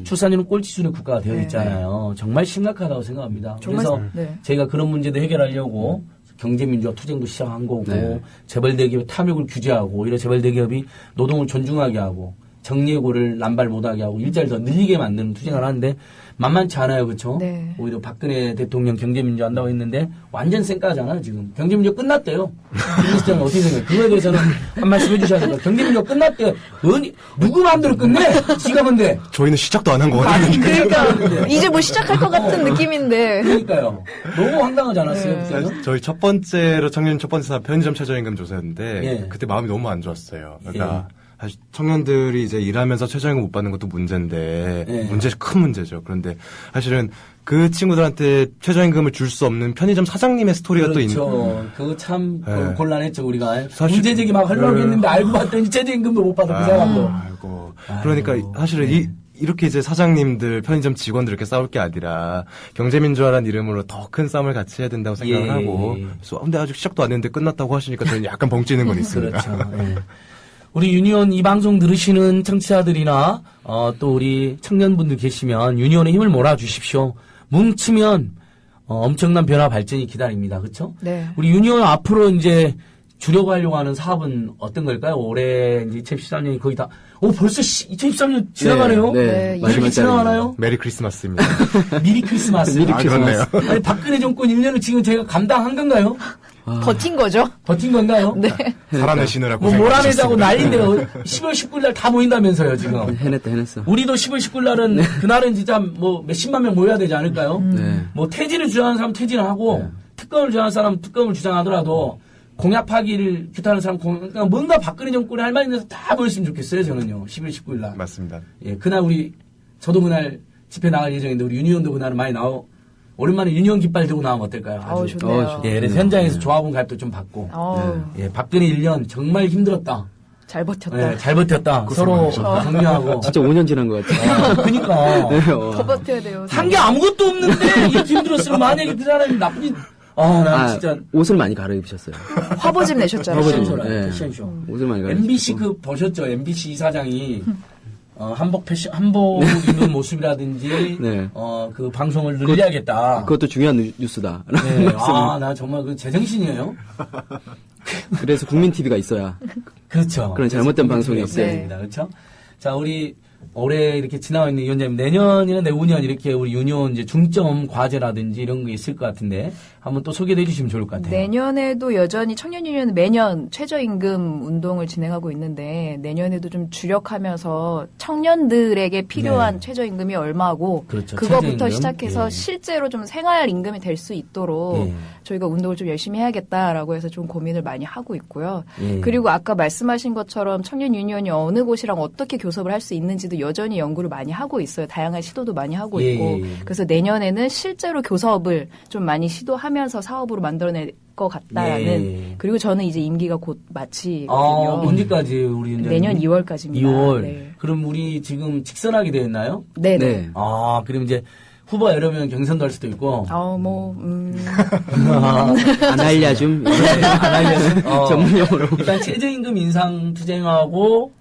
출산율은 꼴찌순의 국가가 되어 있잖아요. 정말 심각하다고 생각합니다. 그래서 저희가 그런 문제도 해결하려고 경제민주화 투쟁도 시작한 거고 재벌대기업의 탐욕을 규제하고 오히려 재벌대기업이 노동을 존중하게 하고 정예고를 남발 못하게 하고 일자리를 더 늘리게 만드는 투쟁을 하는데 만만치 않아요. 그렇죠? 네. 오히려 박근혜 대통령 경제민주화 한다고 했는데 완전 쌩까잖아요. 지금. 경제민주화 끝났대요. 김 시장은 어떻게 생각해요? 그거에 대해서는 한 말씀 해주셔야 될까요? 경제민주화 끝났대요. 누구 마음대로 끝내? 지가 뭔데? 저희는 시작도 안 한 거 같아요. 그러니까 이제 뭐 시작할 것 같은 느낌인데. 그러니까요. 너무 황당하지 않았어요? 저희 첫 번째로 청년 첫 번째 사업 편의점 최저임금 조사였는데 그때 마음이 너무 안 좋았어요. 그러니까 사실 청년들이 이제 일하면서 최저임금 못 받는 것도 문제인데 큰 문제죠. 그런데 사실은 그 친구들한테 최저임금을 줄 수 없는 편의점 사장님의 스토리가 또 있는. 그렇죠. 그거 참 곤란했죠 우리가. 문제제기 막 하려고 했는데 알고 봤더니 최저임금도 못 받아 그 사람도. 아이고. 그러니까 사실은 이렇게 이제 사장님들, 편의점 직원들 이렇게 싸울 게 아니라 경제민주화라는 이름으로 더 큰 싸움을 같이 해야 된다고 생각을 하고. 그래서 근데 아직 시작도 안 했는데 끝났다고 하시니까 저는 약간 벙찌는 건 있습니다. 그렇죠. 우리 유니온 이 방송 들으시는 청취자들이나 또 우리 청년분들 계시면 유니온의 힘을 몰아주십시오. 뭉치면 엄청난 변화 발전이 기다립니다. 그렇죠? 네. 우리 유니온 앞으로 이제 주려고 하려고 하는 사업은 어떤 걸까요? 올해 이제 2013년이 거의 다 벌써 2013년 지나가네요. 네. 이렇게 지나가나요? 메리 크리스마스입니다. 미리 크리스마스. 그렇네요. 아니, 박근혜 정권 1년을 지금 제가 감당한 건가요? 버틴 거죠? 버틴 건가요? 네. 살아내시느라고. 뭐 몰아내자고 난리인데 10월 19일 날 다 모인다면서요, 지금. 해냈어. 우리도 10월 19일 날은 그날은 진짜 뭐 몇십만 명 모여야 되지 않을까요? 뭐 퇴진을 주장하는 사람 퇴진을 하고 특검을 주장하는 사람 특검을 주장하더라도 공약 파기를 규탄하는 사람 그러니까 뭔가 박근혜 정권이 할 말이 있는데 다 모였으면 좋겠어요, 저는요. 10월 19일 날. 맞습니다. 예, 그날 저도 그날 집회 나갈 예정인데 우리 유니온도 그날은 많이 오랜만에 유니온 깃발 들고 나오면 어떨까요? 아주. 좋네요. 예, 그래서 현장에서 조합원 가입도 좀 받고. 예, 박근혜 1년 정말 힘들었다. 잘 버텼다. 예, 잘 버텼다. 서로 격려하고. 진짜 5년 지난 것 같아요. 그니까. 더 버텨야 돼요. 한 게 아무것도 없는데 이렇게 힘들었으면 만약에 그 사람이 나쁜 난 진짜. 옷을 많이 갈아입으셨어요. 화보집 내셨잖아요. 시험쇼. 옷을 많이 갈아입으셨어요. MBC 보셨죠? MBC 이사장이 한복 입는 모습이라든지 그 방송을 늘려야겠다. 그것도 중요한 뉴스다. 네. 나 정말 그 제정신이에요. 그래서 국민 TV가 있어야. 그렇죠. 그런 잘못된 방송이 없어야 됩니다. 그렇죠? 자, 우리 올해 이렇게 지나고 있는 위원장님, 내년이나 내후년 이렇게 우리 유니온 이제 중점 과제라든지 이런 게 있을 것 같은데, 한번 또 소개해 주시면 좋을 것 같아요. 내년에도 여전히 청년유니온은 매년 최저임금 운동을 진행하고 있는데, 내년에도 좀 주력하면서 청년들에게 필요한 네. 최저임금이 얼마고, 그렇죠. 그거부터 최저임금. 시작해서 예. 실제로 좀 생활임금이 될 수 있도록 예. 저희가 운동을 좀 열심히 해야겠다라고 해서 좀 고민을 많이 하고 있고요. 예. 그리고 아까 말씀하신 것처럼 청년유니온이 어느 곳이랑 어떻게 교섭을 할 수 있는지도 여전히 연구를 많이 하고 있어요. 다양한 시도도 많이 하고 예, 있고. 예, 예. 그래서 내년에는 실제로 교섭을 좀 많이 시도하면서 사업으로 만들어낼 것 같다라는. 예. 그리고 저는 이제 임기가 곧 마치거든요. 언제까지 우리 위원장님? 내년 2월까지입니다. 2월. 네. 그럼 우리 지금 직선하게 되었나요? 네네. 네. 그럼 이제 후보가 여러 명 경선도 할 수도 있고. 안 알려줌. 안 알려준. 전문용어로. 일단 최저임금 인상 투쟁하고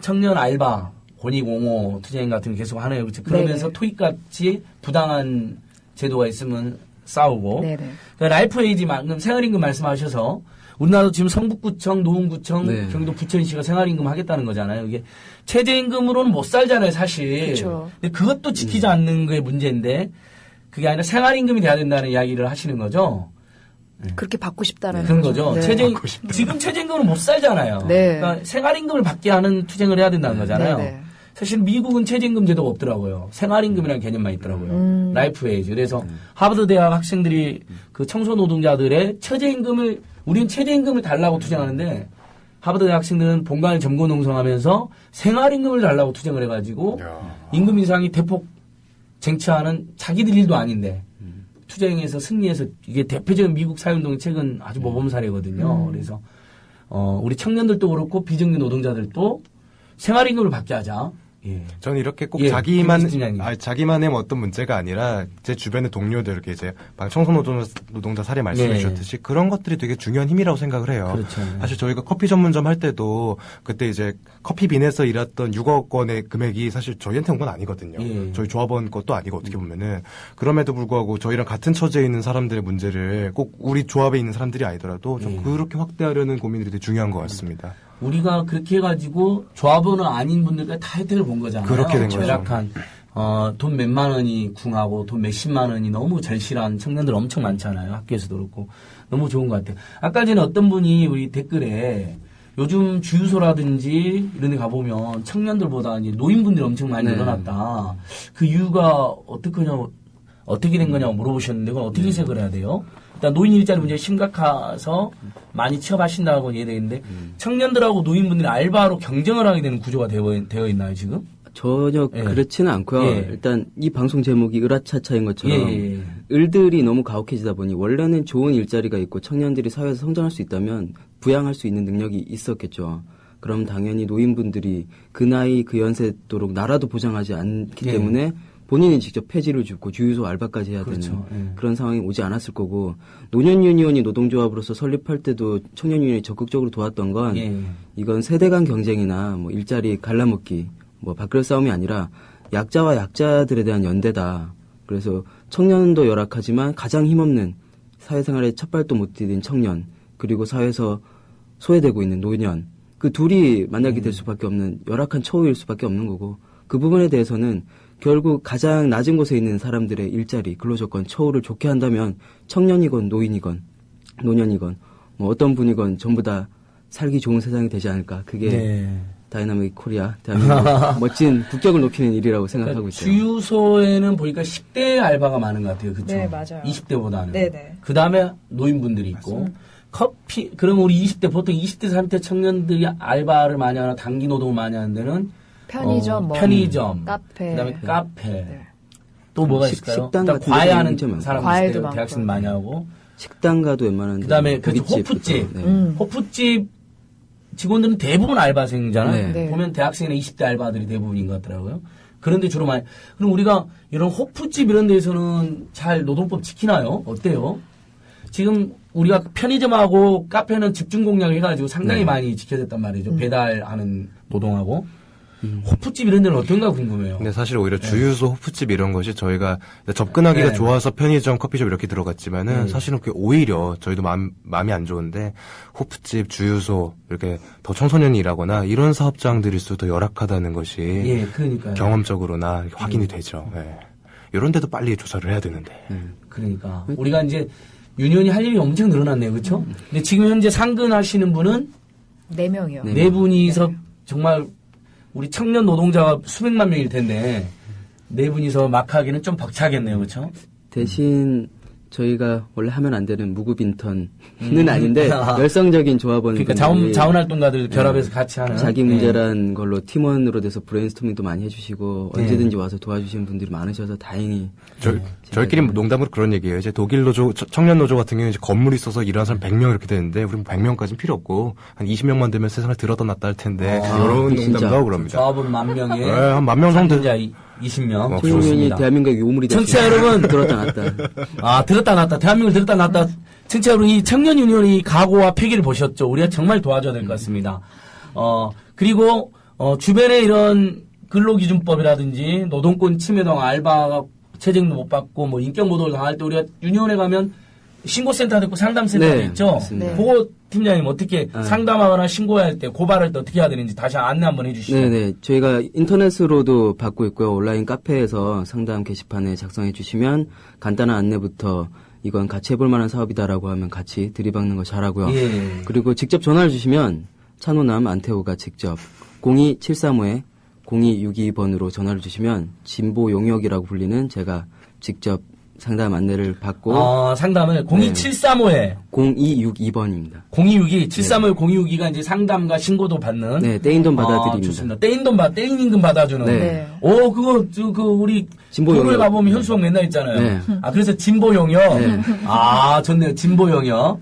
청년 알바 권익옹호 투쟁 같은 거 계속 하네요. 그렇죠? 그러면서 네네. 토익같이 부당한 제도가 있으면 싸우고. 네네. 그러니까 라이프 에이지만큼 생활임금 말씀하셔서 우리나라도 지금 성북구청, 노원구청, 네. 경기도 부천시가 생활임금 하겠다는 거잖아요. 이게 최저임금으로는 못 살잖아요, 사실. 그쵸. 근데 그것도 지키지 않는 게 문제인데 그게 아니라 생활임금이 돼야 된다는 이야기를 하시는 거죠. 그렇게 받고 싶다라는 그런 거죠. 네. 지금 최저임금은 못 살잖아요. 네. 그러니까 생활임금을 받게 하는 투쟁을 해야 된다는 거잖아요. 네네. 사실 미국은 최저임금 제도가 없더라고요. 생활임금이라는 개념만 있더라고요. 라이프 웨이즈. 그래서 하버드 대학 학생들이 그 청소 노동자들의 최저임금을 우리는 최저임금을 달라고 투쟁하는데 하버드 대학 학생들은 본관을 점거 농성하면서 생활임금을 달라고 투쟁을 해가지고 임금 인상이 대폭 쟁취하는 자기들 일도 아닌데 투쟁에서 승리해서 이게 대표적인 미국 사회운동의 최근 아주 모범 사례거든요. 그래서 우리 청년들도 그렇고 비정규 노동자들도 생활임금을 받게 하자. 예. 저는 이렇게 꼭 예, 자기만의 뭐 어떤 문제가 아니라 제 주변의 동료들 이렇게 이제 방금 청소노동자 사례 말씀해 네. 주셨듯이 그런 것들이 되게 중요한 힘이라고 생각을 해요. 그렇죠. 사실 저희가 커피 전문점 할 때도 그때 이제 커피빈에서 일했던 6억 원의 금액이 사실 저희한테 온 건 아니거든요. 예. 저희 조합원 것도 아니고 어떻게 보면은 그럼에도 불구하고 저희랑 같은 처지에 있는 사람들의 문제를 꼭 우리 조합에 있는 사람들이 아니더라도 좀 예. 그렇게 확대하려는 고민들이 되게 중요한 것 같습니다. 우리가 그렇게 해가지고 조합원은 아닌 분들과 다 혜택을 본 거잖아요. 그렇게 된 거죠. 절약한 돈 몇만 원이 궁하고 돈 몇십만 원이 너무 절실한 청년들 엄청 많잖아요. 학교에서도 그렇고 너무 좋은 것 같아요. 아까 전에 어떤 분이 우리 댓글에 요즘 주유소라든지 이런 데 가보면 청년들보다 이제 노인분들이 엄청 많이 늘어났다. 그 이유가 어떻게 된 거냐고 물어보셨는데 그건 어떻게 해석을 해야 돼요? 일단 노인 일자리 문제가 심각해서 많이 취업하신다고 얘기되는데 청년들하고 노인분들이 알바로 경쟁을 하게 되는 구조가 되어 있나요 지금? 전혀 예. 그렇지는 않고요. 예. 일단 이 방송 제목이 으라차차인 것처럼 예. 을들이 너무 가혹해지다 보니 원래는 좋은 일자리가 있고 청년들이 사회에서 성장할 수 있다면 부양할 수 있는 능력이 있었겠죠. 그럼 당연히 노인분들이 그 나이 그 연세도록 나라도 보장하지 않기 예. 때문에 본인이 직접 폐지를 줍고 주유소 알바까지 해야 그렇죠. 되는 예. 그런 상황이 오지 않았을 거고 노년유니온이 노동조합으로서 설립할 때도 청년유니온이 적극적으로 도왔던 건 예. 이건 세대 간 경쟁이나 뭐 일자리 갈라먹기 뭐 밥그릇 싸움이 아니라 약자와 약자들에 대한 연대다. 그래서 청년도 열악하지만 가장 힘없는 사회생활에 첫 발도 못 디딘 청년 그리고 사회에서 소외되고 있는 노년 그 둘이 만나게 될 수밖에 없는 열악한 처우일 수밖에 없는 거고 그 부분에 대해서는 결국 가장 낮은 곳에 있는 사람들의 일자리, 근로조건, 처우를 좋게 한다면 청년이건 노인이건 노년이건 뭐 어떤 분이건 전부 다 살기 좋은 세상이 되지 않을까. 그게 네. 다이나믹 코리아, 대한민국 멋진 국격을 높이는 일이라고 생각하고 있어요. 주유소에는 보니까 10대 알바가 많은 것 같아요. 그렇죠? 네, 맞아요. 20대보다는. 네네. 그 다음에 노인분들이 있고. 커피, 그럼 우리 20대, 보통 20대, 30대 청년들이 알바를 많이 하나, 단기 노동을 많이 하는 데는 편의점, 편의점, 카페. 그다음에 카페. 네. 또 뭐가 있을까요? 식당 일단 같은 과외 데는 하는 엄청 많고. 사람들 과외도 있어요. 많고. 대학생 많이 하고. 식당 가도 웬만한 그다음에 그 고깃집부터, 호프집. 네. 호프집 직원들은 대부분 알바생이잖아요. 네. 네. 보면 대학생이나 20대 알바들이 대부분인 것 같더라고요. 그런데 주로 많이. 그럼 우리가 이런 호프집 이런 데에서는 잘 노동법 지키나요? 어때요? 지금 우리가 편의점하고 카페는 집중 공략을 해가지고 상당히 네. 많이 지켜졌단 말이죠. 배달하는 노동하고. 호프집 이런 데는 어떤가 궁금해요. 근데 사실 오히려 주유소, 호프집 이런 것이 저희가 접근하기가 좋아서 편의점, 커피숍 이렇게 들어갔지만은 사실은 그게 오히려 저희도 마음이 안 좋은데 호프집, 주유소 이렇게 더 청소년이 일하거나 이런 사업장들일수록 더 열악하다는 것이 그러니까요. 경험적으로나 확인이 되죠. 이런 데도 빨리 조사를 해야 되는데. 그러니까 우리가 이제 유니온이 할 일이 엄청 늘어났네요, 그렇죠? 근데 지금 현재 상근하시는 분은 4명이요. 네 분이서 정말 우리 청년 노동자가 수백만 명일 텐데 네 분이서 막 하기는 좀 벅차겠네요, 그렇죠? 대신 저희가 원래 하면 안 되는 무급 인턴은 아닌데 열성적인 조합원들 그러니까 자원활동가들 결합해서 같이 하는 자기 문제란 걸로 팀원으로 돼서 브레인스토밍도 많이 해주시고 언제든지 와서 도와주시는 분들이 많으셔서 다행히 저희끼리 농담으로 그런 얘기예요. 이제 독일 노조 청년 노조 같은 경우는 이제 건물이 있어서 일하는 사람 100명 이렇게 되는데 우리는 100명까지는 필요 없고 한 20명만 되면 세상을 들어다 놨다 할 텐데 이런 농담도 하고 그럽니다. 조합은 10,000명에 한 10,000명 정도 20명. 청년이 대한민국의 요물이 됐습니다. 청취자 여러분 들었다 놨다. 들었다 놨다. 대한민국을 들었다 놨다. 청취자 여러분, 이 청년 유니온의 각오와 패기를 보셨죠? 우리가 정말 도와줘야 될 것 같습니다. 그리고 주변에 이런 근로기준법이라든지 노동권 침해당 알바가 채증도 못 받고 뭐 인격모독을 당할 때 우리가 유니온에 가면 신고센터도 있고 상담센터도 있죠. 그거 팀장님 어떻게 상담하거나 신고할 때 고발할 때 어떻게 해야 되는지 다시 안내 한번 해주시죠. 네네. 저희가 인터넷으로도 받고 있고요. 온라인 카페에서 상담 게시판에 작성해 주시면 간단한 안내부터 이건 같이 해볼 만한 사업이다라고 하면 같이 들이박는 거 잘하고요. 그리고 직접 전화를 주시면 찬호남 안태호가 직접 02735-0262번으로 전화를 주시면 진보 용역이라고 불리는 제가 직접 상담 안내를 받고 상담을 02735에 0262번입니다. 0262 735 0262가 이제 상담과 신고도 받는 떼인 돈 받아드립니다. 좋습니다. 떼인 임금 받아주는. 그거 우리 진보용역 가보면 현수막 맨날 있잖아요. 그래서 진보용역. 좋네요. 진보용역.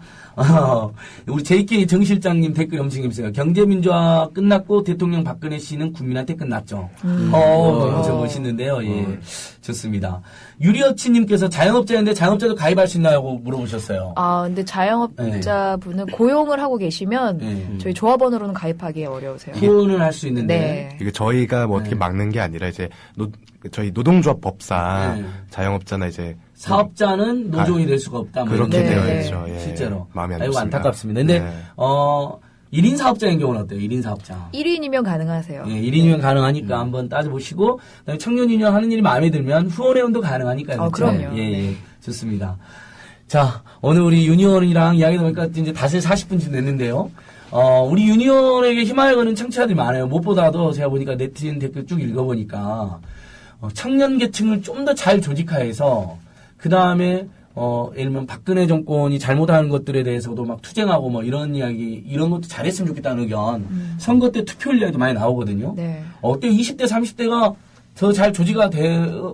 우리 JK 정 실장님 댓글 엄청 있어요. 경제민주화 끝났고 대통령 박근혜 씨는 국민한테 끝났죠. 너무 멋있는데요. 좋습니다. 유리어치님께서 자영업자인데 자영업자도 가입할 수 있나요?고 물어보셨어요. 근데 자영업자분은 고용을 하고 계시면 저희 조합원으로는 가입하기 어려우세요. 후원을 할 수 있는데. 이게 저희가 뭐 어떻게 막는 게 아니라 이제 저희 노동조합 법상 자영업자나 이제 사업자는 노조인이 될 수가 없다. 그렇게 되어 있죠. 실제로. 마음이 안 좋습니다. 안타깝습니다. 근데 1인 사업자인 경우는 어때요? 1인 사업자. 1인이면 가능하세요. 1인이면 가능하니까 한번 따져보시고 그다음에 청년 유니온 하는 일이 마음에 들면 후원회원도 가능하니까요. 그럼요. 좋습니다. 자, 오늘 우리 유니온이랑 이야기 나니까 이제 다시 40분쯤 됐는데요. 우리 유니온에게 희망을 거는 청취자들이 많아요. 무엇보다도 제가 보니까 네티즌 댓글 쭉 읽어보니까 청년 계층을 좀 더 잘 조직화해서 그 다음에 예를 들면 박근혜 정권이 잘못하는 것들에 대해서도 막 투쟁하고 뭐 이런 이야기 이런 것도 잘했으면 좋겠다는 의견. 선거 때 투표율 이야기도 많이 나오거든요. 어때요? 20대 30대가 더 잘 조직화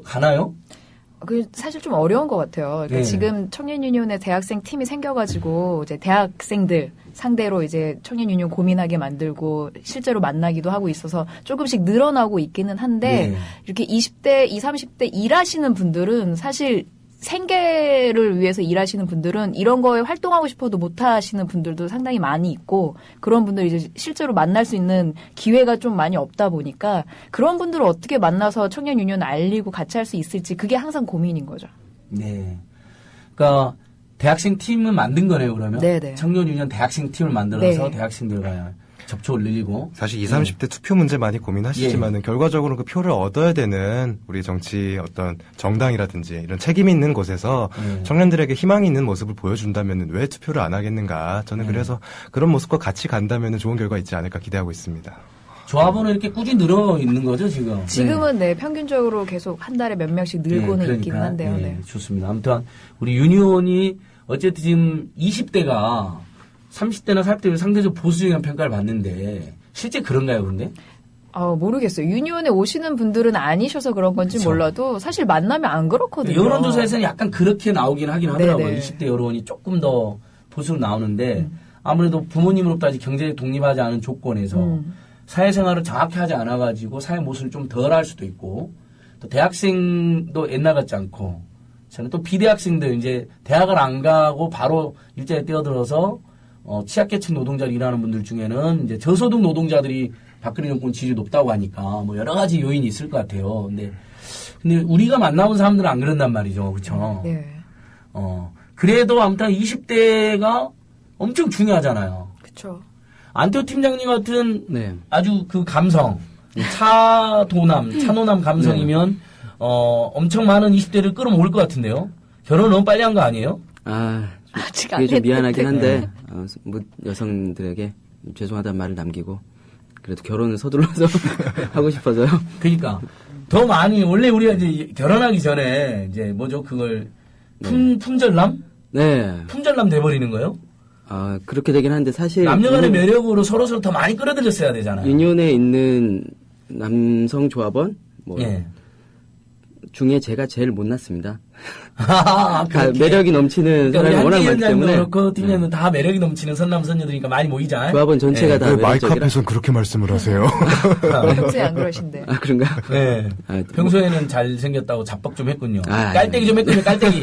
가나요? 사실 좀 어려운 것 같아요. 그러니까 지금 청년 유니온의 대학생 팀이 생겨가지고 이제 대학생들 상대로 이제 청년 유니온 고민하게 만들고 실제로 만나기도 하고 있어서 조금씩 늘어나고 있기는 한데 이렇게 20대, 20, 30대 일하시는 분들은 사실 생계를 위해서 일하시는 분들은 이런 거에 활동하고 싶어도 못 하시는 분들도 상당히 많이 있고 그런 분들 이제 실제로 만날 수 있는 기회가 좀 많이 없다 보니까 그런 분들을 어떻게 만나서 청년 유니온을 알리고 같이 할 수 있을지 그게 항상 고민인 거죠. 네. 그러니까 대학생 팀을 만든 거네요, 그러면. 네네. 청년 유니온 대학생 팀을 만들어서 대학생들과 접촉을 늘리고. 사실 20, 30대 투표 문제 많이 고민하시지만은 결과적으로 그 표를 얻어야 되는 우리 정치 어떤 정당이라든지 이런 책임 있는 곳에서 청년들에게 희망이 있는 모습을 보여준다면은 왜 투표를 안 하겠는가? 저는 그래서 그런 모습과 같이 간다면은 좋은 결과 있지 않을까 기대하고 있습니다. 조합원은 이렇게 꾸준히 늘어 있는 거죠, 지금? 지금은 평균적으로 계속 한 달에 몇 명씩 늘고는 있기는 한데요. 좋습니다. 아무튼 우리 유니온이 어쨌든 지금 20대가 30대나 40대를 상대적으로 보수적인 평가를 받는데 실제 그런가요, 그런데? 모르겠어요. 유니온에 오시는 분들은 아니셔서 그런 건지 몰라도 사실 만나면 안 그렇거든요. 여론조사에서는 약간 그렇게 나오긴 하긴 하더라고요. 20대 여론이 조금 더 보수로 나오는데 아무래도 부모님으로부터 아직 경제적 독립하지 않은 조건에서 사회생활을 정확히 하지 않아가지고 사회 모습을 좀 덜 할 수도 있고 또 대학생도 옛날 같지 않고 저는 또 비대학생들 이제 대학을 안 가고 바로 일자리에 뛰어들어서 취약계층 노동자를 일하는 분들 중에는 이제 저소득 노동자들이 박근혜 정권 지지 높다고 하니까 뭐 여러 가지 요인이 있을 것 같아요. 근데 우리가 만나본 사람들은 안 그런단 말이죠. 그렇죠? 네. 그래도 아무튼 20대가 엄청 중요하잖아요. 그렇죠. 안태호 팀장님 같은 네. 아주 그 감성, 차노남 감성이면 엄청 많은 20대를 끌어모을 것 같은데요. 결혼 너무 빨리 한 거 아니에요? 아직 안 그게 좀 미안하긴 했는데. 한데 뭐 여성들에게 죄송하다는 말을 남기고 그래도 결혼을 서둘러서 하고 싶어서요. 그러니까 더 많이 원래 우리가 이제 결혼하기 전에 이제 뭐죠 그걸 품절남? 네. 품절남 돼버리는 거예요? 그렇게 되긴 한데 사실 남녀간의 매력으로 서로 더 많이 끌어들였어야 되잖아요. 유니온에 있는 남성 조합원 예. 중에 제가 제일 못났습니다. 매력이 넘치는 그러니까 사람이 워낙 많기 때문에 그렇고 팀장님은 다 매력이 넘치는 선남선녀들이니까 많이 모이자. 조합원 전체가 다 마이크 매력적이라. 앞에서는 그렇게 말씀을 하세요. 평소에 안 그러신데. 그런가? 네. 평소에는 잘생겼다고 잡박 좀 했군요. 아, 깔때기 좀 했군요, 깔때기.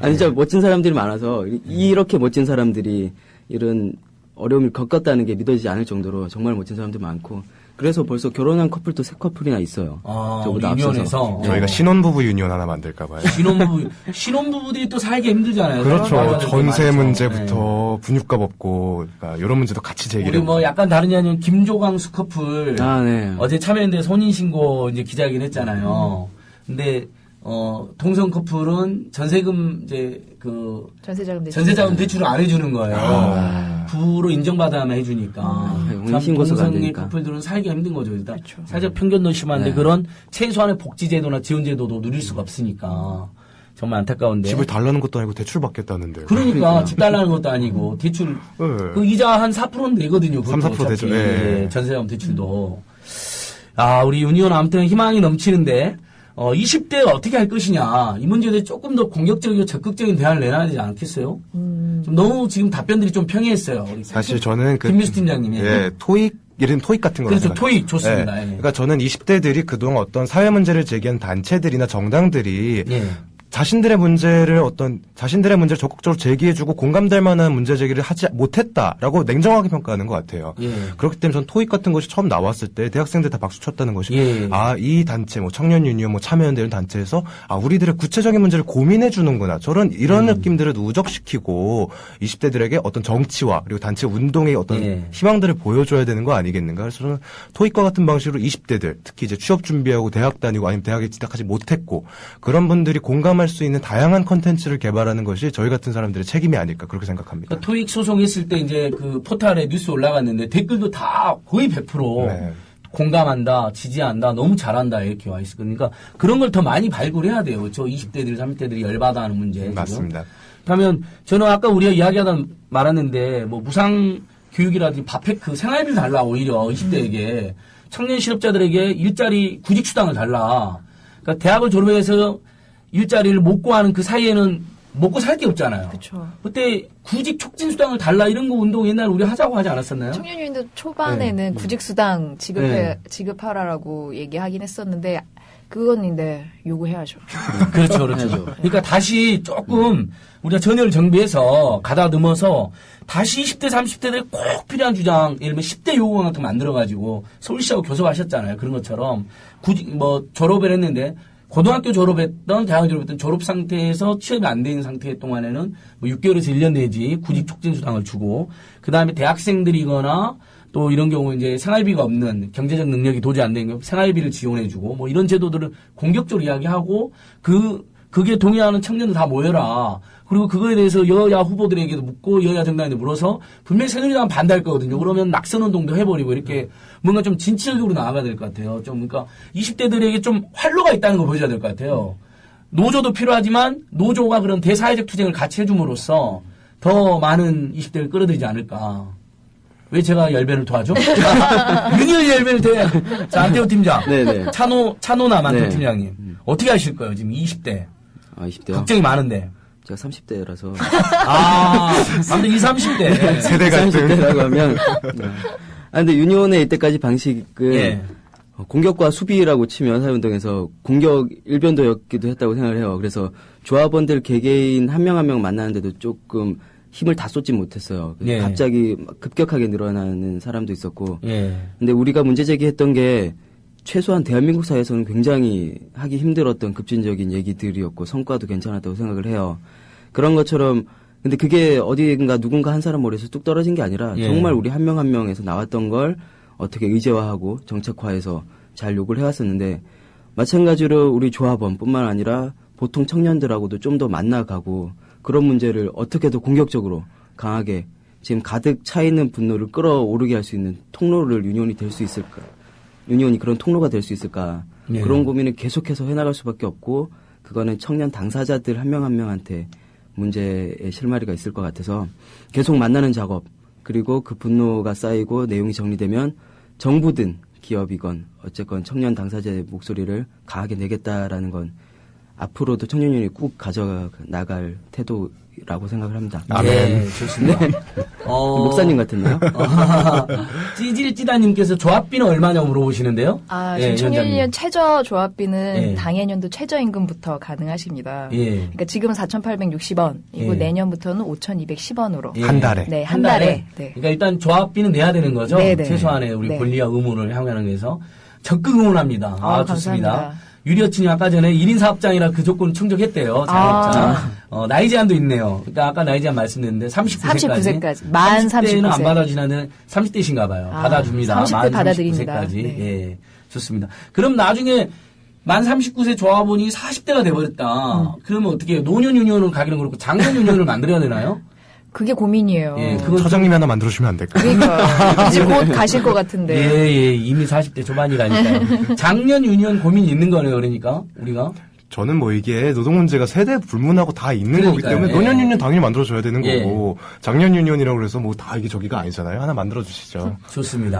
아니, 진짜 멋진 사람들이 많아서, 이렇게 멋진 사람들이 이런 어려움을 겪었다는 게 믿어지지 않을 정도로 정말 멋진 사람들이 많고, 그래서 벌써 결혼한 커플도 3커플이나 있어요. 저보다 유니온에서. 저희가 신혼부부 유니온 하나 만들까봐요. 신혼부부들이 또 살기 힘들잖아요. 그렇죠. 전세 문제부터 분유값 없고, 그러니까 이런 문제도 같이 제기를. 우리 뭐 약간 다른 게 아니면 김조광수 커플. 네. 어제 참여연대 혼인신고 이제 기자회견 했잖아요. 근데, 동성 커플은 전세금 이제 전세자금 대출을 안 해주는 거예요. 부로 인정받아야만 해주니까. 동성의 커플들은 살기가 힘든 거죠. 일단 그렇죠. 살짝 편견도 심한데 그런 최소한의 복지제도나 지원제도도 누릴 수가 없으니까 정말 안타까운데. 집을 달라는 것도 아니고 대출 받겠다는데. 그러니까 집 달라는 것도 아니고 대출 그 이자 한 4%는 내거든요. 3-4% 되죠. 네. 전세자금 대출도. 우리 유니온 아무튼 희망이 넘치는데 20대가 어떻게 할 것이냐. 이 문제에 대해 조금 더 공격적이고 적극적인 대안을 내놔야 되지 않겠어요? 좀 너무 지금 답변들이 좀 평이했어요. 사실 저는 김민수 팀장님이. 이런 토익 같은 거. 그렇죠. 토익 좋습니다. 네. 그러니까 저는 20대들이 그동안 어떤 사회 문제를 제기한 단체들이나 정당들이 자신들의 문제를 적극적으로 제기해주고 공감될 만한 문제 제기를 하지 못했다라고 냉정하게 평가하는 것 같아요. 그렇기 때문에 전 토익 같은 것이 처음 나왔을 때 대학생들 다 박수 쳤다는 것이 이 단체, 뭐 청년 유니온, 뭐 참여연대 이런 단체에서 우리들의 구체적인 문제를 고민해 주는구나. 이런 느낌들을 누적시키고 20대들에게 어떤 정치와 그리고 단체 운동의 어떤 희망들을 보여줘야 되는 거 아니겠는가. 그래서 저는 토익과 같은 방식으로 20대들, 특히 이제 취업 준비하고 대학 다니고 아니면 대학에 진학하지 못했고 그런 분들이 공감할 수 있는 다양한 컨텐츠를 개발하는 것이 저희 같은 사람들의 책임이 아닐까 그렇게 생각합니다. 그러니까 토익 소송했을 때 이제 그 포털에 뉴스 올라갔는데 댓글도 다 거의 100% 공감한다, 지지한다, 너무 잘한다 이렇게 와 있을 거니까 그런 걸 더 많이 발굴해야 돼요. 저 20대들, 30대들이 열받아 하는 문제. 맞습니다. 그러면 저는 아까 우리가 이야기하다 말았는데 뭐 무상 교육이라든지 밥팩 생활비를 달라 오히려 20대에게 청년 실업자들에게 일자리 구직 수당을 달라. 그러니까 대학을 졸업해서 일자리를 못 구하는 그 사이에는 먹고 살 게 없잖아요. 그렇죠. 그때 구직 촉진 수당을 달라 이런 거 운동 옛날에 우리 하자고 하지 않았었나요? 청년유인도 초반에는 구직 수당 지급하라라고 얘기하긴 했었는데 그건 요구해야죠. 그렇죠. 그러니까 다시 조금 우리가 전열을 정비해서 가다듬어서 다시 20대, 30대들이 꼭 필요한 주장, 예를 들면 10대 요구 같은 거 만들어가지고 서울시하고 교섭하셨잖아요. 그런 것처럼 졸업을 했는데 고등학교 졸업했던 대학을 졸업했던 졸업 상태에서 취업이 안 된 상태 동안에는 뭐 6개월에서 1년 내지 구직 촉진 수당을 주고 그 다음에 대학생들이거나 또 이런 경우 이제 생활비가 없는 경제적 능력이 도저히 안 되는 경우 생활비를 지원해주고 뭐 이런 제도들을 공격적으로 이야기하고 그게 동의하는 청년들 다 모여라. 그리고 그거에 대해서 여야 후보들에게도 묻고 여야 정당에도 물어서 분명히 새누리당은 반대할 거거든요. 그러면 낙선운동도 해버리고 이렇게 뭔가 좀 진취적으로 나아가야 될 것 같아요. 좀 그러니까 20대들에게 좀 활로가 있다는 걸 보여줘야 될 것 같아요. 노조도 필요하지만 노조가 그런 대사회적 투쟁을 같이 해줌으로써 더 많은 20대를 끌어들이지 않을까. 왜 제가 열변을 도와줘? 유니언 열변을 대. 자, 안태호 팀장. 네네. 차노남 안태호 팀장님. 어떻게 하실 거예요, 지금 20대? 20대요? 걱정이 많은데. 제가 30대라서. 아무튼 20, 30대. 세대 갈등. 30대라고 하면. 근데 유니온의 이때까지 방식은 공격과 수비라고 치면 사회운동에서 공격 일변도였기도 했다고 생각을 해요. 그래서 조합원들 개개인 한 명 한 명 만나는데도 조금 힘을 다 쏟지 못했어요. 예. 갑자기 막 급격하게 늘어나는 사람도 있었고. 예. 근데 우리가 문제 제기했던 게 최소한 대한민국 사회에서는 굉장히 하기 힘들었던 급진적인 얘기들이었고 성과도 괜찮았다고 생각을 해요. 그런 것처럼 근데 그게 어디인가 누군가 한 사람 머리에서 뚝 떨어진 게 아니라 예. 정말 우리 한 명 한 명에서 나왔던 걸 어떻게 의제화하고 정책화해서 잘 요구를 해왔었는데 마찬가지로 우리 조합원뿐만 아니라 보통 청년들하고도 좀 더 만나가고 그런 문제를 어떻게 더 공격적으로 강하게 지금 가득 차 있는 분노를 끌어오르게 할 수 있는 통로를 유니온이 될 수 있을까? 유니온이 그런 통로가 될 수 있을까? 예. 그런 고민을 계속해서 해나갈 수밖에 없고 그거는 청년 당사자들 한 명 한 명한테 문제의 실마리가 있을 것 같아서 계속 만나는 작업 그리고 그 분노가 쌓이고 내용이 정리되면 정부든 기업이건 어쨌건 청년 당사자의 목소리를 강하게 내겠다라는 건 앞으로도 청년연이 꼭 가져나갈 태도라고 생각을 합니다. 네, 좋습니다. 목사님 같은데요? 찌질찌다님께서 조합비는 얼마냐고 물어보시는데요. 지금 청년연 위원장님. 최저 조합비는 예. 당해년도 최저임금부터 가능하십니다. 예. 그러니까 지금은 4,860원, 이고 예. 내년부터는 5,210원으로. 예. 한 달에. 네, 한 달에. 네. 그러니까 일단 조합비는 내야 되는 거죠. 네네. 최소한의 우리 네. 권리와 의무를 향하는 데서 적극 응원합니다. 좋습니다. 감사합니다. 유리어친이 아까 전에 1인 사업장이라 그 조건 충족했대요. 자영업자. 나이 제한도 있네요. 그러니까 아까 나이 제한 말씀드렸는데 39세까지. 39세까지. 만 30대는 안 39세. 받아주시는 30대신가 봐요. 받아줍니다. 30대 만 받아드립니다. 39세까지. 네. 예. 좋습니다. 그럼 나중에 만 39세 조합원이 40대가 돼버렸다. 그러면 어떻게 해요? 노년 유니온을 가기는 그렇고 장년 유니온을 만들어야 되나요? 그게 고민이에요. 예, 그건 처장님이 하나 만들어주시면 안 될까요? 그러니까 이제 곧 가실 것 같은데. 예, 이미 40대 초반이라니까요. 작년 유니온 고민이 있는 거네요, 그러니까, 우리가. 저는 뭐 이게 노동 문제가 세대 불문하고 다 있는 거기 그러니까요. 때문에 예. 노년 유니온 당연히 만들어줘야 되는 예. 거고 작년 유니온이라고 그래서 뭐 다 이게 저기가 아니잖아요. 하나 만들어주시죠. 좋습니다.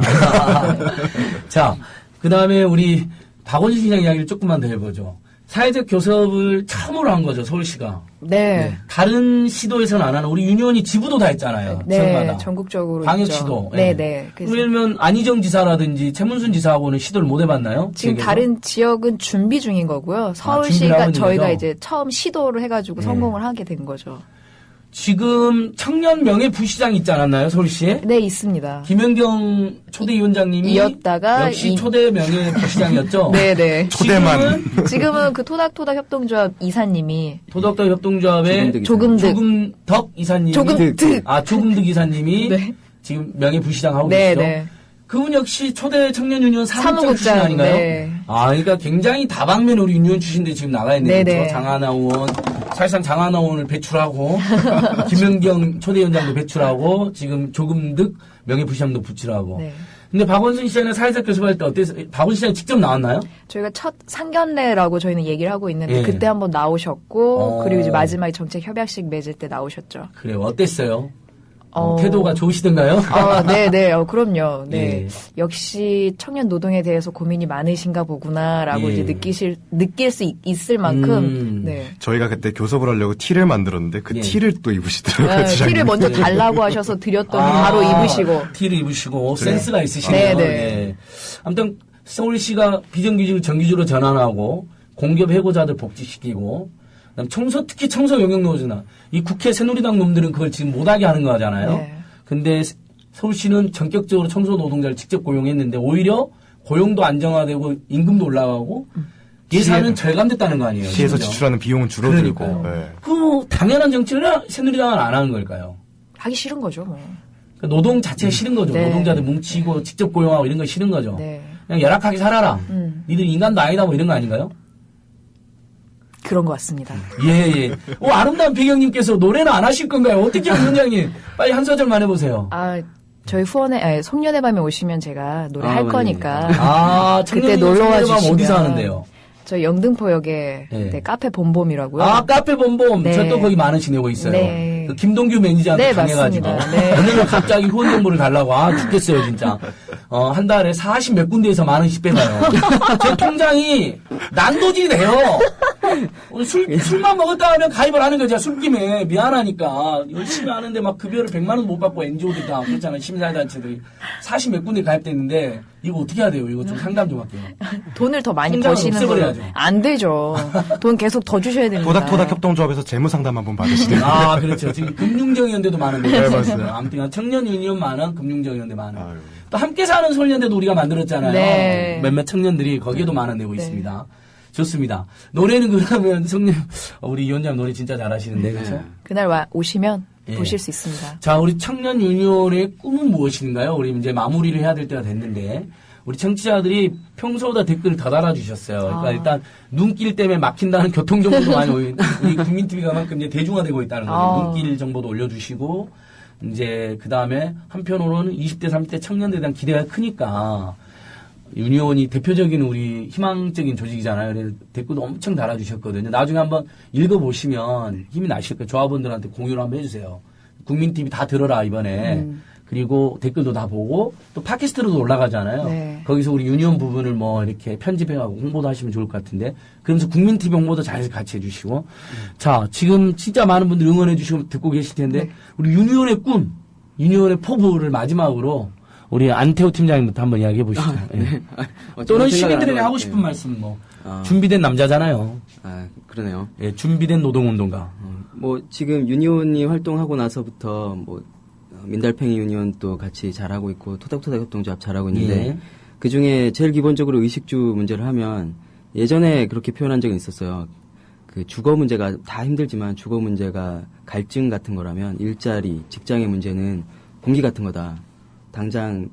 자, 그 다음에 우리 박원진 시장 이야기를 조금만 더 해보죠. 사회적 교섭을 처음으로 한 거죠, 서울시가. 네. 다른 시도에서는 안 하는 우리 유니온이 지부도 다 했잖아요. 네, 지역마다. 전국적으로. 광역시도. 있죠. 네, 네. 그래서 예를 들면 안희정 지사라든지 최문순 지사하고는 시도를 못 해봤나요? 지금 지역에서? 다른 지역은 준비 중인 거고요. 준비를 서울시가 하고 저희가 있는 거죠? 이제 처음 시도를 해가지고 네. 성공을 하게 된 거죠. 지금 청년 명예 부시장 있지 않았나요, 서울시에? 네, 있습니다. 김연경 초대위원장님이 이었다가 역시 초대 명예 부시장이었죠. 네, 네. 초대만. 지금은 그 토닥토닥 협동조합 이사님이 도덕덕 협동조합의 조금득. 조금덕 이사님이 조금득. 조금득 이사님이 네. 지금 명예 부시장 하고 네, 계시죠. 네. 그분 역시 초대 청년 유니온 사무국장 출신 사무국장, 아닌가요? 네. 그러니까 굉장히 다방면 우리 유니온 출신들이 지금 나가 있네요. 네네. 그렇죠? 장하나 의원, 사실상 장하나 의원을 배출하고 김연경 초대위원장도 배출하고 지금 조금득 명예부시장도 배출하고. 네. 근데 박원순 시장은 사회적 교섭할 때 어땠어요? 박원순 시장 직접 나왔나요? 저희가 첫 상견례라고 저희는 얘기를 하고 있는데 예. 그때 한번 나오셨고 그리고 이제 어. 마지막에 정책 협약식 맺을 때 나오셨죠. 그래요. 어땠어요? 태도가 좋으시던가요? 네, 네, 그럼요. 네. 예. 역시 청년 노동에 대해서 고민이 많으신가 보구나라고 예. 이제 느낄 수 있을 만큼, 네. 저희가 그때 교섭을 하려고 티를 만들었는데 그 예. 티를 또 입으시더라고요. 네, 시장님이. 티를 먼저 달라고 하셔서 드렸더니 바로 입으시고. 티를 입으시고 센스가 있으시네요. 네, 네. 예. 아무튼 서울시가 비정규직을 정규직으로 전환하고 공기업 해고자들 복직시키고 그다음 특히 청소 영역 노조나 이 국회 새누리당 놈들은 그걸 지금 못하게 하는 거잖아요. 네. 근데 서울시는 전격적으로 청소 노동자를 직접 고용했는데 오히려 고용도 안정화되고 임금도 올라가고 예산은 절감됐다는 거 아니에요. 시에서 심지어. 지출하는 비용은 줄어들고. 그러니까요. 네. 그 당연한 정치를 새누리당은 안 하는 걸까요? 하기 싫은 거죠, 뭐. 그러니까 노동 자체가 싫은 거죠. 네. 노동자들 뭉치고 직접 고용하고 이런 거 싫은 거죠. 네. 그냥 열악하게 살아라. 니들 인간도 아니다 뭐 이런 거 아닌가요? 그런 것 같습니다. 예. 아름다운 배경님께서 노래는 안 하실 건가요? 어떻게 위원장님 빨리 한 소절만 해보세요. 저희 송년회 밤에 오시면 제가 노래 할 맞네. 거니까. 청년 그때 놀러와 주시면. 어디서 하는데요? 저 영등포역에 네. 네, 카페 봄봄이라고요. 카페 봄봄. 네. 저 또 거기 많은 지내고 있어요. 네. 그 김동규 매니저한테 네, 당해가지고. 맞습니다. 네. 오늘 갑자기 후원 정보를 달라고. 죽겠어요, 진짜. 한 달에 40 몇 군데에서 만 원씩 빼가요. 제 통장이 난도질이 돼요. 오늘 술만 먹었다 하면 가입을 하는 거죠. 술김에 미안하니까 열심히 하는데 막 급여를 100만 원 못 받고 NGO들 다 그렇잖아요. 시민사회단체들이 40 몇 군데 가입됐는데 이거 어떻게 해야 돼요? 이거 좀 상담 좀 할게요. 돈을 더 많이 통장을 버시는 없애버려야죠. 거예요. 안 되죠. 돈 계속 더 주셔야 됩니다. 토닥토닥 협동조합에서 재무상담 한번 받으시네요. 아, 그렇죠. 지금 금융정의연대도 많은데. 네, 맞습니다. 아무튼 청년 유니온 많은, 금융정의연대 많은. 또 함께 사는 소년대도 우리가 만들었잖아요. 네. 몇몇 청년들이 거기에도 만원내고 있습니다. 좋습니다. 노래는 그러면 우리 위원장 노래 진짜 잘하시는데, 그렇죠? 그날 오시면 예. 보실 수 있습니다. 자, 우리 청년 유니온의 꿈은 무엇인가요? 우리 이제 마무리를 해야 될 때가 됐는데, 우리 청취자들이 평소보다 댓글을 더 달아주셨어요. 그러니까 일단 눈길 때문에 막힌다는 교통정보도 많이 우리 국민TV가 만큼 이제 대중화되고 있다는 거죠. 눈길 정보도 올려주시고, 이제 그 다음에 한편으로는 20대, 30대 청년들에 대한 기대가 크니까, 유니온이 대표적인 우리 희망적인 조직이잖아요. 그래서 댓글도 엄청 달아주셨거든요. 나중에 한번 읽어보시면 힘이 나실 거예요. 조합원들한테 공유를 한번 해주세요. 국민TV 다 들어라, 이번에. 그리고 댓글도 다 보고, 또 팟캐스트로도 올라가잖아요. 네. 거기서 우리 유니온 부분을 뭐 이렇게 편집해가고 홍보도 하시면 좋을 것 같은데, 그러면서 국민TV 홍보도 잘 같이 해주시고. 자, 지금 진짜 많은 분들이 응원해주시고 듣고 계실 텐데, 네. 우리 유니온의 꿈, 유니온의 포부를 마지막으로 우리 안태호 팀장님부터 한번 이야기해 보시죠. 네. 또는 시민들에게 하고 싶은 말씀, 뭐. 준비된 남자잖아요. 그러네요. 예, 준비된 노동운동가. 뭐, 지금 유니온이 활동하고 나서부터 뭐, 민달팽이 유니온도 같이 잘하고 있고, 토닥토닥 협동조합 잘하고 있는데, 예. 그 중에 제일 기본적으로 의식주 문제를 하면, 예전에 그렇게 표현한 적이 있었어요. 그 주거 문제가 다 힘들지만 주거 문제가 갈증 같은 거라면 일자리, 직장의 문제는 공기 같은 거다.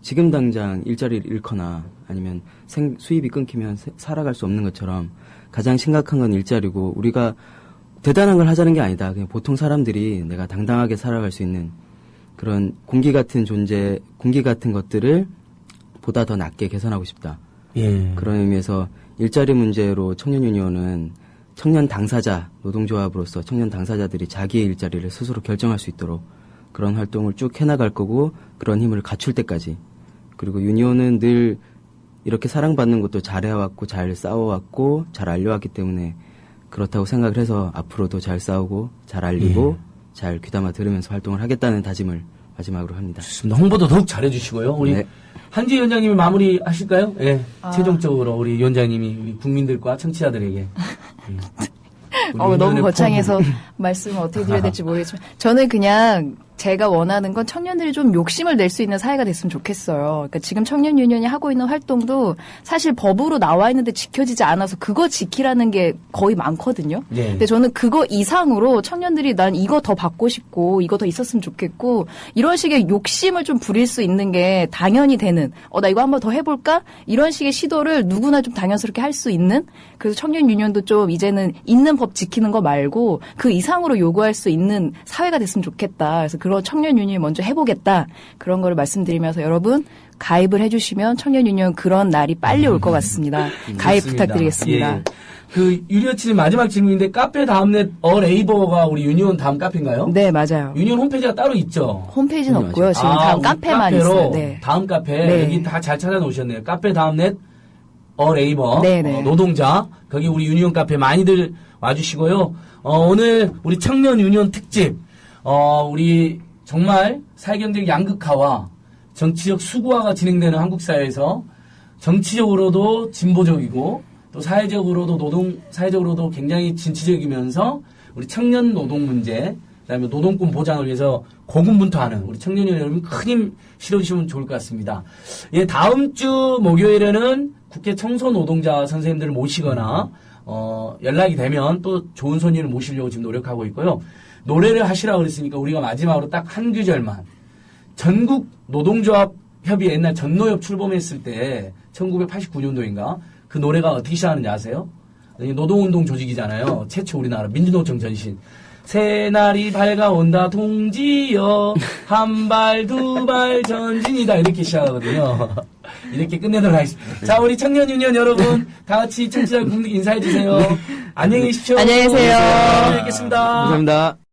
지금 당장 일자리를 잃거나 아니면 수입이 끊기면 살아갈 수 없는 것처럼 가장 심각한 건 일자리고 우리가 대단한 걸 하자는 게 아니다. 그냥 보통 사람들이 내가 당당하게 살아갈 수 있는 그런 공기 같은 존재, 공기 같은 것들을 보다 더 낮게 개선하고 싶다. 예. 그런 의미에서 일자리 문제로 청년 유니온은 청년 당사자, 노동조합으로서 청년 당사자들이 자기의 일자리를 스스로 결정할 수 있도록 그런 활동을 쭉 해나갈 거고 그런 힘을 갖출 때까지. 그리고 유니온은 늘 이렇게 사랑받는 것도 잘해왔고 잘 싸워왔고 잘 알려왔기 때문에 그렇다고 생각을 해서 앞으로도 잘 싸우고 잘 알리고 잘 귀담아 들으면서 활동을 하겠다는 다짐을 마지막으로 합니다. 좋습니다. 홍보도 더욱 잘해주시고요. 우리 네. 한지 위원장님이 마무리 하실까요? 예. 최종적으로 우리 위원장님이 우리 국민들과 청취자들에게. 예. 너무 거창해서 말씀을 어떻게 드려야 될지 모르겠지만 저는 그냥 제가 원하는 건 청년들이 좀 욕심을 낼 수 있는 사회가 됐으면 좋겠어요. 그러니까 지금 청년 유니온이 하고 있는 활동도 사실 법으로 나와 있는데 지켜지지 않아서 그거 지키라는 게 거의 많거든요. 네. 근데 저는 그거 이상으로 청년들이 난 이거 더 받고 싶고 이거 더 있었으면 좋겠고 이런 식의 욕심을 좀 부릴 수 있는 게 당연히 되는 나 이거 한번 더 해볼까? 이런 식의 시도를 누구나 좀 당연스럽게 할 수 있는 그래서 청년 유니온도 좀 이제는 있는 법 지키는 거 말고 그 이상으로 요구할 수 있는 사회가 됐으면 좋겠다. 그래서 그런 청년 유니온 먼저 해보겠다. 그런 거를 말씀드리면서 여러분 가입을 해주시면 청년 유니온 그런 날이 빨리 올 것 같습니다. 가입 좋습니다. 부탁드리겠습니다. 예. 그 유리어치님 마지막 질문인데 카페 다음넷 레이버가 우리 유니온 다음 카페인가요? 네, 맞아요. 유니온 홈페이지가 따로 있죠? 홈페이지는 없고요. 지금 다음 우리 카페만 카페로 있어요. 네. 다음 카페 네. 여기 다 잘 찾아놓으셨네요. 카페 다음넷 레이버 네네. 노동자 거기 우리 유니온 카페 많이들 와주시고요. 오늘 우리 청년 유니온 특집 우리 정말 사회경제적 양극화와 정치적 수구화가 진행되는 한국 사회에서 정치적으로도 진보적이고 또 사회적으로도 굉장히 진취적이면서 우리 청년 노동 문제, 그다음에 노동권 보장을 위해서 고군분투하는 우리 청년 여러분 큰 힘 실어주시면 좋을 것 같습니다. 예, 다음 주 목요일에는 국회 청소노동자 선생님들을 모시거나 연락이 되면 또 좋은 손님을 모시려고 지금 노력하고 있고요. 노래를 하시라고 그랬으니까 우리가 마지막으로 딱 한 구절만. 전국 노동조합 협의 옛날 전노협 출범했을 때 1989년도인가 그 노래가 어떻게 시작하는지 아세요? 노동운동 조직이잖아요. 최초 우리나라 민주노총 전신. 새날이 밝아온다 동지여 한 발 두 발 전진이다 이렇게 시작하거든요. 이렇게 끝내도록 하겠습니다. 자, 우리 청년 유니온 여러분 다 같이 청취자 분들 인사해 주세요. 안녕히 계십시오. 안녕히 계세요. 뵙겠습니다. 감사합니다.